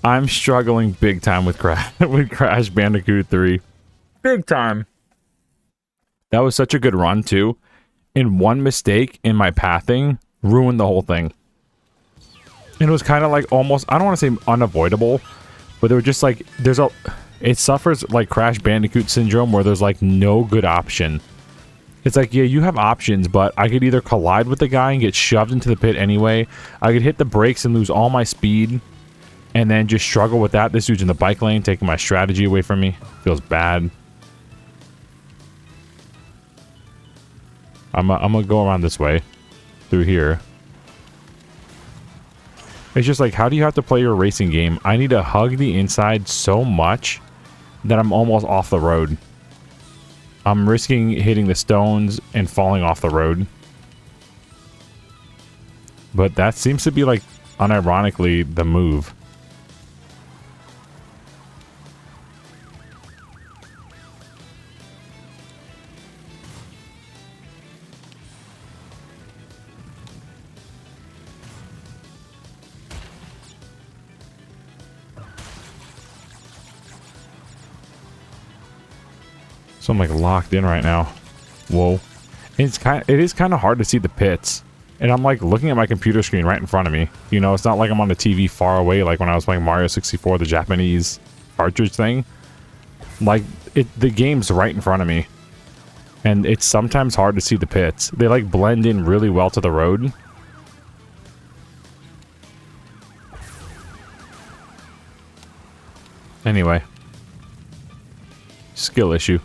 Speaker 2: I'm struggling big time with Crash Bandicoot 3. Big time. That was such a good run, too. And one mistake in my pathing ruined the whole thing. And it was kind of like almost, I don't want to say unavoidable, but there were just like, it suffers like Crash Bandicoot syndrome where there's like no good option. It's like, yeah, you have options, but I could either collide with the guy and get shoved into the pit anyway. I could hit the brakes and lose all my speed and then just struggle with that. This dude's in the bike lane, taking my strategy away from me. Feels bad. I'm gonna go around this way. Through here. It's just like, how do you have to play your racing game? I need to hug the inside so much that I'm almost off the road. I'm risking hitting the stones and falling off the road. But that seems to be like, unironically, the move. So I'm like locked in right now. Whoa. It is kind of hard to see the pits. And I'm like looking at my computer screen right in front of me. You know, it's not like I'm on the TV far away like when I was playing Mario 64, the Japanese cartridge thing. Like, the game's right in front of me. And it's sometimes hard to see the pits. They like blend in really well to the road. Anyway. Skill issue.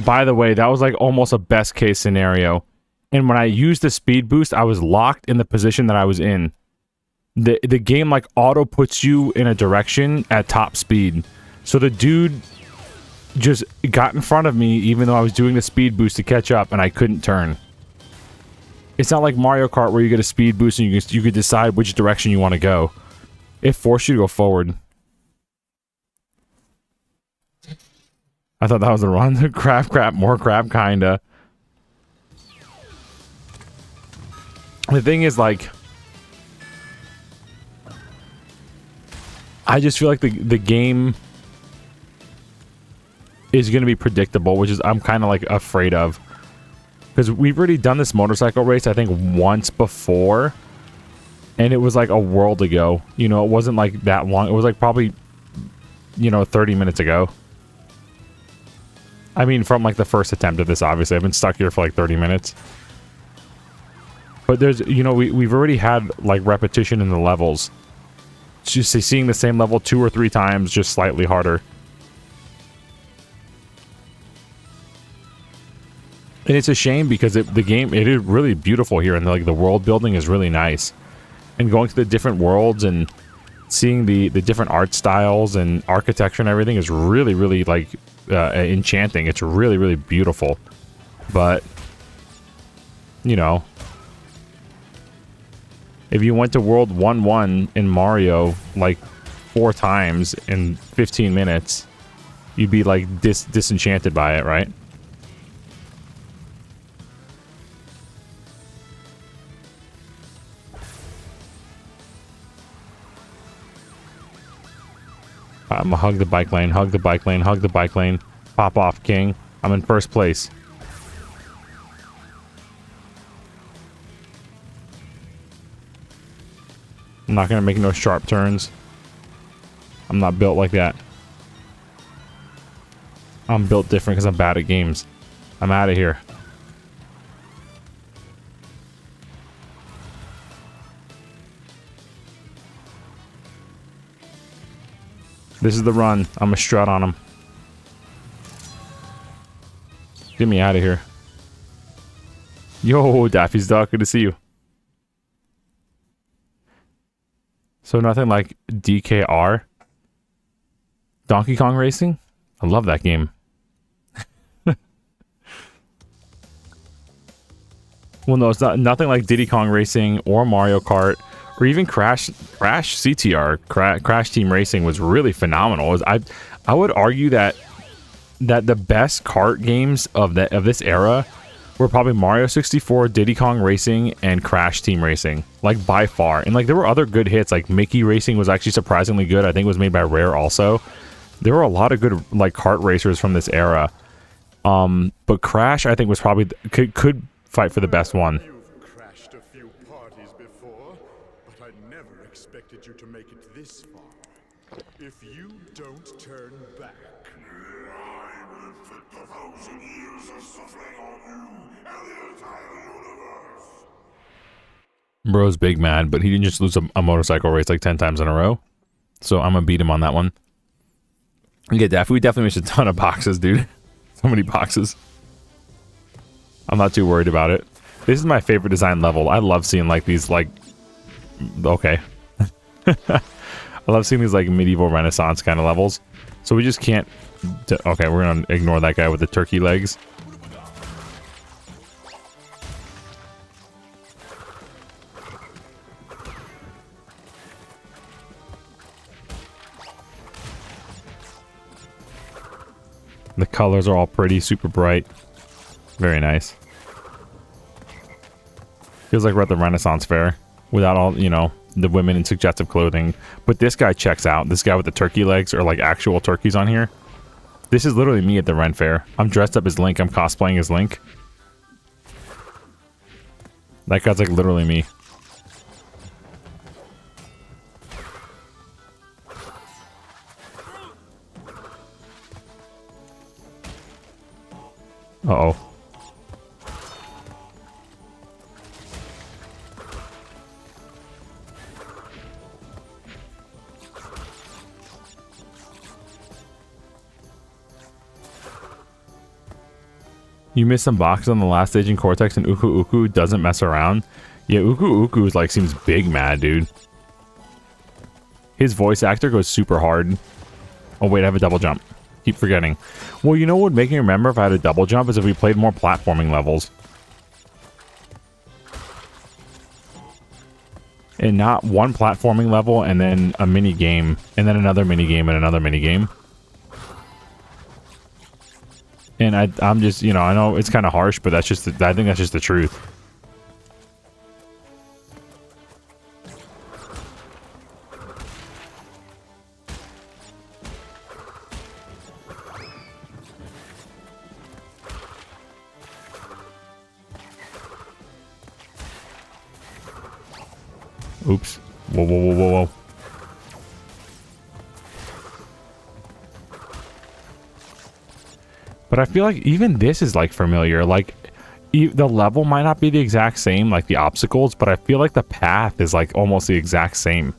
Speaker 2: By the way, that was like almost a best case scenario. And when I used the speed boost, I was locked in the position that I was in. The game like auto puts you in a direction at top speed. So the dude just got in front of me even though I was doing the speed boost to catch up and I couldn't turn. It's not like Mario Kart where you get a speed boost and you could decide which direction you want to go. It forced you to go forward. I thought that was a run. Crap, more crap, kinda. The thing is, like, I just feel like the game is going to be predictable, which is I'm kind of like afraid of. Because we've already done this motorcycle race, I think, once before. And it was like a world ago. You know, it wasn't like that long. It was like probably, you know, 30 minutes ago. I mean, from like the first attempt at this, obviously. I've been stuck here for like 30 minutes. But there's, you know, we've already had like repetition in the levels. It's just seeing the same level 2 or 3 times, just slightly harder. And it's a shame because the game, it is really beautiful here. And like the world building is really nice. And going to the different worlds and seeing the different art styles and architecture and everything is really, really like enchanting. It's really, really beautiful. But, you know, if you went to World 1-1 in Mario like 4 times in 15 minutes, you'd be like disenchanted by it, right? I'm gonna hug the bike lane, hug the bike lane, hug the bike lane. Pop off, King. I'm in first place. I'm not gonna make no sharp turns. I'm not built like that. I'm built different because I'm bad at games. I'm out of here. This is the run. I'm a strut on him. Get me out of here. Yo, Daffy's dog. Good to see you. So nothing like DKR. Donkey Kong Racing? I love that game. Well, no, it's not nothing like Diddy Kong Racing or Mario Kart or even Crash CTR. Crash Team Racing was really phenomenal. I would argue that the best kart games of this era were probably Mario 64, Diddy Kong Racing, and Crash Team Racing, like by far. And like there were other good hits, like Mickey Racing was actually surprisingly good. I think it was made by Rare also. There were a lot of good like kart racers from this era. But Crash, I think, was probably could fight for the best one.
Speaker 1: You've crashed a few parties before, but I never expected you to make it this far. If you don't turn back,
Speaker 5: I will inflict 1,000 years of suffering on you and the entire universe.
Speaker 2: Bro's big mad, but he didn't just lose a motorcycle race like 10 times in a row. So I'm gonna beat him on that one. Yeah, we definitely missed a ton of boxes, dude. So many boxes. I'm not too worried about it. This is my favorite design level. I love seeing like these like... Okay. I love seeing these like medieval Renaissance kind of levels. So we just can't... Okay, we're gonna ignore that guy with the turkey legs. The colors are all pretty, super bright. Very nice. Feels like we're at the Renaissance fair. Without all, you know, the women in suggestive clothing. But this guy checks out. This guy with the turkey legs or like actual turkeys on here. This is literally me at the Ren Fair. I'm dressed up as Link. I'm cosplaying as Link. That guy's like literally me. Uh-oh. You missed some boxes on the last stage in Cortex, and Uku Uku doesn't mess around. Yeah, Uku Uku is like seems big mad, dude. His voice actor goes super hard. Oh wait, I have a double jump. Keep forgetting. Well, you know what would make me remember if I had a double jump is if we played more platforming levels. And not one platforming level and then a mini game and then another mini game and another mini game. And I'm just, you know, I know it's kind of harsh, but that's just, I think that's just the truth. Oops. Whoa, whoa, whoa, whoa, whoa. But I feel like even this is like familiar. Like the level might not be the exact same, like the obstacles, but I feel like the path is like almost the exact same.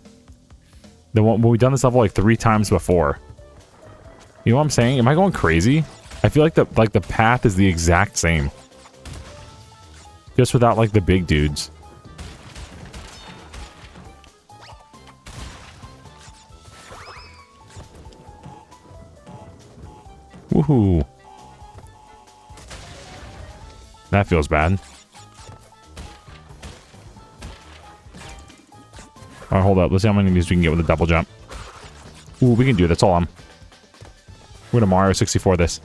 Speaker 2: The one we've done this level like 3 times before. You know what I'm saying? Am I going crazy? I feel like the path is the exact same. Just without like the big dudes. Woohoo. That feels bad. Alright, hold up. Let's see how many of these we can get with a double jump. Ooh, we can do it. That's all I'm. We're gonna Mario 64 this.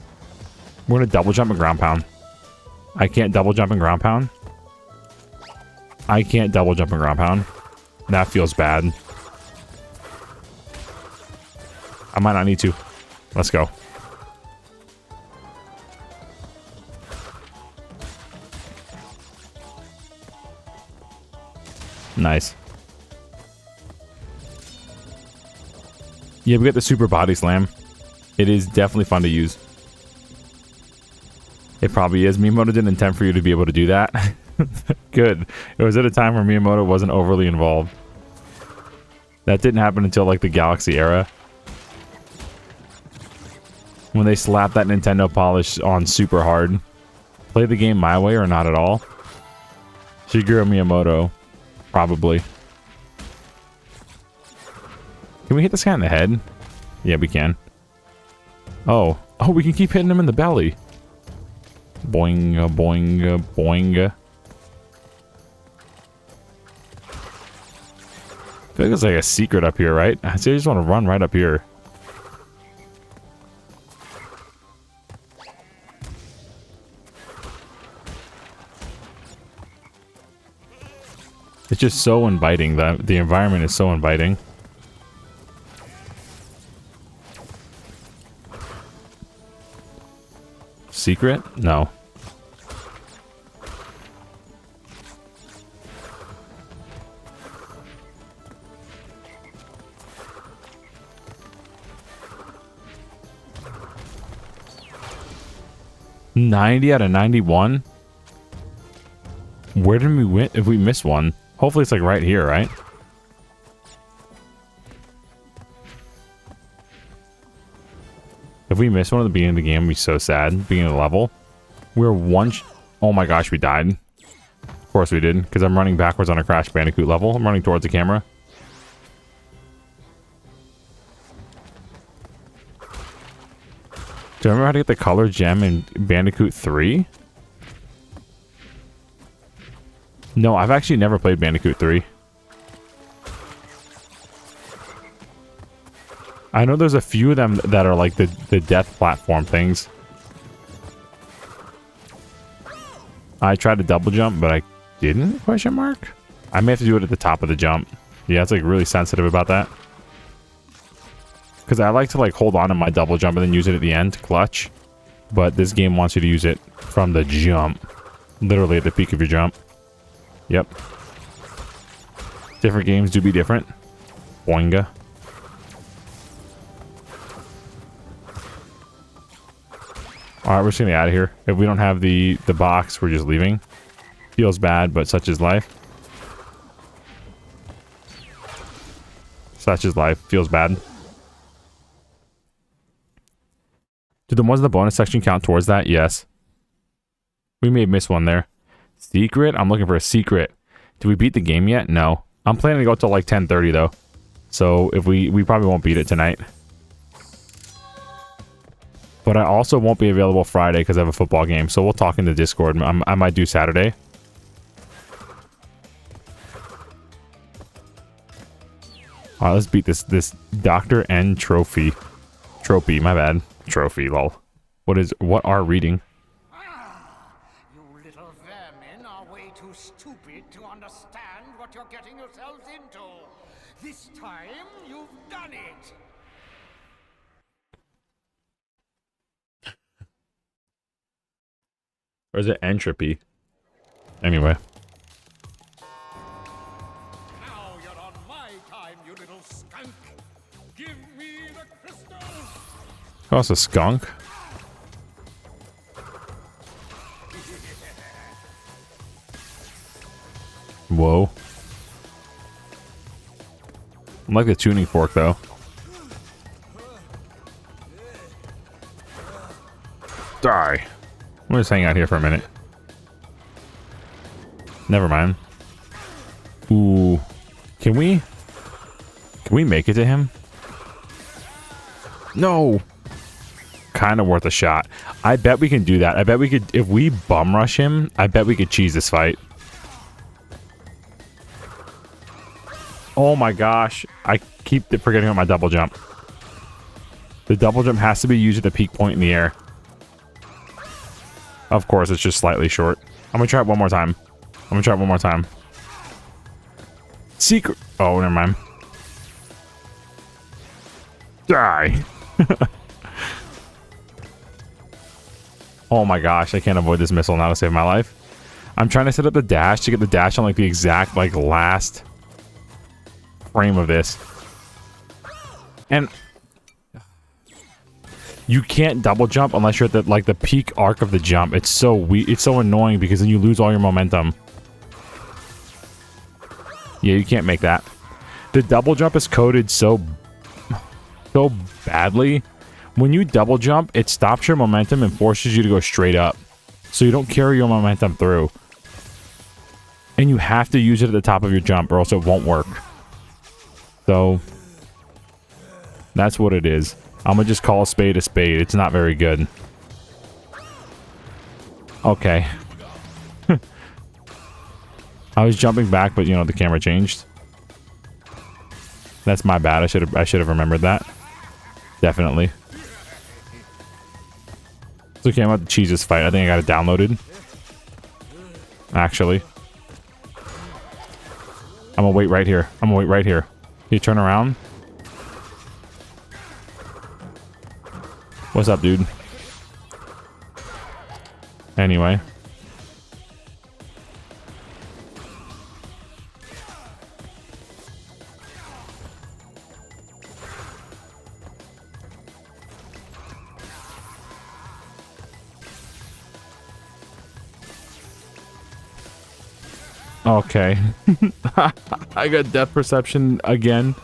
Speaker 2: We're gonna double jump and ground pound. I can't double jump and ground pound. I can't double jump and ground pound. That feels bad. I might not need to. Let's go. Nice. Yeah, we got the super body slam. It is definitely fun to use. It probably is. Miyamoto didn't intend for you to be able to do that. Good. It was at a time where Miyamoto wasn't overly involved. That didn't happen until like the Galaxy era. When they slapped that Nintendo polish on super hard. Play the game my way or not at all. Shigeru Miyamoto. Probably. Can we hit this guy in the head? Yeah, we can. Oh. Oh, we can keep hitting him in the belly. Boing, boing, boing. I feel like there's like a secret up here, right? I just want to run right up here. It's just so inviting. The environment is so inviting. Secret? No. $90 out of 91? Where did we win if we miss one? Hopefully it's like right here, right? If we miss one at the beginning of the game, we'd be so sad. Beginning of the level. We're one... Oh my gosh, we died. Of course we did, because I'm running backwards on a Crash Bandicoot level. I'm running towards the camera. Do I remember how to get the color gem in Bandicoot 3? No, I've actually never played Bandicoot 3. I know there's a few of them that are like the death platform things. I tried to double jump, but I didn't, question mark? I may have to do it at the top of the jump. Yeah, it's like really sensitive about that. Because I like to like hold on to my double jump and then use it at the end to clutch. But this game wants you to use it from the jump. Literally at the peak of your jump. Yep. Different games do be different. Boinga. Alright, we're just gonna get out of here. If we don't have the box, we're just leaving. Feels bad, but such is life. Such is life. Feels bad. Do the ones in the bonus section count towards that? Yes. We may have missed one there. Secret? I'm looking for a secret. Did we beat the game yet? No. I'm planning to go till like 10:30 though. So if we probably won't beat it tonight. But I also won't be available Friday because I have a football game. So we'll talk in the Discord. I might do Saturday. Alright, let's beat this Dr. N trophy. Trophy, my bad. Trophy, lol. What are reading?
Speaker 7: You little vermin are way too stupid to understand what you're getting yourselves into. This time, you've done it.
Speaker 2: Or is it entropy? Anyway.
Speaker 6: Now you're on my time, you little skunk. Give me the crystals.
Speaker 2: Oh, it's a skunk. Whoa. I like the tuning fork though. Die. We'll just hang out here for a minute. Never mind. Ooh. Can we make it to him? No. Kind of worth a shot. I bet we can do that. I bet we could, if we bum rush him, I bet we could cheese this fight. Oh my gosh. I keep forgetting about my double jump. The double jump has to be used at the peak point in the air. Of course, it's just slightly short. I'm gonna try it one more time. Secret. Oh, never mind. Die. Oh my gosh, I can't avoid this missile now to save my life. I'm trying to set up the dash to get the dash on like the exact like last frame of this. And you can't double jump unless you're at the like the peak arc of the jump. It's so it's so annoying because then you lose all your momentum. Yeah, you can't make that. The double jump is coded so badly. When you double jump, it stops your momentum and forces you to go straight up. So you don't carry your momentum through. And you have to use it at the top of your jump or else it won't work. So that's what it is. I'm gonna just call a spade a spade. It's not very good. Okay. I was jumping back, but you know the camera changed. That's my bad. I should have remembered that. Definitely. It's okay. I'm about to cheese this fight. I think I got it downloaded. Actually, I'm gonna wait right here. Can you turn around? What's up, dude? Anyway. Okay. I got depth perception again.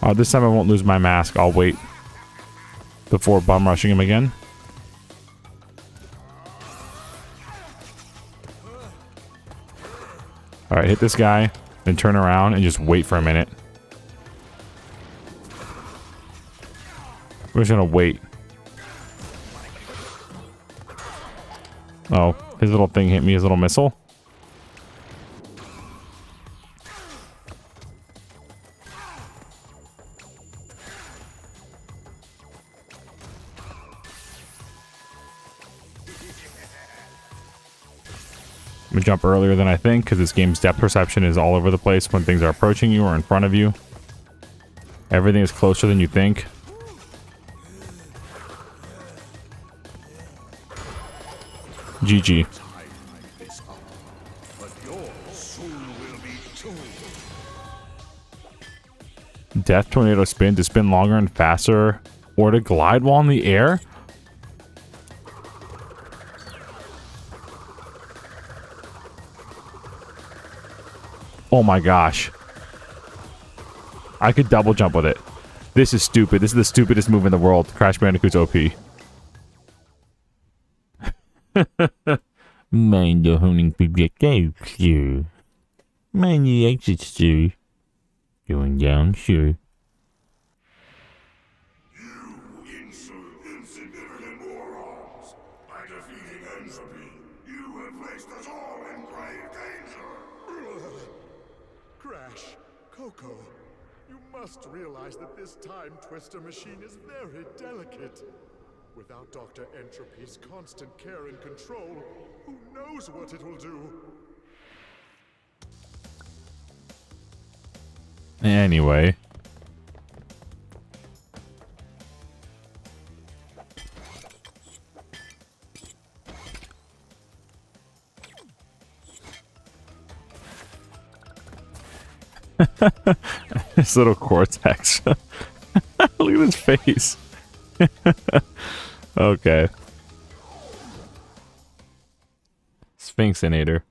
Speaker 2: Oh, this time I won't lose my mask. I'll wait before bum rushing him again. Alright, hit this guy, then turn around and just wait for a minute. We're just gonna wait. Oh, his little thing hit me, his little missile. I'm gonna jump earlier than I think because this game's depth perception is all over the place when things are approaching you or in front of you. Everything is closer than you think. GG. Death tornado spin to spin longer and faster or to glide while in the air? Oh my gosh. I could double jump with it. This is stupid. This is the stupidest move in the world. Crash Bandicoot's OP. Mind the honing projectiles, sir. Mind the exits, sir. Going down, sir.
Speaker 5: Insignificant morons! By defeating entropy, you have placed us all in grave danger!
Speaker 1: Crash, Coco, you must realize that this time twister machine is very delicate. Without Dr. Entropy's constant care and control, who knows what it will do?
Speaker 2: Anyway. This little Cortex. Look at his face. Okay. Sphinxinator.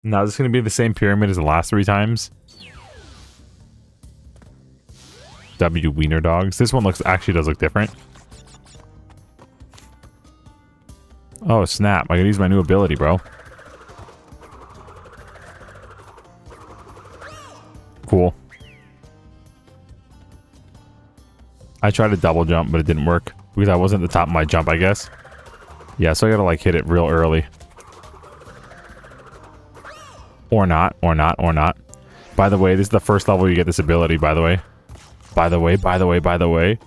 Speaker 2: Now, is this going to be the same pyramid as the last 3 times? W Wiener Dogs. This one actually does look different. Oh, snap. I gotta use my new ability, bro. Cool. I tried to double jump, but it didn't work. Because I wasn't at the top of my jump, I guess. Yeah, so I gotta, like, hit it real early. Or not, or not, or not. By the way, this is the first level you get this ability, by the way. By the way, by the way, by the way.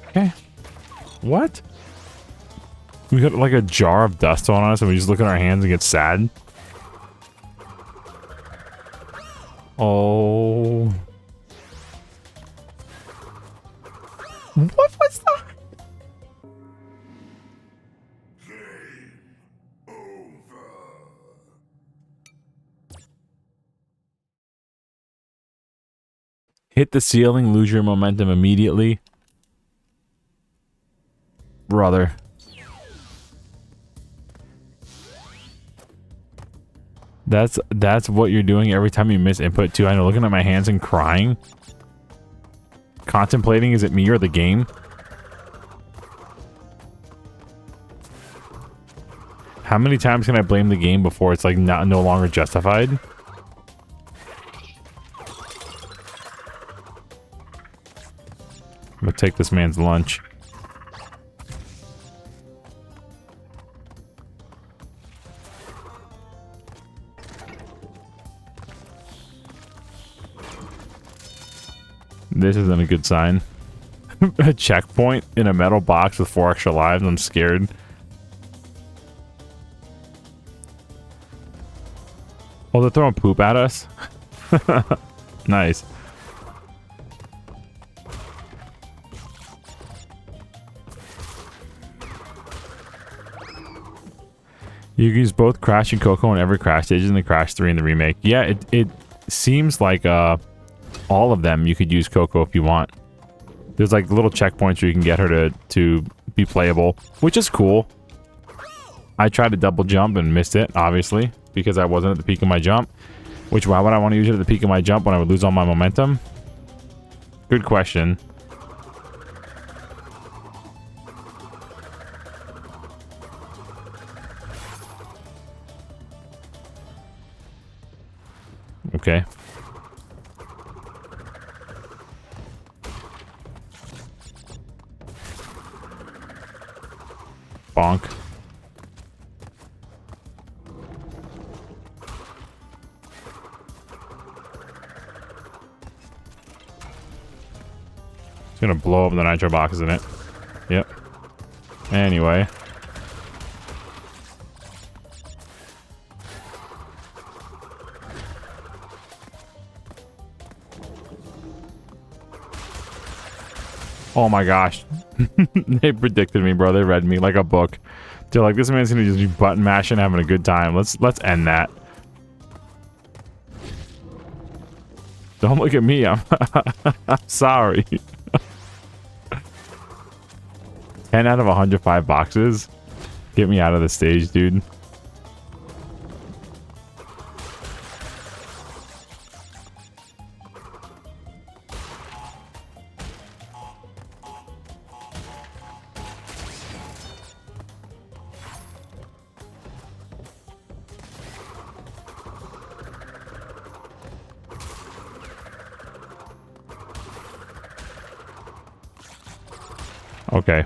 Speaker 2: Okay. What? We got like a jar of dust on us and we just look at our hands and get sad? Oh. What was that?
Speaker 5: Game over.
Speaker 2: Hit the ceiling, lose your momentum immediately. Brother. That's what you're doing every time you miss input too. I know, looking at my hands and crying. Contemplating, is it me or the game? How many times can I blame the game before it's like no longer justified? I'm gonna take this man's lunch. This isn't a good sign. A checkpoint in a metal box with 4 extra lives. I'm scared. Oh, they're throwing poop at us? Nice. You can use both Crash and Coco in every Crash stage in the Crash 3 in the remake. Yeah, it seems like all of them you could use Coco if you want. There's like little checkpoints where you can get her to be playable, which is cool. I tried to double jump and missed it, obviously, because I wasn't at the peak of my jump. Which, why would I want to use it at the peak of my jump when I would lose all my momentum? Good question. Okay. Bonk. It's gonna blow up the nitro box, isn't it? Yep. Anyway. Oh my gosh. They predicted me, bro. They read me like a book. They're like, this man's gonna just be button mashing, having a good time. Let's end that. Don't look at me. I'm sorry. 10 out of 105 boxes. Get me out of the stage, dude. Okay.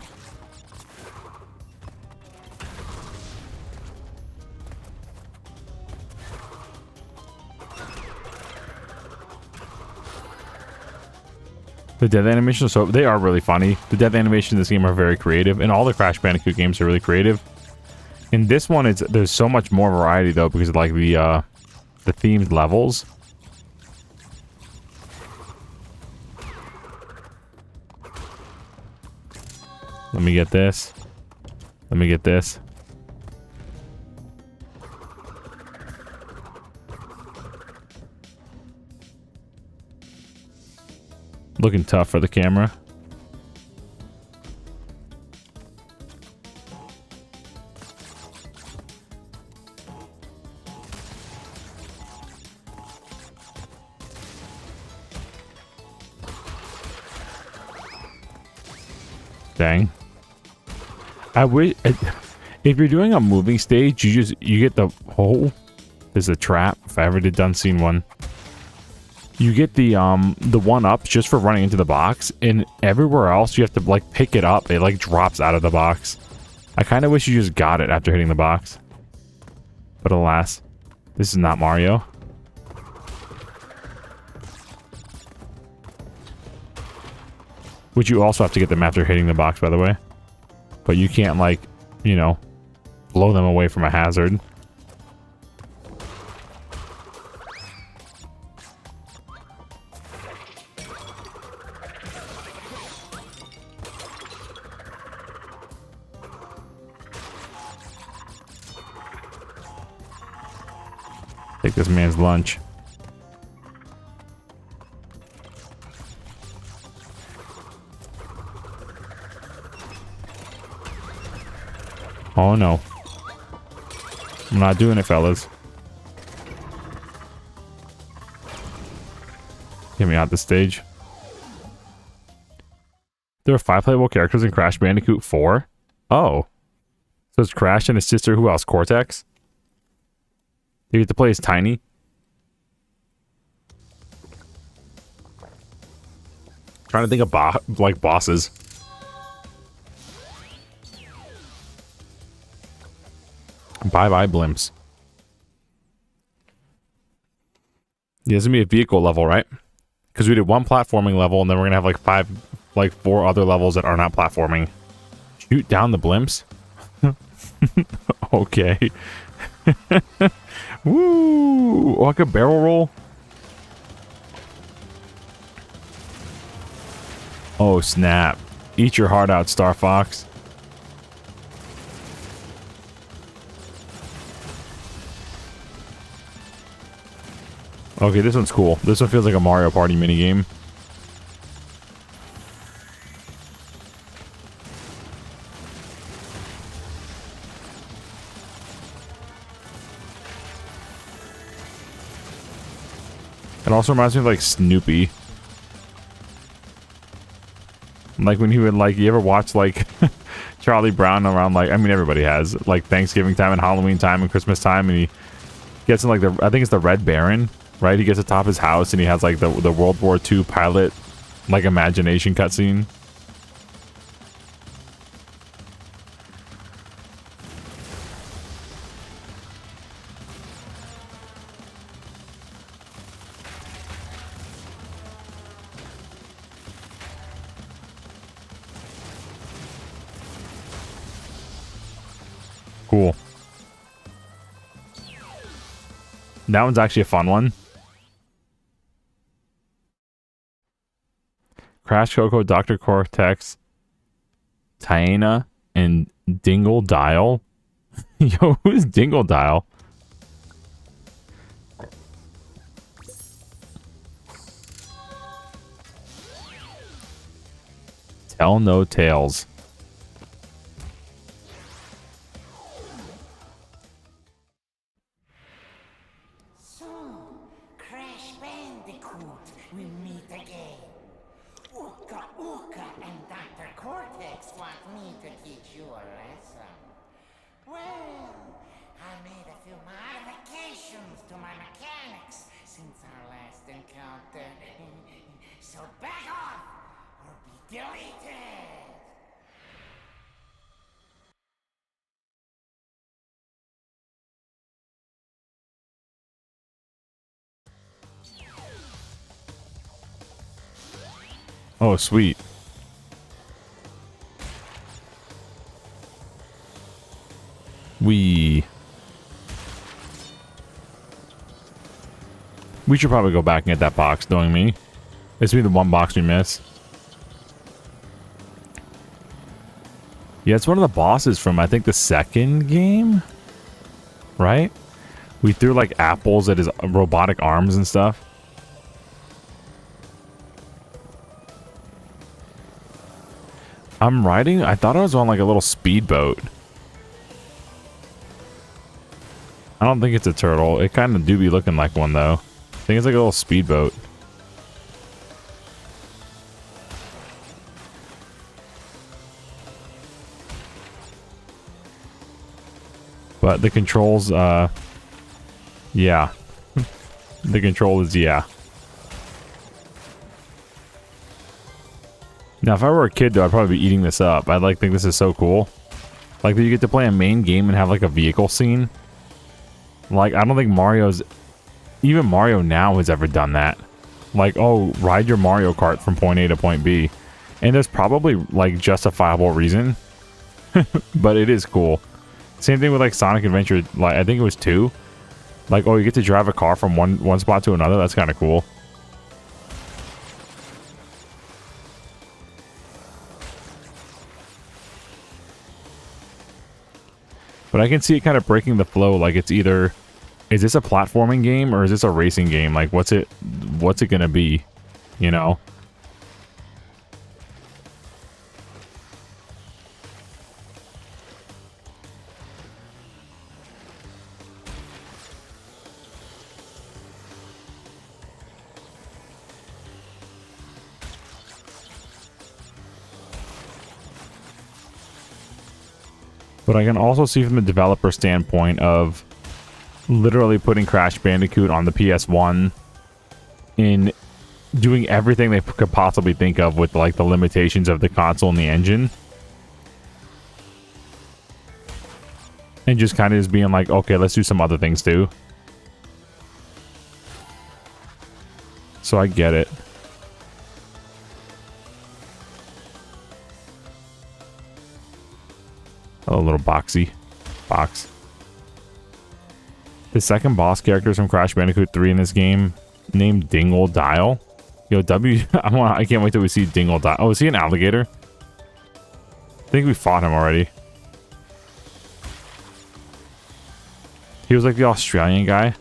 Speaker 2: The death animations, so they are really funny. The death animations in this game are very creative, and all the Crash Bandicoot games are really creative. In this one, there's so much more variety though, because of like the themed levels. Let me get this. Let me get this. Looking tough for the camera. Dang. I wish if you're doing a moving stage, you get the hole. There's a trap. If I ever did done scene one, you get the one up just for running into the box, and everywhere else you have to like pick it up. It like drops out of the box. I kind of wish you just got it after hitting the box, but alas, this is not Mario. Which you also have to get them after hitting the box, by the way. But you can't, like, you know, blow them away from a hazard. Take this man's lunch. Oh no. I'm not doing it, fellas. Get me out the stage. There are 5 playable characters in Crash Bandicoot 4? Oh. So it's Crash and his sister, who else? Cortex? You get to play as Tiny? Trying to think of like bosses. Bye-bye, blimps. Yeah, this is gonna be a vehicle level, right? Because we did 1 platforming level, and then we're gonna have like 4 other levels that are not platforming. Shoot down the blimps? Okay. Woo! Like a barrel roll? Oh, snap. Eat your heart out, Star Fox. Okay, this one's cool. This one feels like a Mario Party minigame. It also reminds me of like Snoopy. Like when he would like, you ever watch like Charlie Brown around like, I mean everybody has, like Thanksgiving time and Halloween time and Christmas time, and he gets in like the, I think it's the Red Baron, right? He gets atop his house and he has like the World War II pilot like imagination cutscene. That one's actually a fun one. Crash, Coco, Dr. Cortex, Tiana, and Dingle Dial. Yo, who's Dingle Dial? Tell no tales.
Speaker 7: So, Crash Bandicoot, we meet again. Ooka Ooka and Dr. Cortex want me to teach you a lesson. Well, I made a few modifications to my mechanics since our last encounter. So back off or be deleted.
Speaker 2: Oh, sweet. We should probably go back and get that box, knowing me. It's be the one box we miss. Yeah, it's one of the bosses from, I think, the second game? Right? We threw, like, apples at his robotic arms and stuff. I'm riding... I thought I was on, like, a little speedboat. I don't think it's a turtle. It kind of do be looking like one, though. I think it's like a little speedboat. But the controls, yeah. The control is, yeah. Now, if I were a kid, though, I'd probably be eating this up. I'd, like, think this is so cool. Like, that you get to play a main game and have, like, a vehicle scene. Like, I don't think Mario's... Even Mario now has ever done that. Like, oh, ride your Mario Kart from point A to point B. And there's probably, like, justifiable reason. But it is cool. Same thing with, like, Sonic Adventure, like, I think it was 2. Like, oh, you get to drive a car from one spot to another. That's kind of cool. But I can see it kind of breaking the flow. Like, it's either... Is this a platforming game or is this a racing game? Like, what's it gonna be? You know? But I can also see from the developer standpoint of literally putting Crash Bandicoot on the PS1 in doing everything they could possibly think of with, like, the limitations of the console and the engine. And just kind of just being like, okay, let's do some other things too. So I get it. A little boxy box. The second boss characters from Crash Bandicoot 3 in this game, named Dingle Dial. Yo, I can't wait till we see Dingle Dial. Oh, is he an alligator? I think we fought him already. He was like the Australian guy. I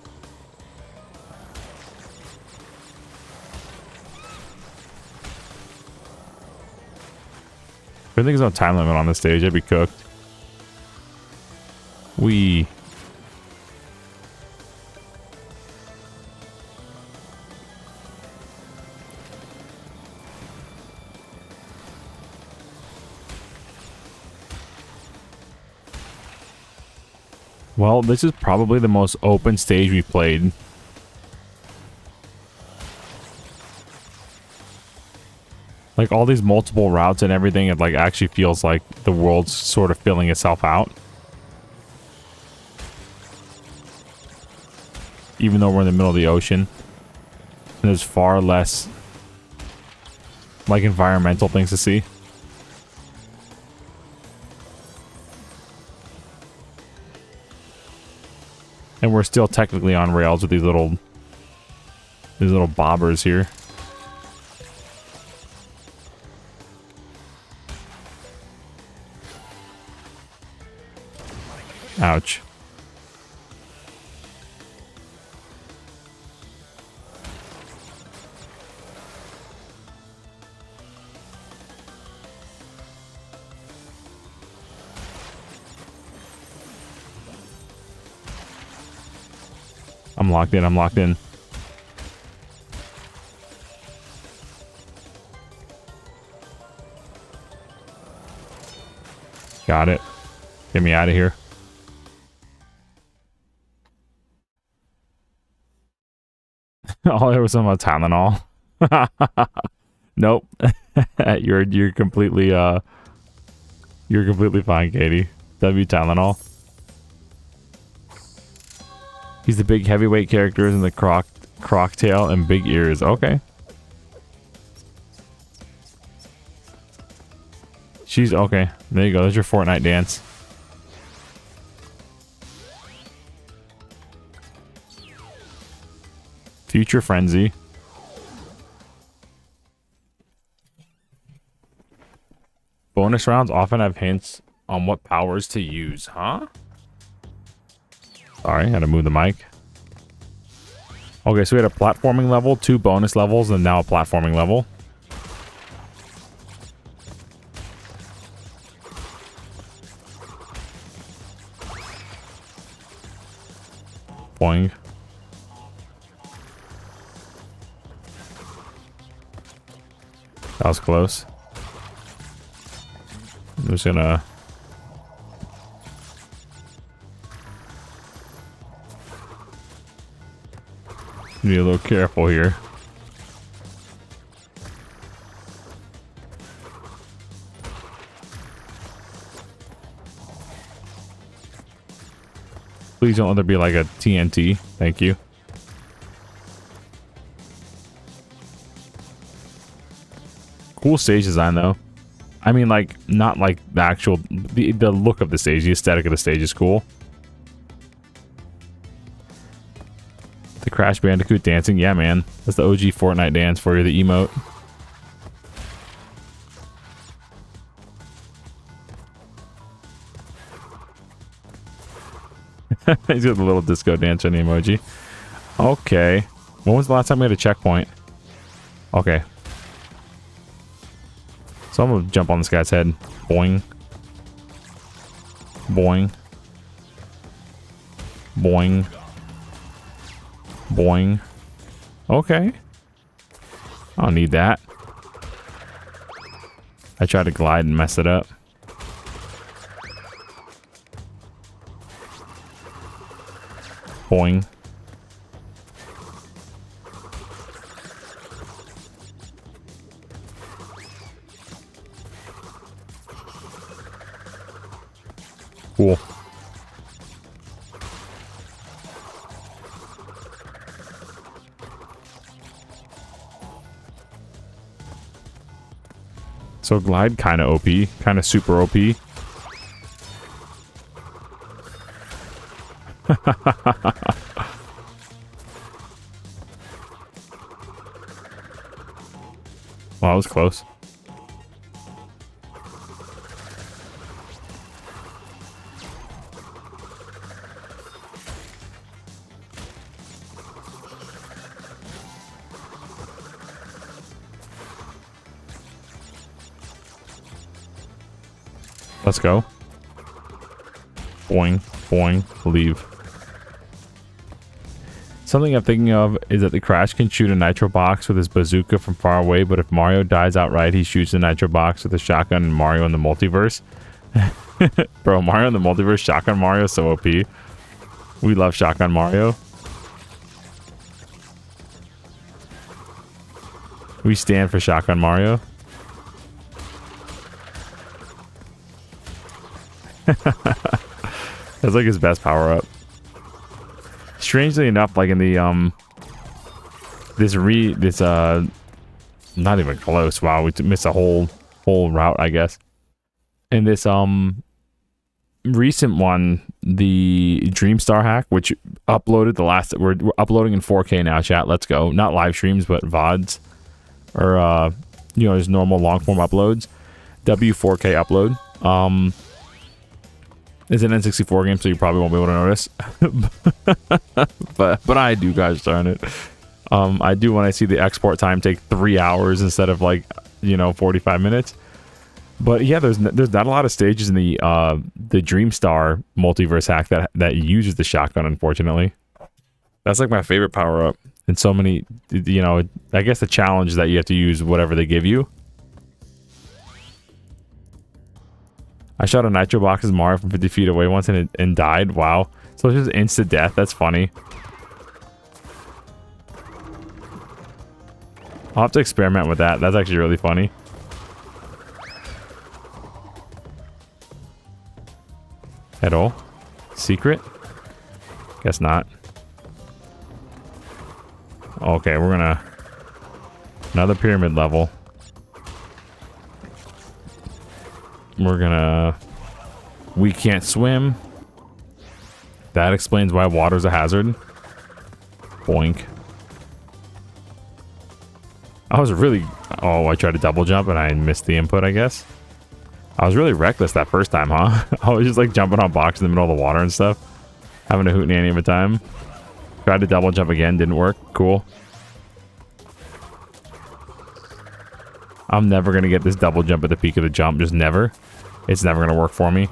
Speaker 2: think there's no time limit on this stage. I'd be cooked. Well, this is probably the most open stage we've played. Like, all these multiple routes and everything, it, like, actually feels like the world's sort of filling itself out. Even though we're in the middle of the ocean. And there's far less, like, environmental things to see. And we're still technically on rails with these little bobbers here. Ouch. I'm locked in, I'm locked in. Got it. Get me out of here. Oh, there was some Tylenol. Nope. you're completely fine, Katie. W Tylenol. He's the big heavyweight characters in the croc tail and big ears. Okay. She's okay. There you go. There's your Fortnite dance. Future Frenzy. Bonus rounds often have hints on what powers to use, huh? Sorry, had to move the mic. Okay, so we had a platforming level, 2 bonus levels, and now a platforming level. Boing. That was close. I'm just gonna... Be a little careful here. Please don't let there be like a TNT. Thank you. Cool stage design though. I mean, like, not like the actual, the look of the stage, the aesthetic of the stage is cool. The Crash Bandicoot dancing, yeah, man. That's the OG Fortnite dance for you, the emote. He's got the little disco dance on the emoji. Okay. When was the last time we had a checkpoint? Okay. So I'm gonna jump on this guy's head. Boing. Boing. Boing. Boing. Okay. I don't need that. I tried to glide and mess it up. Boing. Cool. So glide kind of OP, kind of super OP. Well, that was close. Let's go. Boing, boing, leave. Something I'm thinking of is that the Crash can shoot a nitro box with his bazooka from far away, but if Mario dies outright, he shoots the nitro box with a shotgun and Mario in the multiverse. Bro, Mario in the multiverse, shotgun Mario, so OP. We love shotgun Mario. We stand for shotgun Mario. That's like his best power up. Strangely enough, like in the this not even close. Wow, we missed a whole route, I guess. In this recent one, the Dreamstar hack, which uploaded the last, we're uploading in 4K now, chat. Let's go. Not live streams, but VODs, or just normal long form uploads. W4K upload. It's an N64 game, so you probably won't be able to notice. but I do, guys, darn it. I do when I see the export time take 3 hours instead of 45 minutes. But yeah, there's not a lot of stages in the Dreamstar multiverse hack that uses the shotgun, unfortunately. That's like my favorite power up. And so many, I guess the challenge is that you have to use whatever they give you. I shot a nitro box as Mario from 50 feet away once and died. Wow. So it's just instant death. That's funny. I'll have to experiment with that. That's actually really funny. At all? Secret? Guess not. Okay, we're gonna... Another pyramid level. We're gonna... We can't swim. That explains why water's a hazard. Boink. I was really... Oh, I tried to double jump and I missed the input, I guess. I was really reckless that first time, huh? I was just like jumping on boxes in the middle of the water and stuff. Having a hootenanny of a time. Tried to double jump again, didn't work. Cool. I'm never going to get this double jump at the peak of the jump. Just never. It's never going to work for me.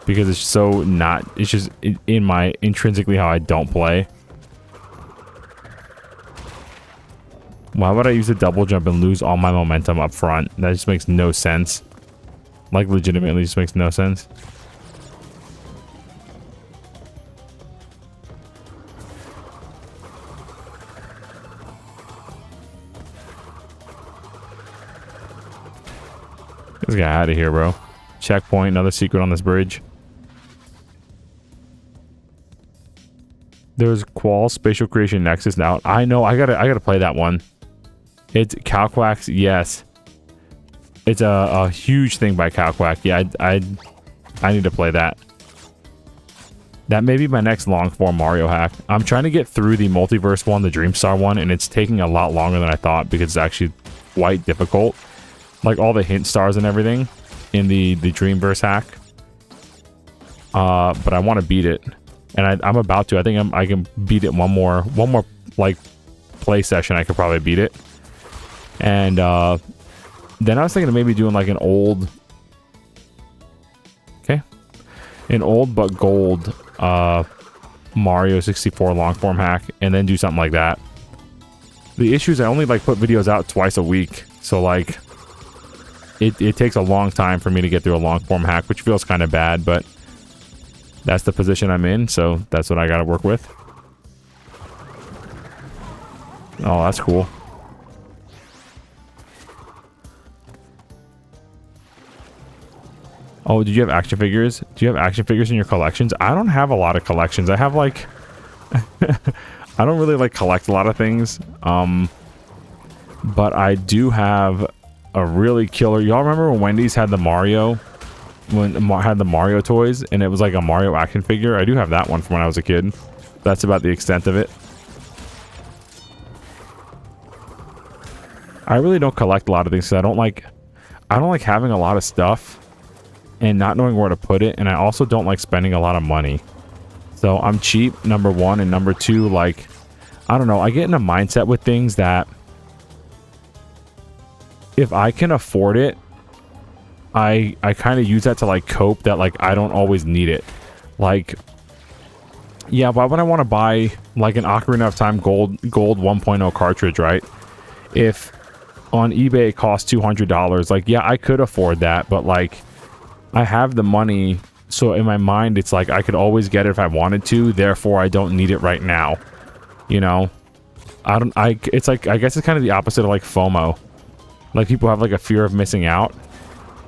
Speaker 2: Because it's so not... It's just in my... Intrinsically how I don't play. Why would I use a double jump and lose all my momentum up front? That just makes no sense. Like, legitimately just makes no sense. Let's get out of here, bro. Checkpoint, another secret on this bridge. There's Qual Spatial Creation Nexus now. I know, I gotta play that one. It's Calquax, yes. It's a huge thing by Calquac. Yeah, I need to play that. That may be my next long form Mario hack. I'm trying to get through the multiverse one, the Dreamstar one, and it's taking a lot longer than I thought because it's actually quite difficult. Like all the hint stars and everything in the Dreamverse hack. But I want to beat it, and I'm about to. I think I can beat it one more like play session. I could probably beat it, and then I was thinking of maybe doing like an old but gold Mario 64 longform hack, and then do something like that. The issue is I only like put videos out twice a week, so like it takes a long time for me to get through a longform hack, which feels kind of bad, but that's the position I'm in, so that's what I gotta work with. Oh, that's cool. Oh, did you have action figures? Do you have action figures in your collections? I don't have a lot of collections. I have like... I don't really like collect a lot of things. But I do have a really killer... Y'all remember when Wendy's had the Mario? Had the Mario toys and it was like a Mario action figure? I do have that one from when I was a kid. That's about the extent of it. I really don't collect a lot of things because I don't like having a lot of stuff and not knowing where to put it, and I also don't like spending a lot of money. So I'm cheap, number one, and number two, like, I don't know, I get in a mindset with things that if I can afford it, I kind of use that to like cope that like I don't always need it. Like, yeah, why would I want to buy like an Ocarina of Time gold 1.0 cartridge, right? If on eBay it costs $200, like, yeah, I could afford that, but like I have the money, so in my mind it's like I could always get it if I wanted to, therefore I don't need it right now. You know? It's like, I guess it's kind of the opposite of like FOMO. Like people have like a fear of missing out.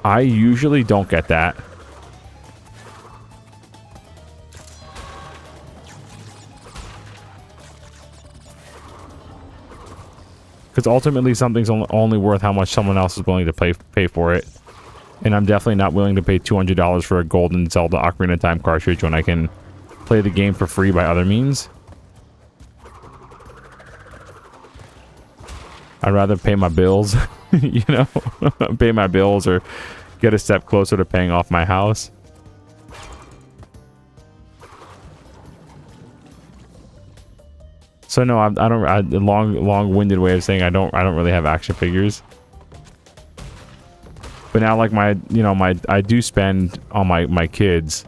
Speaker 2: I usually don't get that. Because ultimately something's only worth how much someone else is willing to pay for it. And I'm definitely not willing to pay $200 for a golden Zelda Ocarina of Time cartridge when I can play the game for free by other means. I'd rather pay my bills, you know, pay my bills or get a step closer to paying off my house. So no, long-winded way of saying I don't really have action figures. But now, like, I do spend on my kids.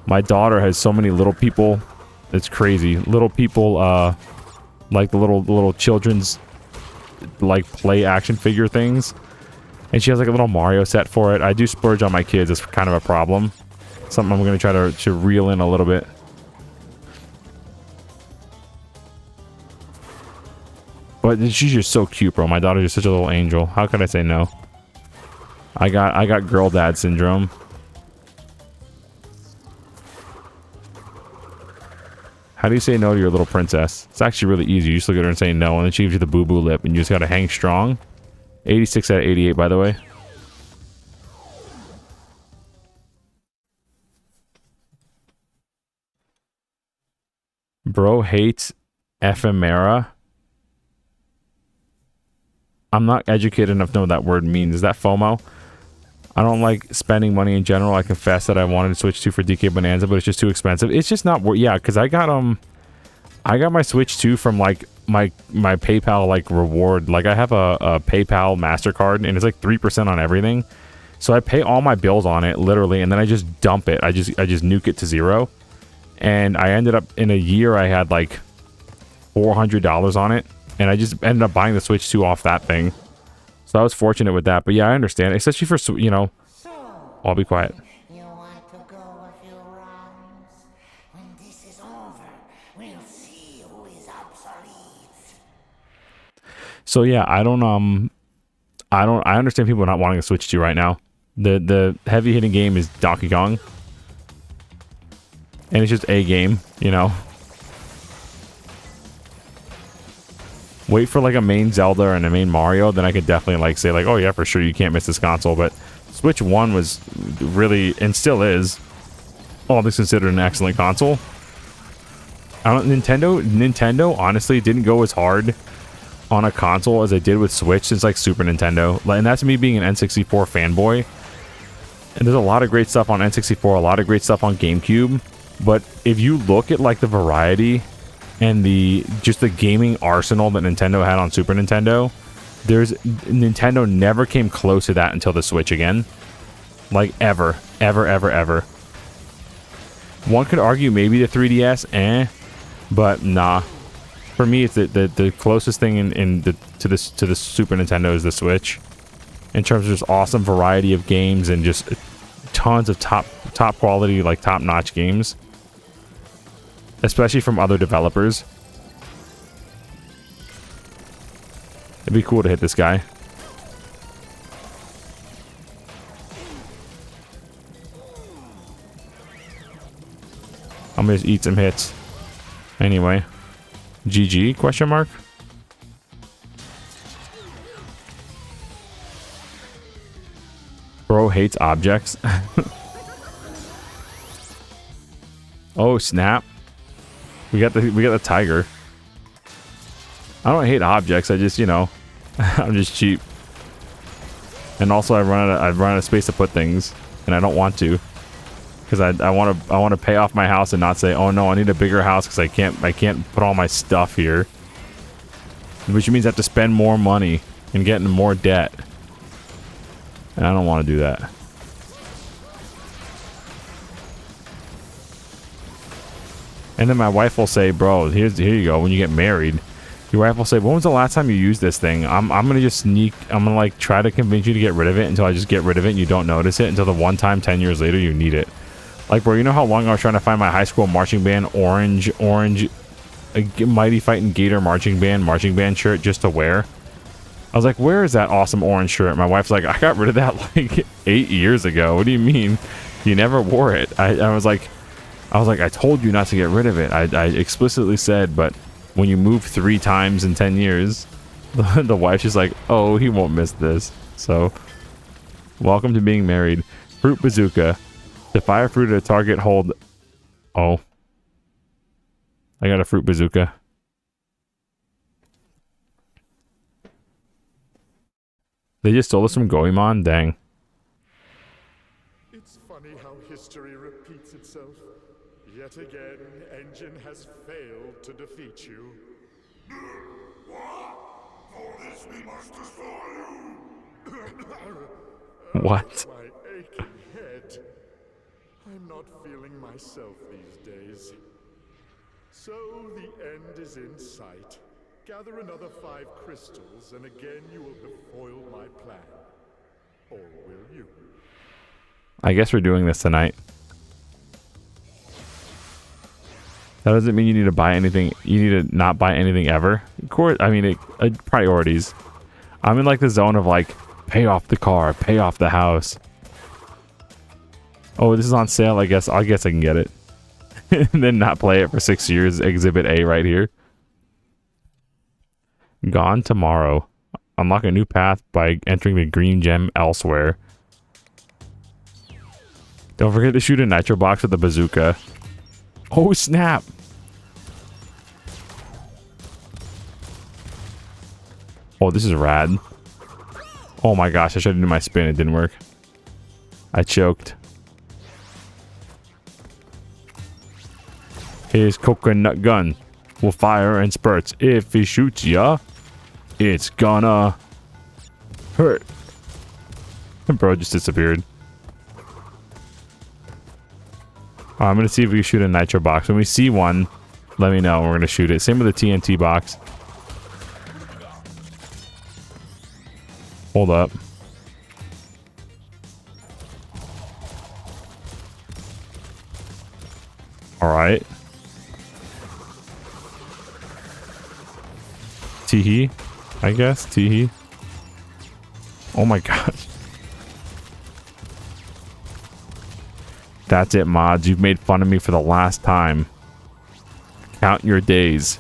Speaker 2: My daughter has so many little people, it's crazy. Little people, like the little children's, like, play action figure things. And she has like a little Mario set for it. I do splurge on my kids. It's kind of a problem. Something I'm going to try to reel in a little bit. But she's just so cute, bro. My daughter's just such a little angel. How could I say no? I got girl dad syndrome. How do you say no to your little princess? It's actually really easy. You just look at her and say no, and then she gives you the boo-boo lip, and you just gotta hang strong. 86 out of 88, by the way. Bro hates ephemera. I'm not educated enough to know what that word means. Is that FOMO? I don't like spending money in general. I confess that I wanted to Switch 2 for DK Bonanza, but it's just too expensive. It's just not worth. Yeah, because I got my Switch 2 from like my PayPal like reward. Like I have a PayPal MasterCard and it's like 3% on everything. So I pay all my bills on it literally, and then I just dump it. I just nuke it to zero. And I ended up in a year I had like $400 on it. And I just ended up buying the Switch 2 off that thing. So I was fortunate with that. But yeah, I understand. Especially for, you know... I'll be quiet.
Speaker 7: You want to go a few rounds? When this is over, we'll see who is obsolete.
Speaker 2: So yeah, I understand people not wanting to Switch 2 right now. The heavy hitting game is Donkey Kong. And it's just a game, you know. Wait for like a main Zelda and a main Mario, then I could definitely like say like, oh yeah, for sure you can't miss this console. But Switch 1 was really, and still is, all things considered, an excellent console. Nintendo honestly didn't go as hard on a console as they did with Switch since like Super Nintendo. And that's me being an N64 fanboy. And there's a lot of great stuff on N64, a lot of great stuff on GameCube. But if you look at like the variety and just the gaming arsenal that Nintendo had on Super Nintendo, Nintendo never came close to that until the Switch again. Like ever. One could argue maybe the 3DS, but nah. For me, it's the closest thing to the Super Nintendo is the Switch. In terms of just awesome variety of games and just tons of top quality, like top-notch games. Especially from other developers. It'd be cool to hit this guy. I'm gonna just eat some hits. Anyway. GG? Question mark? Bro hates objects. Oh snap. We got the tiger. I don't hate objects. I just, you know, I'm just cheap. And also I run out of space to put things, and I don't want to, because I want to pay off my house and not say, oh no, I need a bigger house because I can't put all my stuff here, which means I have to spend more money and get into more debt, and I don't want to do that. And then my wife will say, bro, here you go. When you get married, your wife will say, when was the last time you used this thing? I'm going to just sneak. I'm going to like try to convince you to get rid of it until I just get rid of it and you don't notice it until the one time 10 years later you need it. Like, bro, you know how long I was trying to find my high school marching band orange Mighty Fighting Gator marching band shirt just to wear? I was like, where is that awesome orange shirt? My wife's like, I got rid of that like 8 years ago. What do you mean? You never wore it. I was like, I told you not to get rid of it. I explicitly said, but when you move 3 times in 10 years, the wife's just like, oh, he won't miss this. So Welcome to being married. Fruit bazooka. To fire fruit at a target, hold... Oh. I got a fruit bazooka. They just stole us from Goemon? Dang.
Speaker 1: It's funny how history repeats itself. Yet again, Engine has failed to defeat you.
Speaker 5: What? For this we must destroy you.
Speaker 2: What?
Speaker 1: My aching head. I'm not feeling myself these days. So the end is in sight. Gather another 5 crystals, and again you will have foiled my plan. Or will you?
Speaker 2: I guess we're doing this tonight. That doesn't mean you need to buy anything. You need to not buy anything ever. I mean, priorities. I'm in like the zone of like, pay off the car, pay off the house. Oh, this is on sale. I guess I can get it. And then not play it for 6 years. Exhibit A right here. Gone tomorrow. Unlock a new path by entering the green gem elsewhere. Don't forget to shoot a nitro box with the bazooka. Oh, snap! Oh, this is rad. Oh my gosh, I should have done my spin. It didn't work. I choked. His coconut gun will fire in spurts. If he shoots ya, it's gonna hurt. And bro just disappeared. I'm gonna see if we can shoot a nitro box. When we see one, let me know. We're gonna shoot it. Same with the TNT box. Hold up. All right. Teehee, I guess. Teehee. Oh my gosh. That's it, mods. You've made fun of me for the last time. Count your days.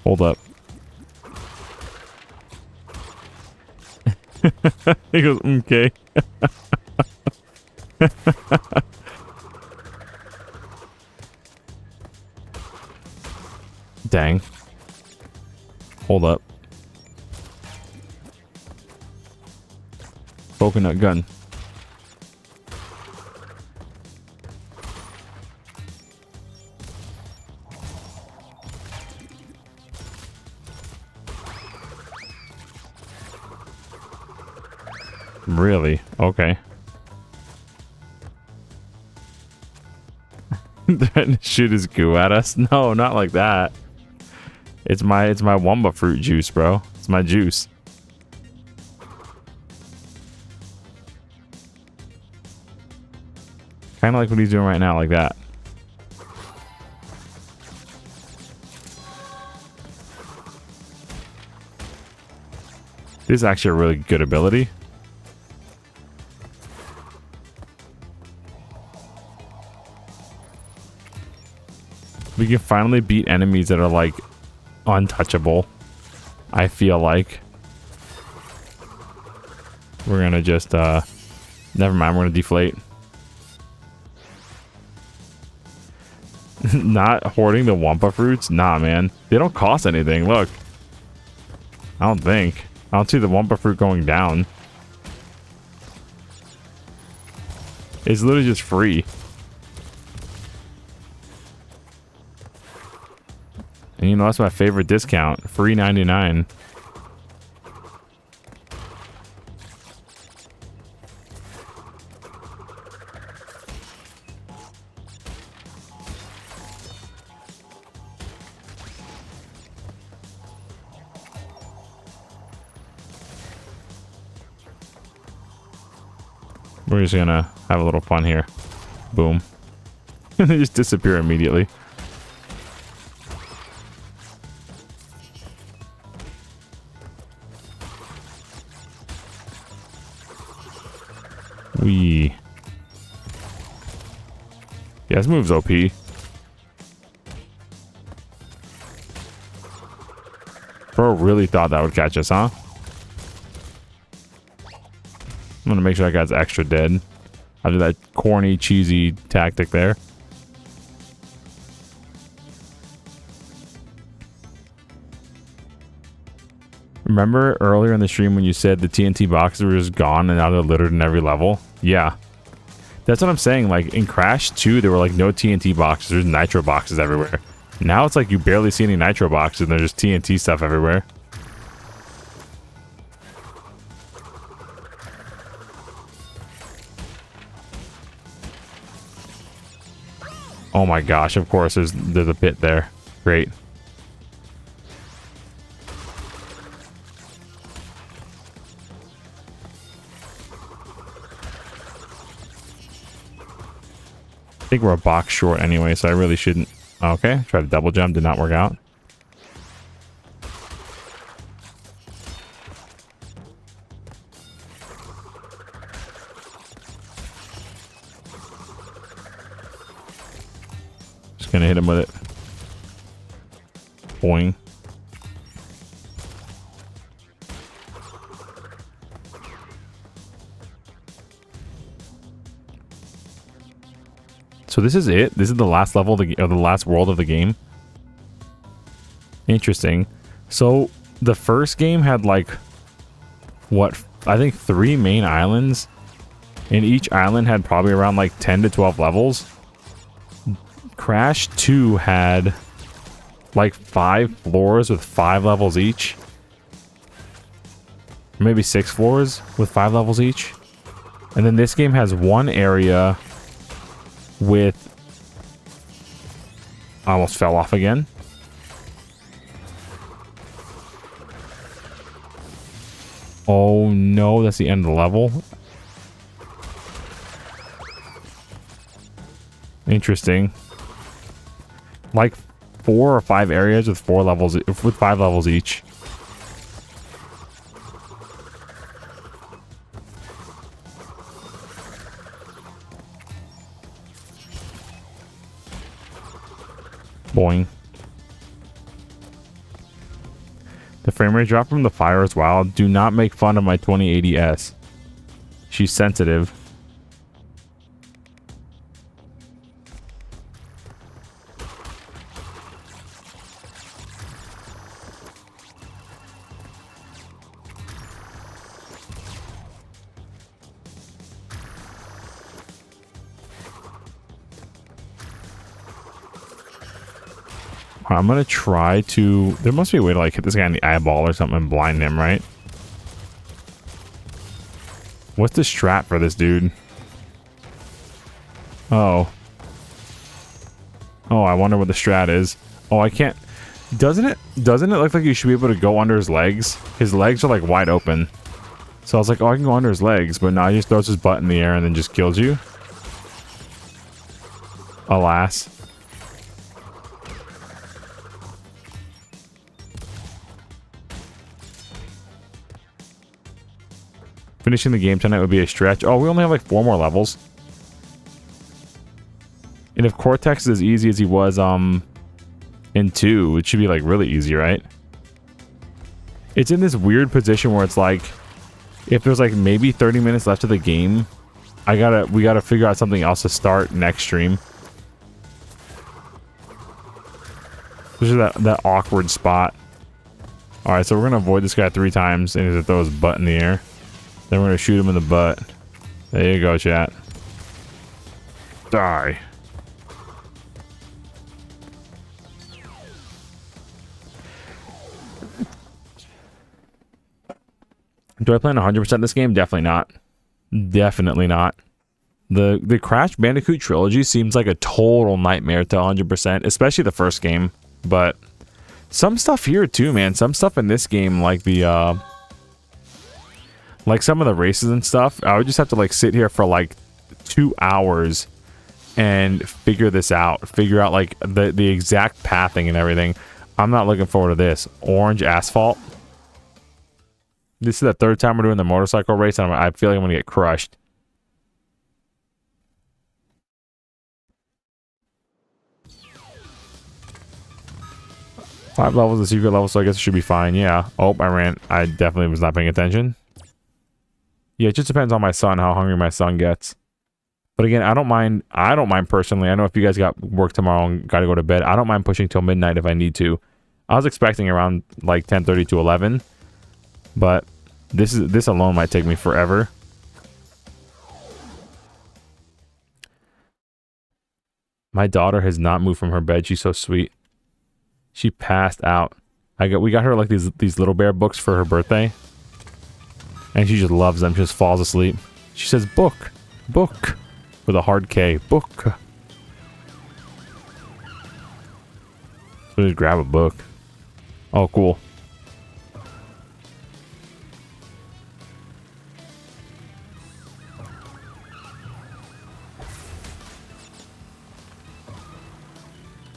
Speaker 2: Hold up. He goes, okay. Dang. Hold up. Coconut gun. Really? Okay. Threaten to shoot his goo at us? No, not like that. It's my wumba fruit juice, bro. It's my juice. Kind of like what he's doing right now, like that. This is actually a really good ability. We can finally beat enemies that are like untouchable. I feel like we're gonna just never mind, we're gonna deflate. Not hoarding the wumpa fruits? Nah, man, they don't cost anything. Look, I don't think. I don't see the wumpa fruit going down. It's literally just free. And you know, that's my favorite discount. Free 99. We're just gonna have a little fun here. Boom. And they just disappear immediately. Wee. Yeah, this move's OP. Bro really thought that would catch us, huh? I'm gonna make sure that guy's extra dead after that corny, cheesy tactic there. Remember earlier in the stream when you said the TNT boxes were just gone and now they're littered in every level? Yeah. That's what I'm saying. Like in Crash 2, there were like no TNT boxes. There's nitro boxes everywhere. Now it's like you barely see any nitro boxes and there's just TNT stuff everywhere. Oh my gosh, of course there's a pit there. Great. I think we're a box short anyway, so I really shouldn't. Okay, try to double jump, did not work out. Just gonna hit him with it. Boing. So this is it? This is the last level of the last world of the game? Interesting. So the first game had like, what, I think 3 main islands. And each island had probably around like 10 to 12 levels. Crash 2 had like 5 floors with 5 levels each. Maybe 6 floors with 5 levels each. And then this game has 1 area with, I almost fell off again. Oh no, that's the end of the level. Interesting. Like 4 or 5 areas with 4 levels, with 5 levels each. Boing. The frame rate drop from the fire is wild. Do not make fun of my 2080S. She's sensitive. I'm gonna try to... There must be a way to like hit this guy in the eyeball or something and blind him, right? What's the strat for this dude? Oh. Oh, I wonder what the strat is. Oh, I can't... Doesn't it look like you should be able to go under his legs? His legs are like wide open. So I was like, oh, I can go under his legs, but now he just throws his butt in the air and then just kills you. Alas. Finishing the game tonight would be a stretch. Oh, we only have like 4 more levels. And if Cortex is as easy as he was in 2, it should be like really easy, right? It's in this weird position where it's like, if there's like maybe 30 minutes left of the game, we gotta figure out something else to start next stream. This is that awkward spot. Alright, so we're gonna avoid this guy 3 times and he's gonna throw his butt in the air. Then we're gonna shoot him in the butt. There you go, chat. Die. Do I plan 100% this game? Definitely not. Definitely not. The Crash Bandicoot Trilogy seems like a total nightmare to 100%, especially the first game. But some stuff here too, man. Some stuff in this game, like the like some of the races and stuff, I would just have to like sit here for like 2 hours and figure this out. Figure out like the exact pathing and everything. I'm not looking forward to this. Orange asphalt. This is the third time we're doing the motorcycle race, and I feel like I'm gonna get crushed. Five levels of secret level, so I guess it should be fine. Yeah. Oh, I definitely was not paying attention. Yeah, it just depends on my son, how hungry my son gets. But again, I don't mind personally. I know if you guys got work tomorrow and got to go to bed, I don't mind pushing till midnight if I need to. I was expecting around like 10:30 to 11, but this alone might take me forever. My daughter has not moved from her bed. She's so sweet. She passed out. We got her like these Little Bear books for her birthday, and she just loves them. She just falls asleep. She says book, book, with a hard K, book. So just grab a book. Oh, cool.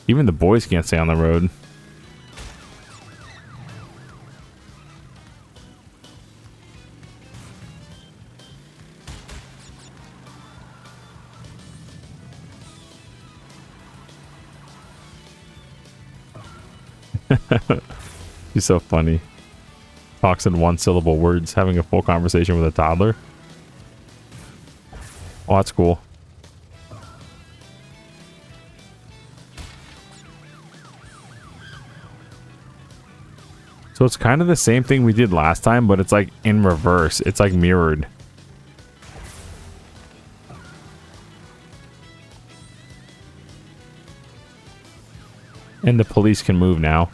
Speaker 2: Even the boys can't stay on the road. He's so funny. Talks in one-syllable words, having a full conversation with a toddler. Oh, that's cool. So it's kind of the same thing we did last time, but it's like in reverse. It's like mirrored. And the police can move now.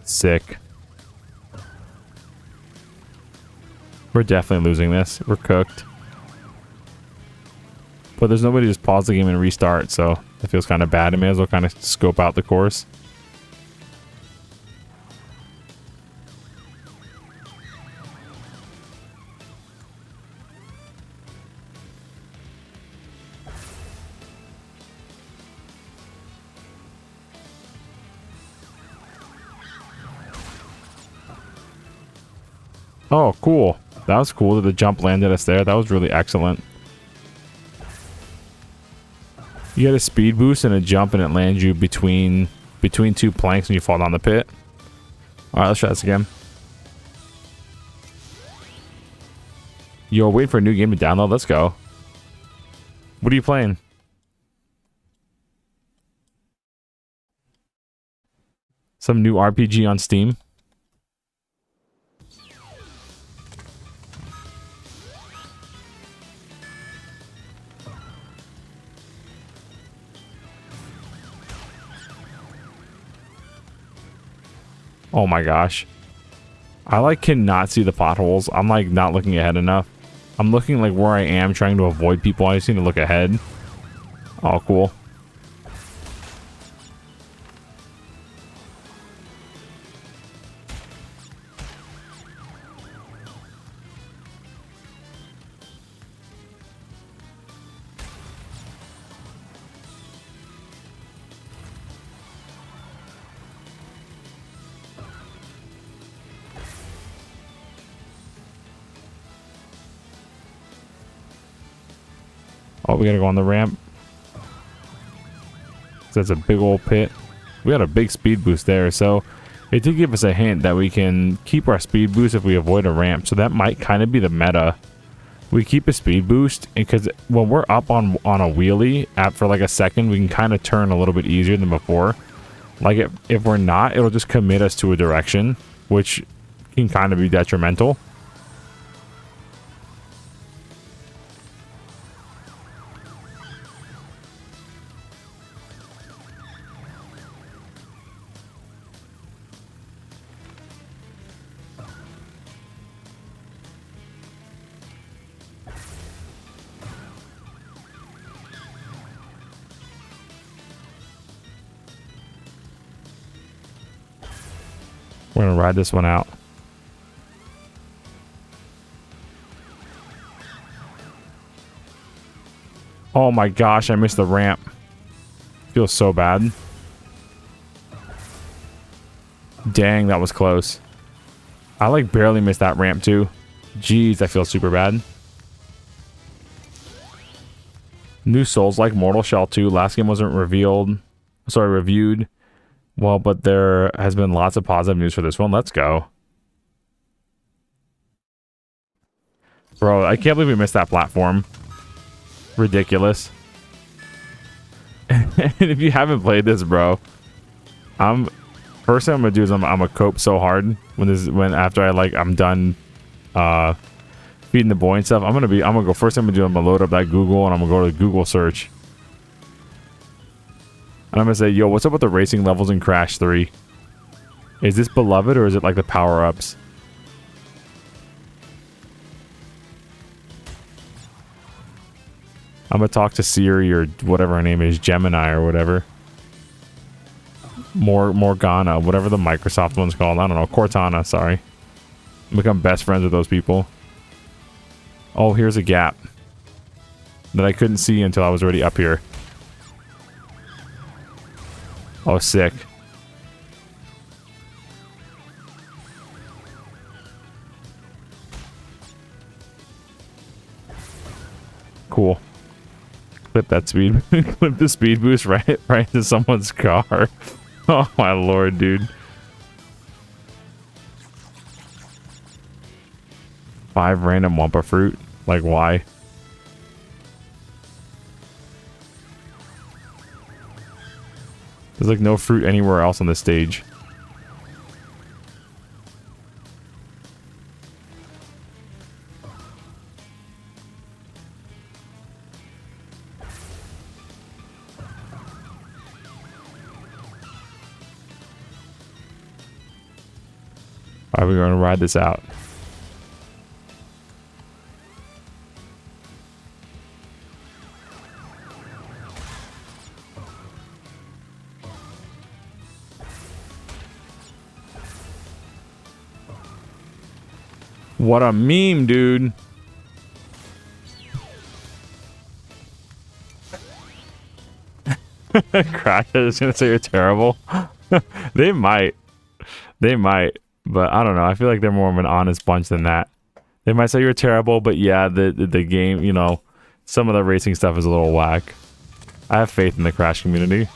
Speaker 2: Sick. We're definitely losing this. We're cooked. But there's nobody to just pause the game and restart, so it feels kind of bad. I may as well kind of scope out the course. Oh, cool. That was cool that the jump landed us there. That was really excellent. You get a speed boost and a jump, and it lands you between two planks, and you fall down the pit. All right, let's try this again. Yo, wait for a new game to download. Let's go. What are you playing? Some new RPG on Steam. Oh my gosh. I like cannot see the potholes. I'm like not looking ahead enough. I'm looking like where I am, trying to avoid people. I just need to look ahead. Oh, cool. Oh, we gotta go on the ramp. That's a big old pit. We got a big speed boost there, so it did give us a hint that we can keep our speed boost if we avoid a ramp. So that might kind of be the meta. We keep a speed boost, because when we're up on a wheelie for like a second, we can kind of turn a little bit easier than before. Like if we're not, it'll just commit us to a direction, which can kind of be detrimental. We're gonna ride this one out. Oh my gosh, I missed the ramp. Feels so bad. Dang, that was close. I like barely missed that ramp too. Jeez, I feel super bad. New Souls like Mortal Shell 2. Last game wasn't reviewed. Well, but there has been lots of positive news for this one. Let's go. Bro, I can't believe we missed that platform. Ridiculous. And if you haven't played this, bro, first thing I'm gonna do is I'm gonna cope so hard when after I'm done feeding the boy and stuff. I'm gonna go first thing I'm gonna load up that Google, and I'm gonna go to the Google search. And I'm gonna say, yo, what's up with the racing levels in Crash 3? Is this beloved or is it like the power-ups? I'm gonna talk to Siri or whatever her name is, Gemini or whatever. Morgana, whatever the Microsoft one's called. I don't know. Cortana, sorry. Become best friends with those people. Oh, here's a gap that I couldn't see until I was already up here. Oh, sick. Cool. Clip that speed. Clip the speed boost right into someone's car. Oh my lord, dude. 5 random Wumpa fruit. Like, why? There's like no fruit anywhere else on this stage. Alright, we're gonna ride this out. What a meme, dude. Crash, I was gonna say you're terrible. They might. But I don't know. I feel like they're more of an honest bunch than that. They might say you're terrible, but yeah, the game, you know, some of the racing stuff is a little whack. I have faith in the Crash community.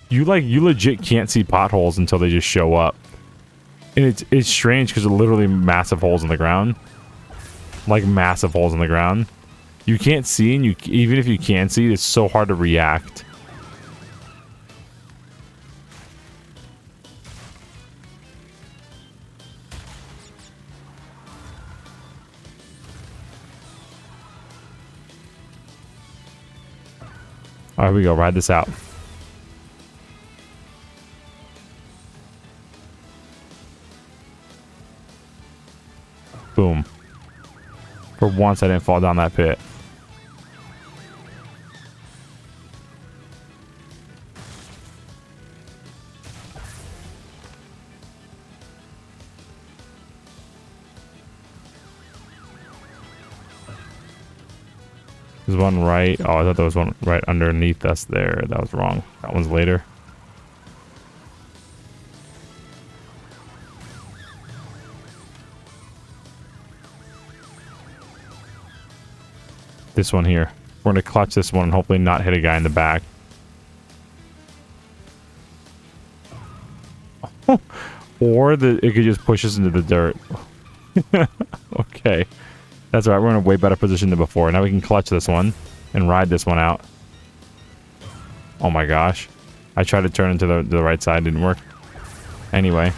Speaker 2: You legit can't see potholes until they just show up. And it's strange because they're literally massive holes in the ground. Like massive holes in the ground. You can't see, and even if you can see, it's so hard to react. Alright, we go. Ride this out. Boom. For once, I didn't fall down that pit. There's one right. Oh, I thought there was one right underneath us there. That was wrong. That one's later. This one here. We're going to clutch this one and hopefully not hit a guy in the back. Or it could just push us into the dirt. Okay. That's alright. We're in a way better position than before. Now we can clutch this one and ride this one out. Oh my gosh. I tried to turn into the right side. Didn't work. Anyway.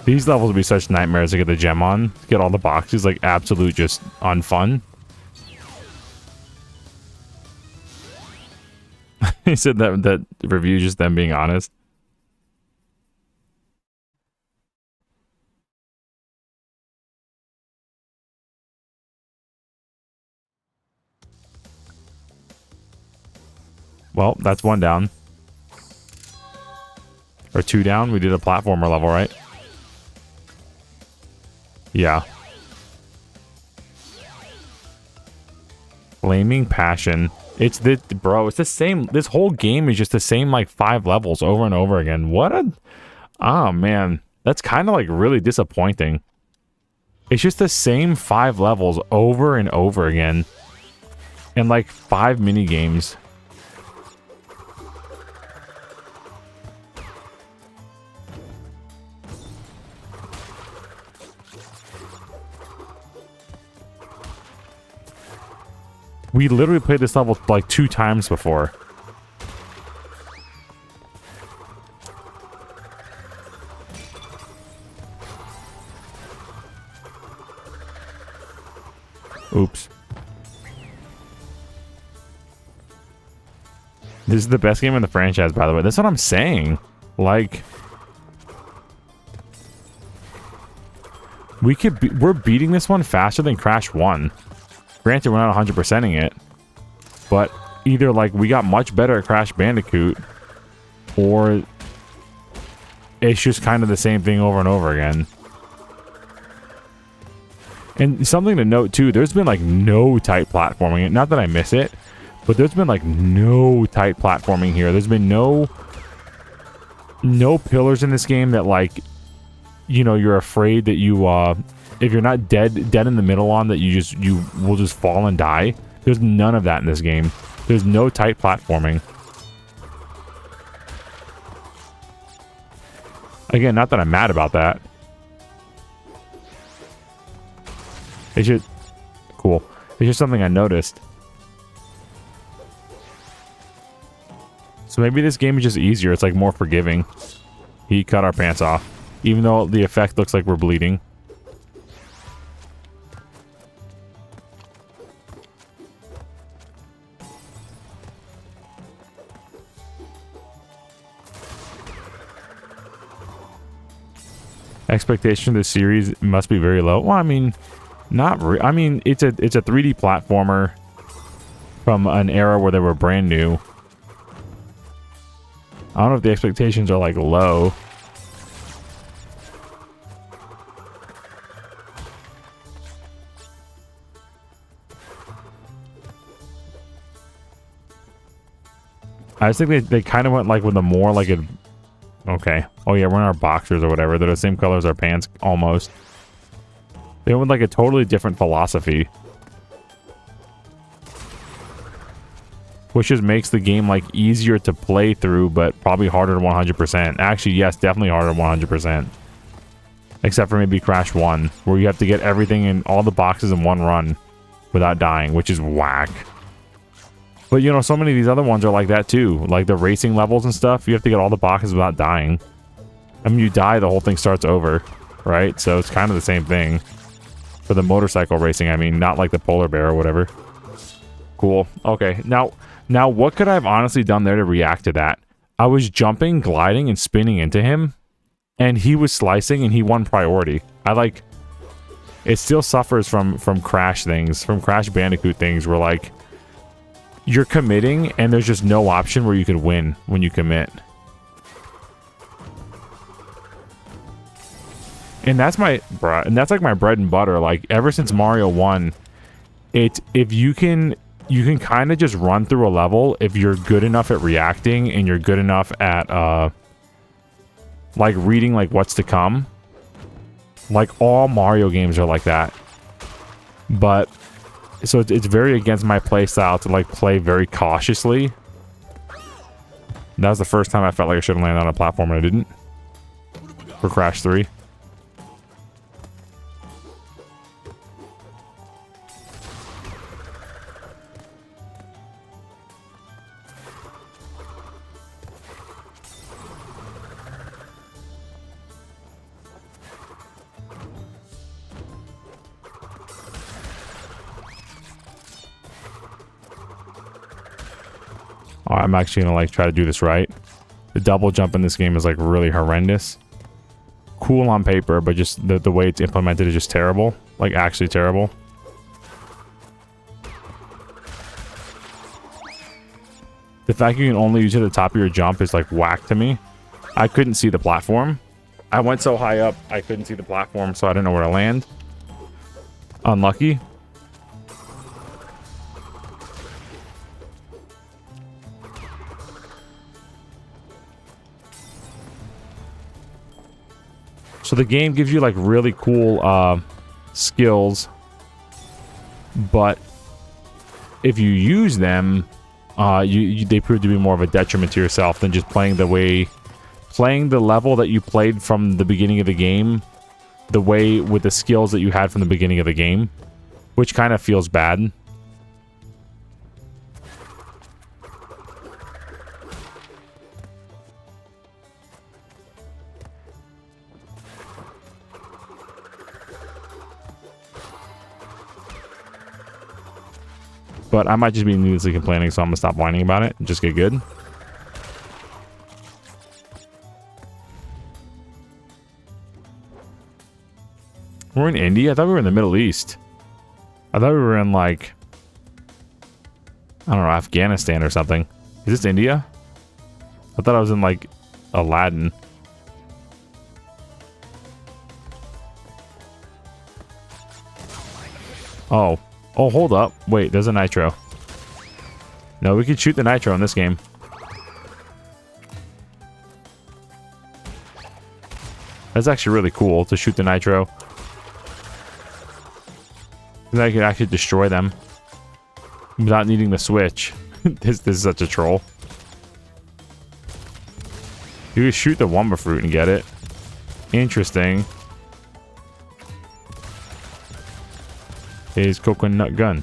Speaker 2: These levels would be such nightmares to get the gem on. Get all the boxes, like absolute just unfun. He said that review just them being honest. Well, that's one down. Or two down. We did a platformer level, right? Yeah. Flaming Passion. It's the bro, it's the same. This whole game is just the same like 5 levels over and over again. What a oh man. That's kind of like really disappointing. It's just the same 5 levels over and over again. And like 5 mini games. We literally played this level like 2 times before. Oops. This is the best game in the franchise, by the way. That's what I'm saying. Like, we're beating this one faster than Crash 1. Granted, we're not 100%ing it, but either like we got much better at Crash Bandicoot, or it's just kind of the same thing over and over again. And something to note too, there's been like no tight platforming. Not that I miss it, but there's been like no tight platforming here. There's been no pillars in this game that like, you know, you're afraid that you if you're not dead in the middle on that you will just fall and die. There's none of that in this game. There's no tight platforming. Again, not that I'm mad about that. It's just cool. It's just something I noticed. So maybe this game is just easier. It's like more forgiving. He cut our pants off. Even though the effect looks like we're bleeding. Expectation of this series must be very low. Well, I mean, I mean, it's a 3D platformer from an era where they were brand new. I don't know if the expectations are like low. I just think they kind of went like with a more like a... Okay. Oh yeah, we're in our boxers or whatever. They're the same color as our pants, almost. They went with like a totally different philosophy. Which just makes the game like easier to play through, but probably harder to 100%. Actually, yes, definitely harder to 100%. Except for maybe Crash 1, where you have to get everything in all the boxes in one run without dying, which is whack. But, you know, so many of these other ones are like that, too. Like the racing levels and stuff, you have to get all the boxes without dying. I mean, you die, the whole thing starts over, right? So it's kind of the same thing. For the motorcycle racing, I mean, not like the polar bear or whatever. Cool. Okay, now what could I have honestly done there to react to that? I was jumping, gliding, and spinning into him, and he was slicing, and he won priority. It still suffers from Crash things, from Crash Bandicoot things, where, like, you're committing, and there's just no option where you could win when you commit. And that's like my bread and butter. Like, ever since Mario 1, if you can kind of just run through a level if you're good enough at reacting and you're good enough at like reading like what's to come. Like all Mario games are like that. But so it's very against my play style to like play very cautiously. That was the first time I felt like I should have landed on a platform and I didn't. For Crash 3. I'm actually gonna like try to do this right. The double jump in this game is like really horrendous. Cool on paper, but just the way it's implemented is just terrible. Like actually terrible. The fact you can only use it at the top of your jump is like whack to me. I couldn't see the platform. I went so high up, I couldn't see the platform, so I didn't know where to land. Unlucky. So the game gives you like really cool skills, but if you use them, they prove to be more of a detriment to yourself than just playing the level that you played from the beginning of the game, the way with the skills that you had from the beginning of the game, which kind of feels bad. But I might just be needlessly complaining, so I'm gonna stop whining about it and just get good. We're in India? I thought we were in the Middle East. I thought we were in, like, I don't know, Afghanistan or something. Is this India? I thought I was in, like, Aladdin. Oh. Oh, hold up. Wait, there's a nitro. No, we could shoot the nitro in this game. That's actually really cool to shoot the nitro. Then I can actually destroy them without needing the switch. This is such a troll. You can shoot the Wumba fruit and get it. Interesting. Is coconut gun.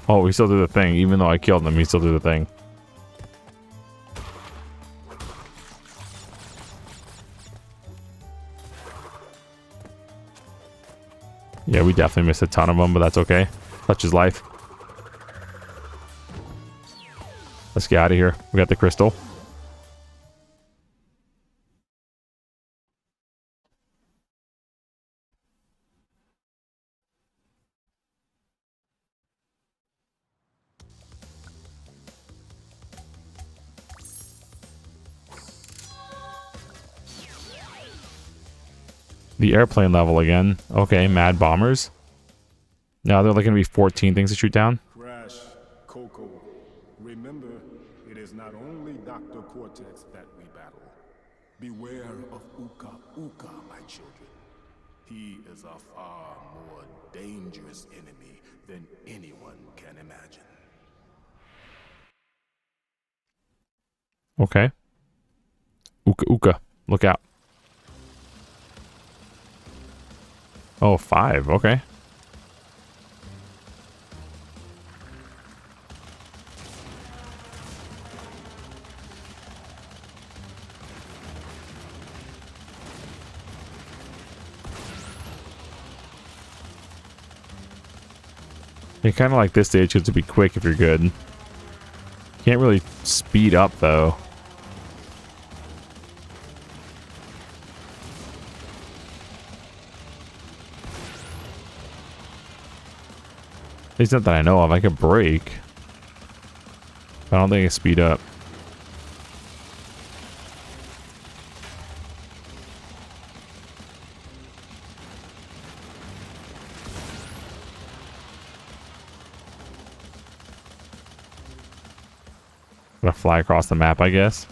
Speaker 2: Oh, we still do the thing. Even though I killed him, he still do the thing. Yeah, we definitely missed a ton of them, but that's okay. Such is life. Let's get out of here. We got the crystal. The airplane level again. Okay, mad bombers. Now there are going to be 14 things to shoot down.
Speaker 4: Crash, Coco, remember, it is not only Dr. Cortex that we battle. Beware of Uka Uka, my children. He is a far more dangerous enemy than anyone can imagine.
Speaker 2: Okay. Uka Uka, look out. Oh, 5, okay. You kind of like this stage because to be quick if you're good. Can't really speed up though. At least not that I know of. I could brake. But I don't think I can speed up. Gonna fly across the map, I guess.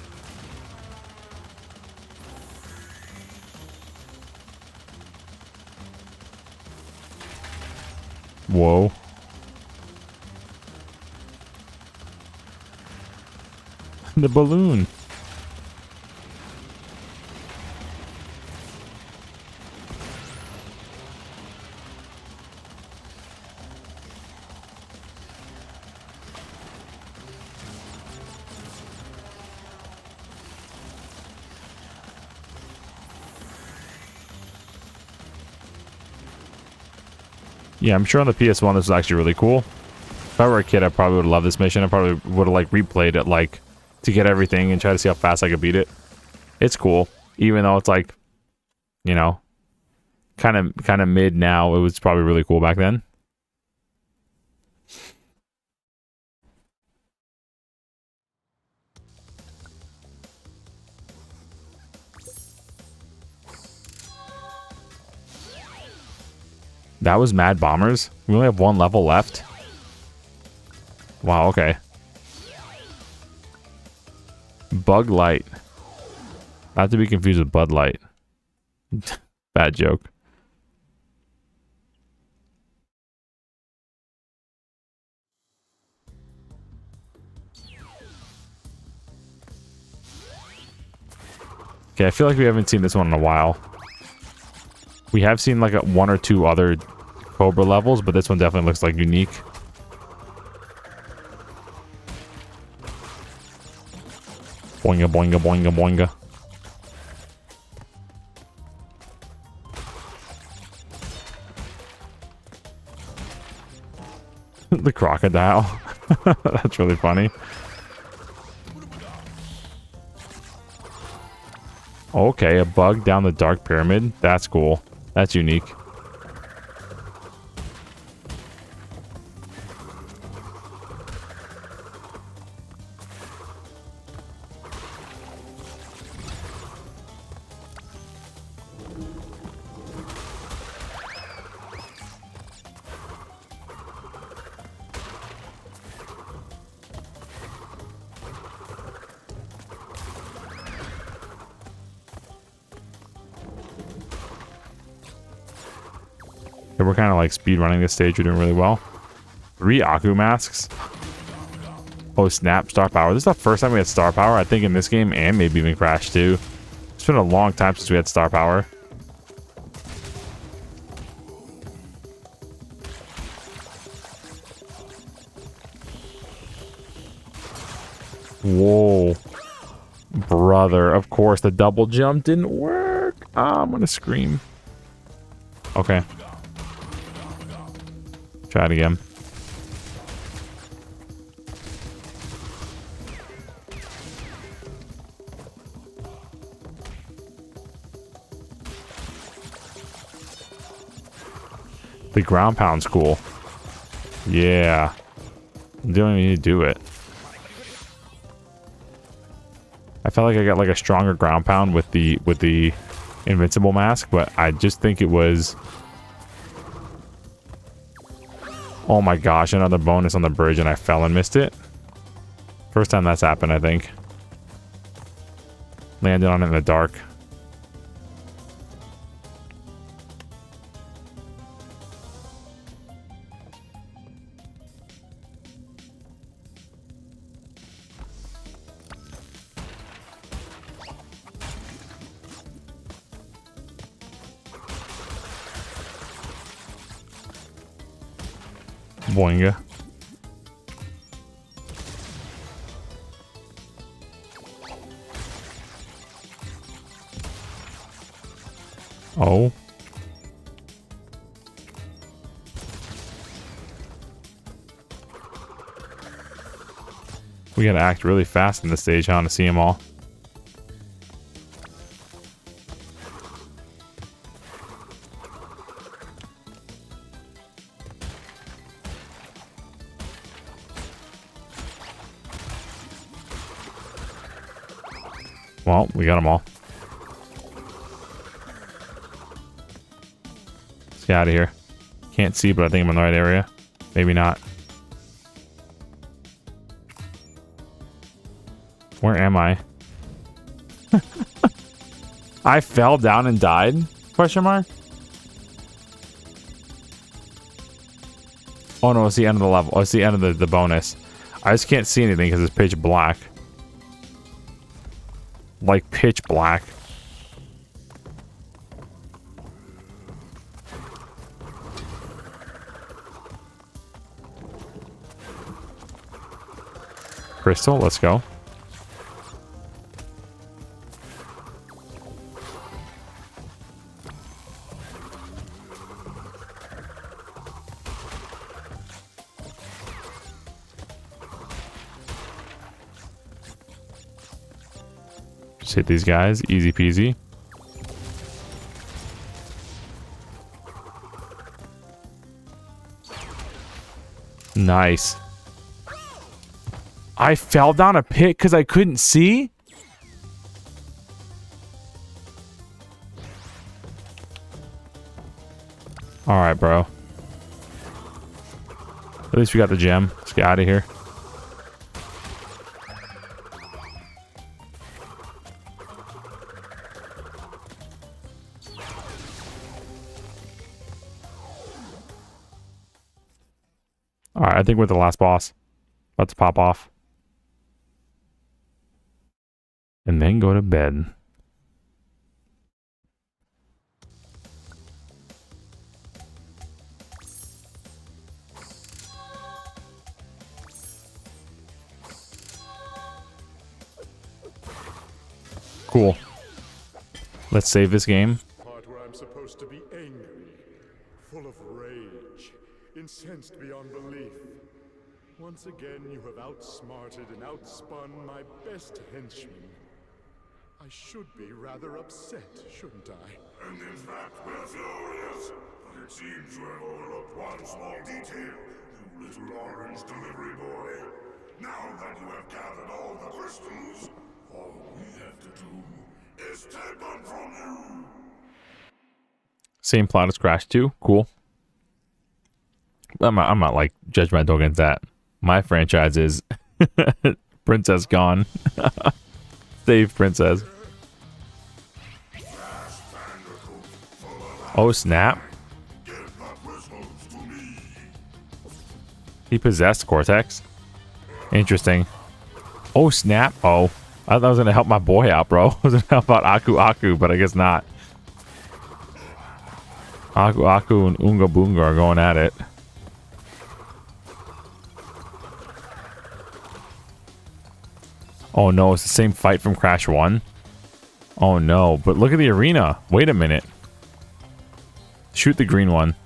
Speaker 2: Whoa. The balloon. Yeah, I'm sure on the PS1 this was actually really cool. If I were a kid, I probably would have loved this mission. I probably would have like replayed it like to get everything and try to see how fast I could beat it. It's cool, even though it's like, you know, kind of mid now. It was probably really cool back then. That was Mad Bombers. We only have one level left. Wow, okay. Bug Light. Not to be confused with Bud Light. Bad joke. Okay, I feel like we haven't seen this one in a while. We have seen like one or two other Cobra levels, but this one definitely looks like unique. Boinga, boinga, boinga, boinga. The crocodile. That's really funny. Okay, a bug down the Dark Pyramid. That's cool. That's unique. We're kind of like speed running this stage. We're doing really well. 3 Aku masks. Oh snap! Star power. This is the first time we had star power, I think, in this game, and maybe even Crash 2. It's been a long time since we had star power. Whoa, brother! Of course, the double jump didn't work. Ah, I'm gonna scream. Okay. Try it again. The ground pound's cool. Yeah. You don't even need to do it. I felt like I got like a stronger ground pound with the invincible mask, but I just think it was... Oh my gosh, another bonus on the bridge and I fell and missed it. First time that's happened, I think. Landed on it in the dark. Boinga. Oh. We gotta act really fast in this stage, huh, to see them all. Well, we got them all. Let's get out of here. Can't see, but I think I'm in the right area. Maybe not. Where am I? I fell down and died? Question mark? Oh no, it's the end of the level. Oh, it's the end of the bonus. I just can't see anything because it's pitch black. Like pitch black. Crystal, let's go. Just hit these guys. Easy peasy. Nice. I fell down a pit because I couldn't see? Alright, bro. At least we got the gem. Let's get out of here. Alright, I think we're the last boss. About to pop off. And then go to bed. Cool. Let's save this game.
Speaker 1: Part where I'm supposed to be angry, full of rage, incensed beyond belief. Once again, you have outsmarted and outspun my best henchman. I should be rather upset, shouldn't I?
Speaker 5: And in fact, we're furious. But it seems you have overlooked one small detail, you little orange delivery boy. Now that you have gathered all the crystals, all we have to do is take them from you.
Speaker 2: Same plot as Crash 2. Cool. I'm not like judgmental against that. My franchise is Princess gone. Save Princess. Oh snap. He possessed Cortex. Interesting. Oh snap. Oh. I thought I was gonna help my boy out, bro. I was gonna help out Aku, but I guess not. Aku and Unga Boonga are going at it. Oh no, it's the same fight from Crash 1. Oh no, but look at the arena. Wait a minute. Shoot the green one.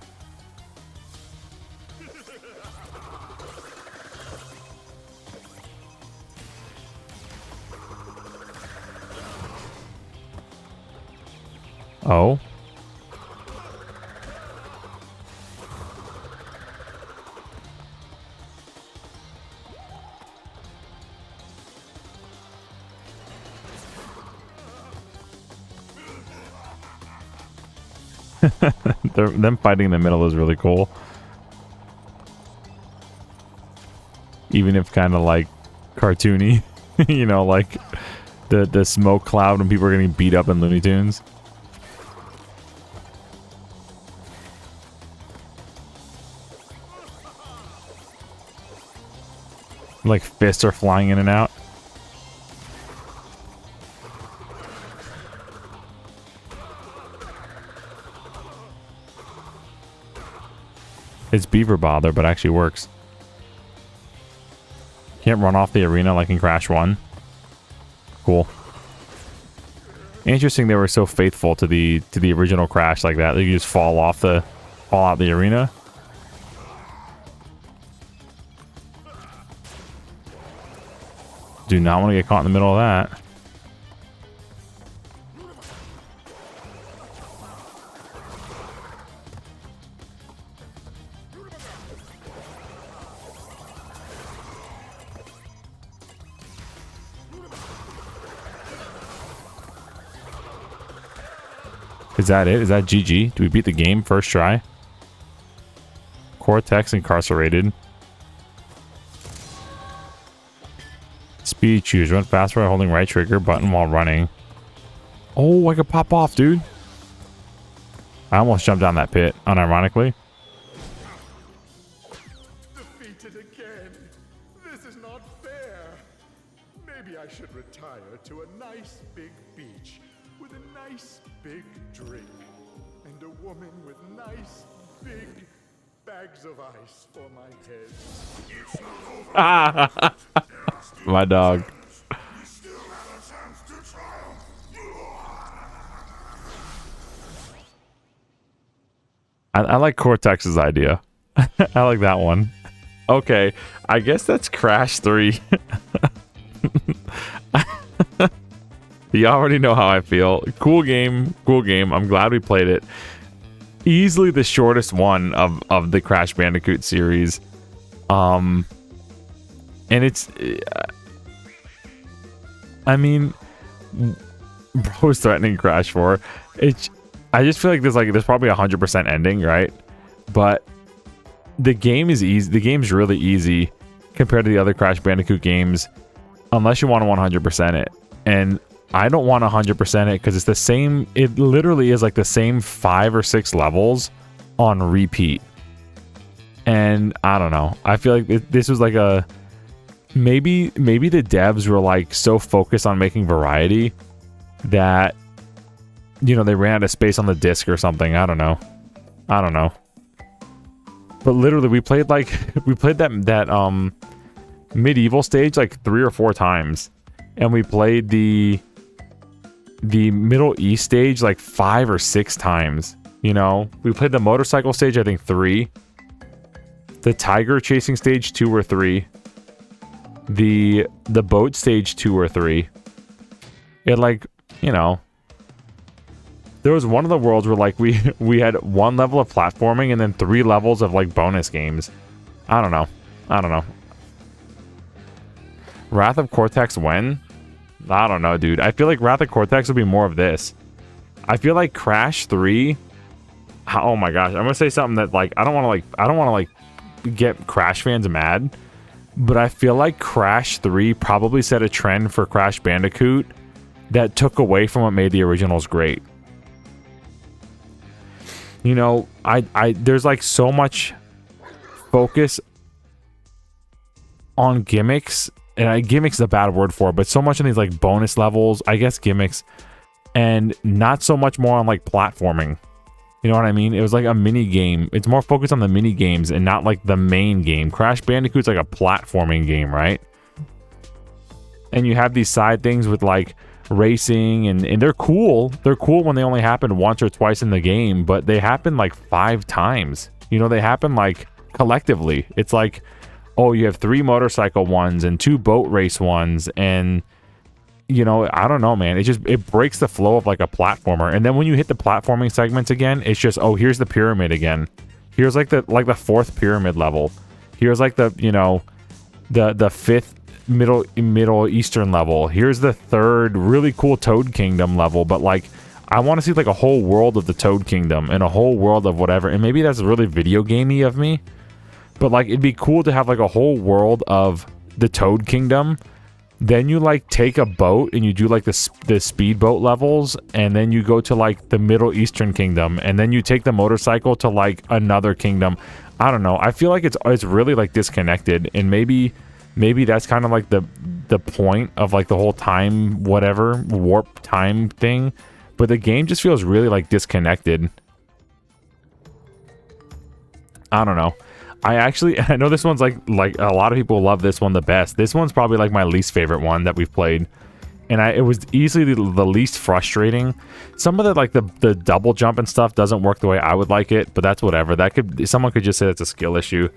Speaker 2: Oh. Them fighting in the middle is really cool. Even if kind of like cartoony. You know, like the smoke cloud when people are getting beat up in Looney Tunes. Like fists are flying in and out. It's beaver bother, but actually works. Can't run off the arena like in Crash 1. Cool. Interesting they were so faithful to the original Crash like that. They could just fall out the arena. Do not want to get caught in the middle of that. Is that it? Is that GG? Do we beat the game first try? Cortex incarcerated. Speed choose. Run faster by holding right trigger button while running. Oh, I could pop off, dude. I almost jumped down that pit, unironically.
Speaker 1: Defeated again. This is not fair. Maybe I should retire to a nice big beach with a nice big drink and a woman with nice big bags of ice for my head.
Speaker 2: My dog. I like Cortex's idea. I like that one. Okay, I guess that's Crash 3. You already know how I feel. Cool game, cool game. I'm glad we played it. Easily the shortest one of the Crash Bandicoot series. And it's... I mean... Bro's threatening Crash 4. I just feel like there's probably a 100% ending, right? But the game is easy. The game's really easy compared to the other Crash Bandicoot games, unless you want to 100% it. And I don't want to 100% it because it's the same. It literally is like the same 5 or 6 levels on repeat. And I don't know. I feel like this was like a maybe the devs were like so focused on making variety that, you know, they ran out of space on the disc or something. I don't know. But literally we played that medieval stage like 3 or 4 times, and we played the Middle East stage like 5 or 6 times. You know, we played the motorcycle stage I think 3, the tiger chasing stage 2 or 3, the boat stage 2 or 3. It, like, you know, there was one of the worlds where like we had 1 level of platforming and then 3 levels of like bonus games. I don't know. Wrath of Cortex when? I don't know, dude. I feel like Wrath of Cortex would be more of this. I feel like Crash 3. Oh my gosh, I'm gonna say something that like I don't want to get Crash fans mad, but I feel like Crash 3 probably set a trend for Crash Bandicoot that took away from what made the originals great. You know, there's like so much focus on gimmicks, and gimmicks is a bad word for it, but so much in these like bonus levels, I guess gimmicks, and not so much more on like platforming. You know what I mean? It was like a mini game. It's more focused on the mini games and not like the main game. Crash Bandicoot's like a platforming game, right? And you have these side things with like racing, and they're cool. They're cool when they only happen once or twice in the game, but they happen like 5 times. You know, they happen like collectively. It's like, oh, you have 3 motorcycle ones and 2 boat race ones, and you know, I don't know, man. It breaks the flow of like a platformer. And then when you hit the platforming segments again, it's just, oh, here's the pyramid again. Here's like the 4th pyramid level. Here's like the, you know, the 5th Middle Eastern level. Here's the 3rd really cool Toad Kingdom level. But like, I want to see like a whole world of the Toad Kingdom and a whole world of whatever. And maybe that's really video gamey of me, but like, it'd be cool to have like a whole world of the Toad Kingdom. Then you like take a boat and you do like the speedboat levels, and then you go to like the Middle Eastern Kingdom, and then you take the motorcycle to like another kingdom. I don't know. I feel like it's really like disconnected, and maybe that's kind of like the point of like the whole time whatever warp time thing, but the game just feels really like disconnected. I don't know. I know this one's like a lot of people love this one the best. This one's probably like my least favorite one that we've played, and it was easily the least frustrating. Some of the like the double jump and stuff doesn't work the way I would like it, but that's whatever. Someone could just say it's a skill issue,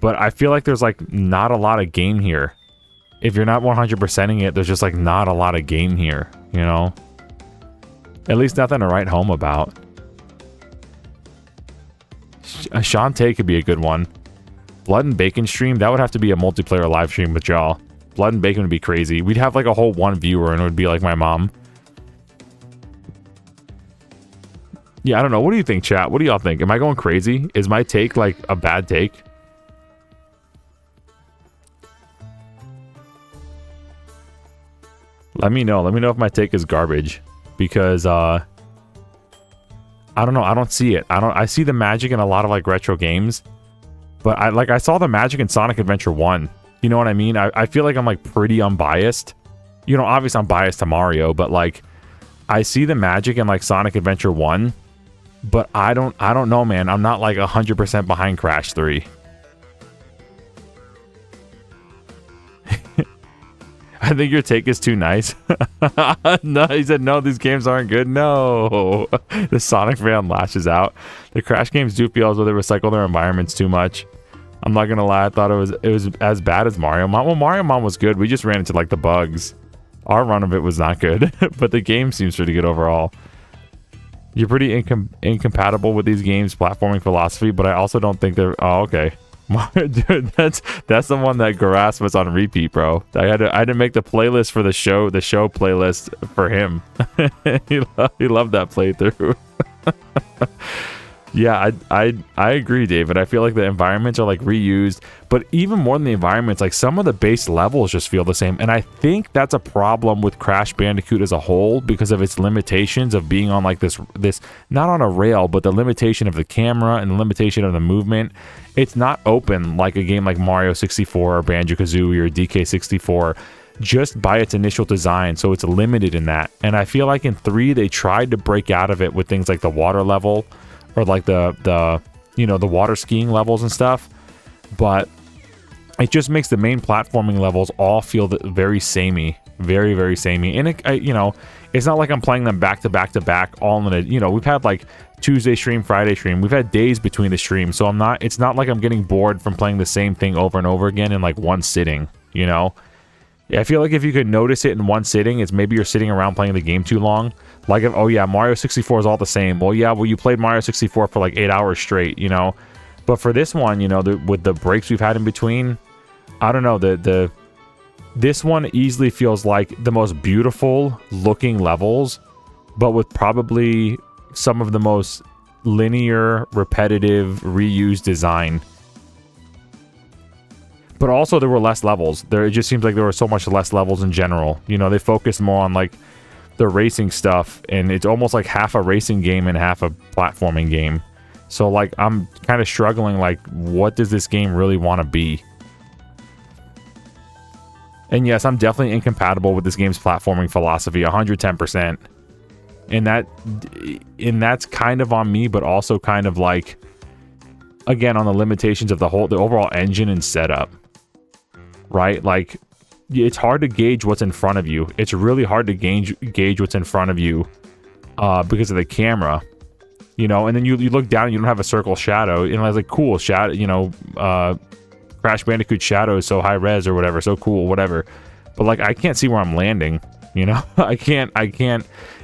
Speaker 2: but I feel like there's like not a lot of game here. If you're not 100%ing it, there's just like not a lot of game here, you know? At least nothing to write home about. Shantae could be a good one. Blood and Bacon stream, that would have to be a multiplayer live stream with y'all. Blood and Bacon would be crazy. We'd have like a whole 1 viewer, and it would be like my mom. Yeah, I don't know. What do you think, chat? What do y'all think? Am I going crazy? Is my take like a bad take? Let me know. Let me know if my take is garbage, because I don't know. I don't see it. I see the magic in a lot of like retro games, but I saw the magic in Sonic Adventure 1. You know what I mean? I feel like I'm like pretty unbiased. You know, obviously I'm biased to Mario, but like I see the magic in like Sonic Adventure 1, but I don't know, man. I'm not like 100% behind Crash 3. I think your take is too nice. No, he said, no, these games aren't good. No. The Sonic fan lashes out. The Crash games do feel as though they recycle their environments too much. I'm not gonna lie, I thought it was as bad as Mario Mom. Well, Mario Mom was good. We just ran into like the bugs. Our run of it was not good, but the game seems pretty good overall. You're pretty incompatible with these games' platforming philosophy, but I also don't think they're... Oh, okay. Dude, that's the one that Garas was on repeat, bro. I had to make the playlist for the show playlist for him. he loved that playthrough. Yeah, I agree, David. I feel like the environments are like reused, but even more than the environments, like some of the base levels just feel the same. And I think that's a problem with Crash Bandicoot as a whole because of its limitations of being on like this not on a rail, but the limitation of the camera and the limitation of the movement. It's not open like a game like Mario 64 or Banjo-Kazooie or DK64 just by its initial design, so it's limited in that. And I feel like in 3 they tried to break out of it with things like the water level or like the you know, the water skiing levels and stuff, but it just makes the main platforming levels all feel very samey, very, very samey. And it, you know, it's not like I'm playing them back to back to back all in a, you know, we've had like Tuesday stream, Friday stream, we've had days between the streams, so it's not like I'm getting bored from playing the same thing over and over again in like one sitting, you know. I feel like if you could notice it in one sitting, it's maybe you're sitting around playing the game too long. Like, oh yeah, Mario 64 is all the same. Well, yeah, well, you played Mario 64 for like 8 hours straight, you know. But for this one, you know, with the breaks we've had in between, I don't know, this one easily feels like the most beautiful looking levels, but with probably some of the most linear, repetitive, reused design. But also there were less levels. It just seems like there were so much less levels in general. You know, they focused more on like the racing stuff, and it's almost like half a racing game and half a platforming game. So like I'm kind of struggling, like what does this game really want to be? And yes, I'm definitely incompatible with this game's platforming philosophy 110%. And that's kind of on me, but also kind of like, again, on the limitations of the overall engine and setup. Right? Like, it's hard to gauge what's in front of you. It's really hard to gauge what's in front of you because of the camera. You know, and then you look down and you don't have a circle shadow. And I was like, cool, shadow, you know, Crash Bandicoot shadow is so high res or whatever, so cool, whatever. But like, I can't see where I'm landing, you know? I can't.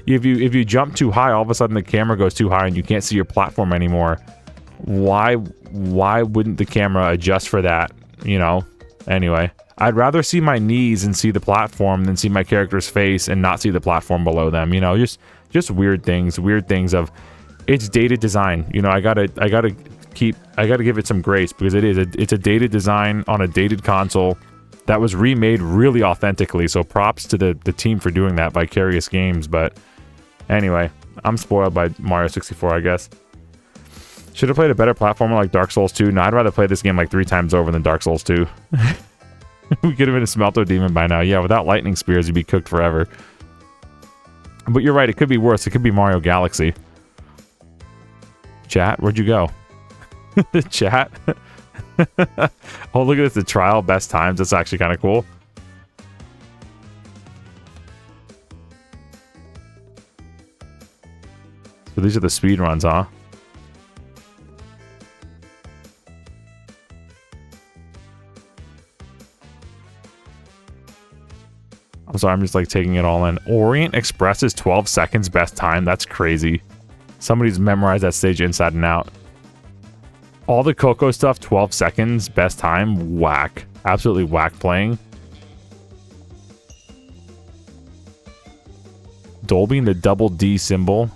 Speaker 2: If you jump too high, all of a sudden the camera goes too high and you can't see your platform anymore. Why wouldn't the camera adjust for that, you know? Anyway, I'd rather see my knees and see the platform than see my character's face and not see the platform below them, you know? Just weird things of it's dated design. You know, I gotta give it some grace because it's a dated design on a dated console that was remade really authentically. So props to the team for doing that, Vicarious Games. But anyway, I'm spoiled by Mario 64, I guess. Should have played a better platformer like Dark Souls 2. No, I'd rather play this game like 3 times over than Dark Souls 2. We could have been a Smelto Demon by now. Yeah, without lightning spears, you'd be cooked forever. But you're right, it could be worse. It could be Mario Galaxy. Chat, where'd you go? Chat? Oh, look at this, the trial best times. That's actually kind of cool. So these are the speed runs, huh? I'm sorry, I'm just like taking it all in. Orient Express is 12 seconds best time. That's crazy. Somebody's memorized that stage inside and out. All the Coco stuff, 12 seconds best time. Whack. Absolutely whack playing. Dolby and the double D symbol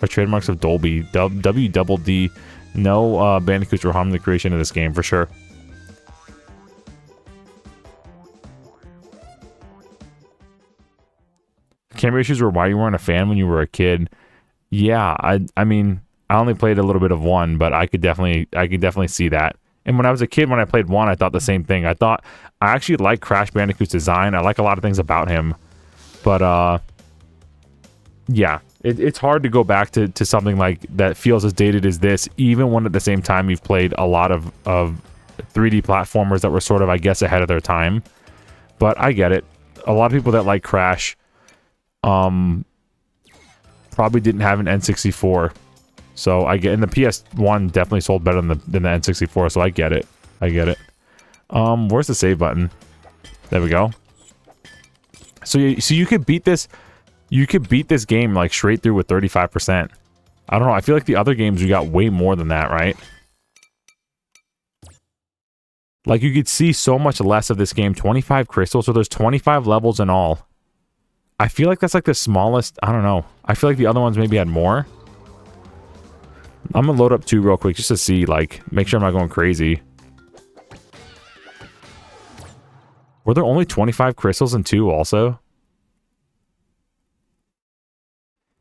Speaker 2: are trademarks of Dolby. W double D. No bandicoots were harming the creation of this game for sure. Camera issues were why you weren't a fan when you were a kid. Yeah, I mean, I only played a little bit of 1, but I could definitely see that. And when I was a kid, when I played 1, I thought the same thing. I actually like Crash Bandicoot's design. I like a lot of things about him. But yeah, it's hard to go back to something like that feels as dated as this, even when at the same time you've played a lot of 3D platformers that were sort of, I guess, ahead of their time. But I get it. A lot of people that like Crash probably didn't have an N64, so I get, and the PS1 definitely sold better than the N64, so I get it. Where's the save button? There we go. So you could beat this. You could beat this game like straight through with 35%. I don't know. I feel like the other games we got way more than that, right? Like you could see so much less of this game. 25 crystals, so there's 25 levels in all. I feel like that's like the smallest. I don't know. I feel like the other ones maybe had more. I'm gonna load up 2 real quick just to see, like, make sure I'm not going crazy. Were there only 25 crystals in 2 also?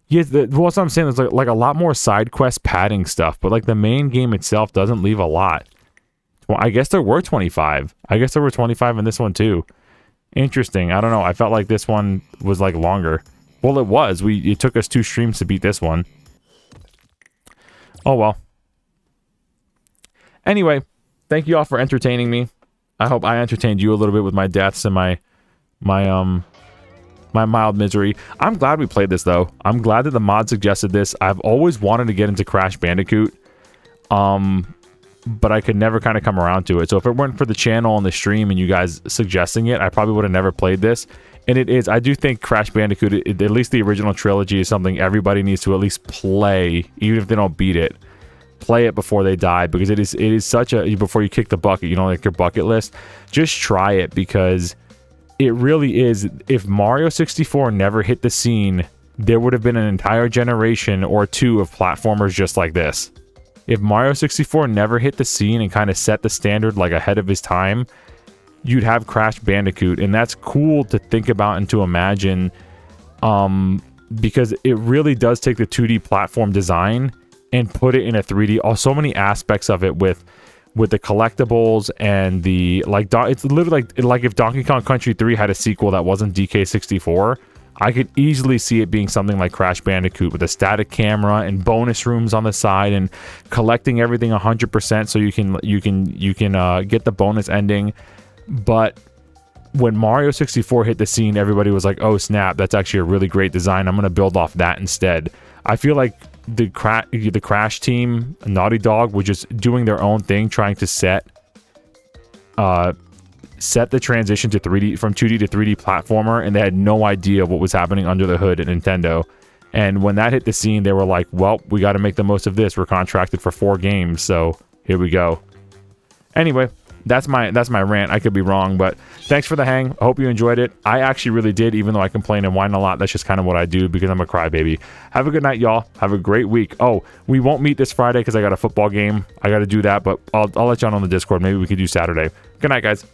Speaker 2: Yeah, well, that's what I'm saying. There's like a lot more side quest padding stuff, but like the main game itself doesn't leave a lot. Well, I guess there were 25. I guess there were 25 in this one too. Interesting. I don't know. I felt like this one was like longer. Well, it was. It took us 2 streams to beat this one. Oh well. Anyway, thank you all for entertaining me. I hope I entertained you a little bit with my deaths and my mild misery. I'm glad we played this though. I'm glad that the mod suggested this. I've always wanted to get into Crash Bandicoot. But I could never kind of come around to it. So if it weren't for the channel and the stream and you guys suggesting it, I probably would have never played this. And it is, I do think Crash Bandicoot, at least the original trilogy, is something everybody needs to at least play, even if they don't beat it. Play it before they die, because it is such a, before you kick the bucket, you know, like your bucket list, just try it, because it really is. If Mario 64 never hit the scene, there would have been an entire generation or 2 of platformers just like this. If Mario 64 never hit the scene and kind of set the standard like ahead of his time, you'd have Crash Bandicoot, and that's cool to think about and to imagine, because it really does take the 2D platform design and put it in a 3D. Oh, so many aspects of it with the collectibles and the like. It's literally like if Donkey Kong Country 3 had a sequel that wasn't DK64. I could easily see it being something like Crash Bandicoot with a static camera and bonus rooms on the side and collecting everything 100% so you can get the bonus ending. But when Mario 64 hit the scene, everybody was like, "Oh snap, that's actually a really great design. I'm gonna build off that instead." I feel like the Crash team, Naughty Dog, were just doing their own thing, trying to set the transition to 3D, from 2D to 3D platformer, and they had no idea what was happening under the hood at Nintendo. And when that hit the scene, they were like, well, we got to make the most of this. We're contracted for 4 games, so here we go. Anyway, that's my rant. I could be wrong, but thanks for the hang. I hope you enjoyed it. I actually really did, even though I complain and whine a lot. That's just kind of what I do because I'm a crybaby. Have a good night, y'all. Have a great week. Oh, we won't meet this Friday because I got a football game. I got to do that, but I'll let y'all know on the Discord. Maybe we could do Saturday. Good night, guys.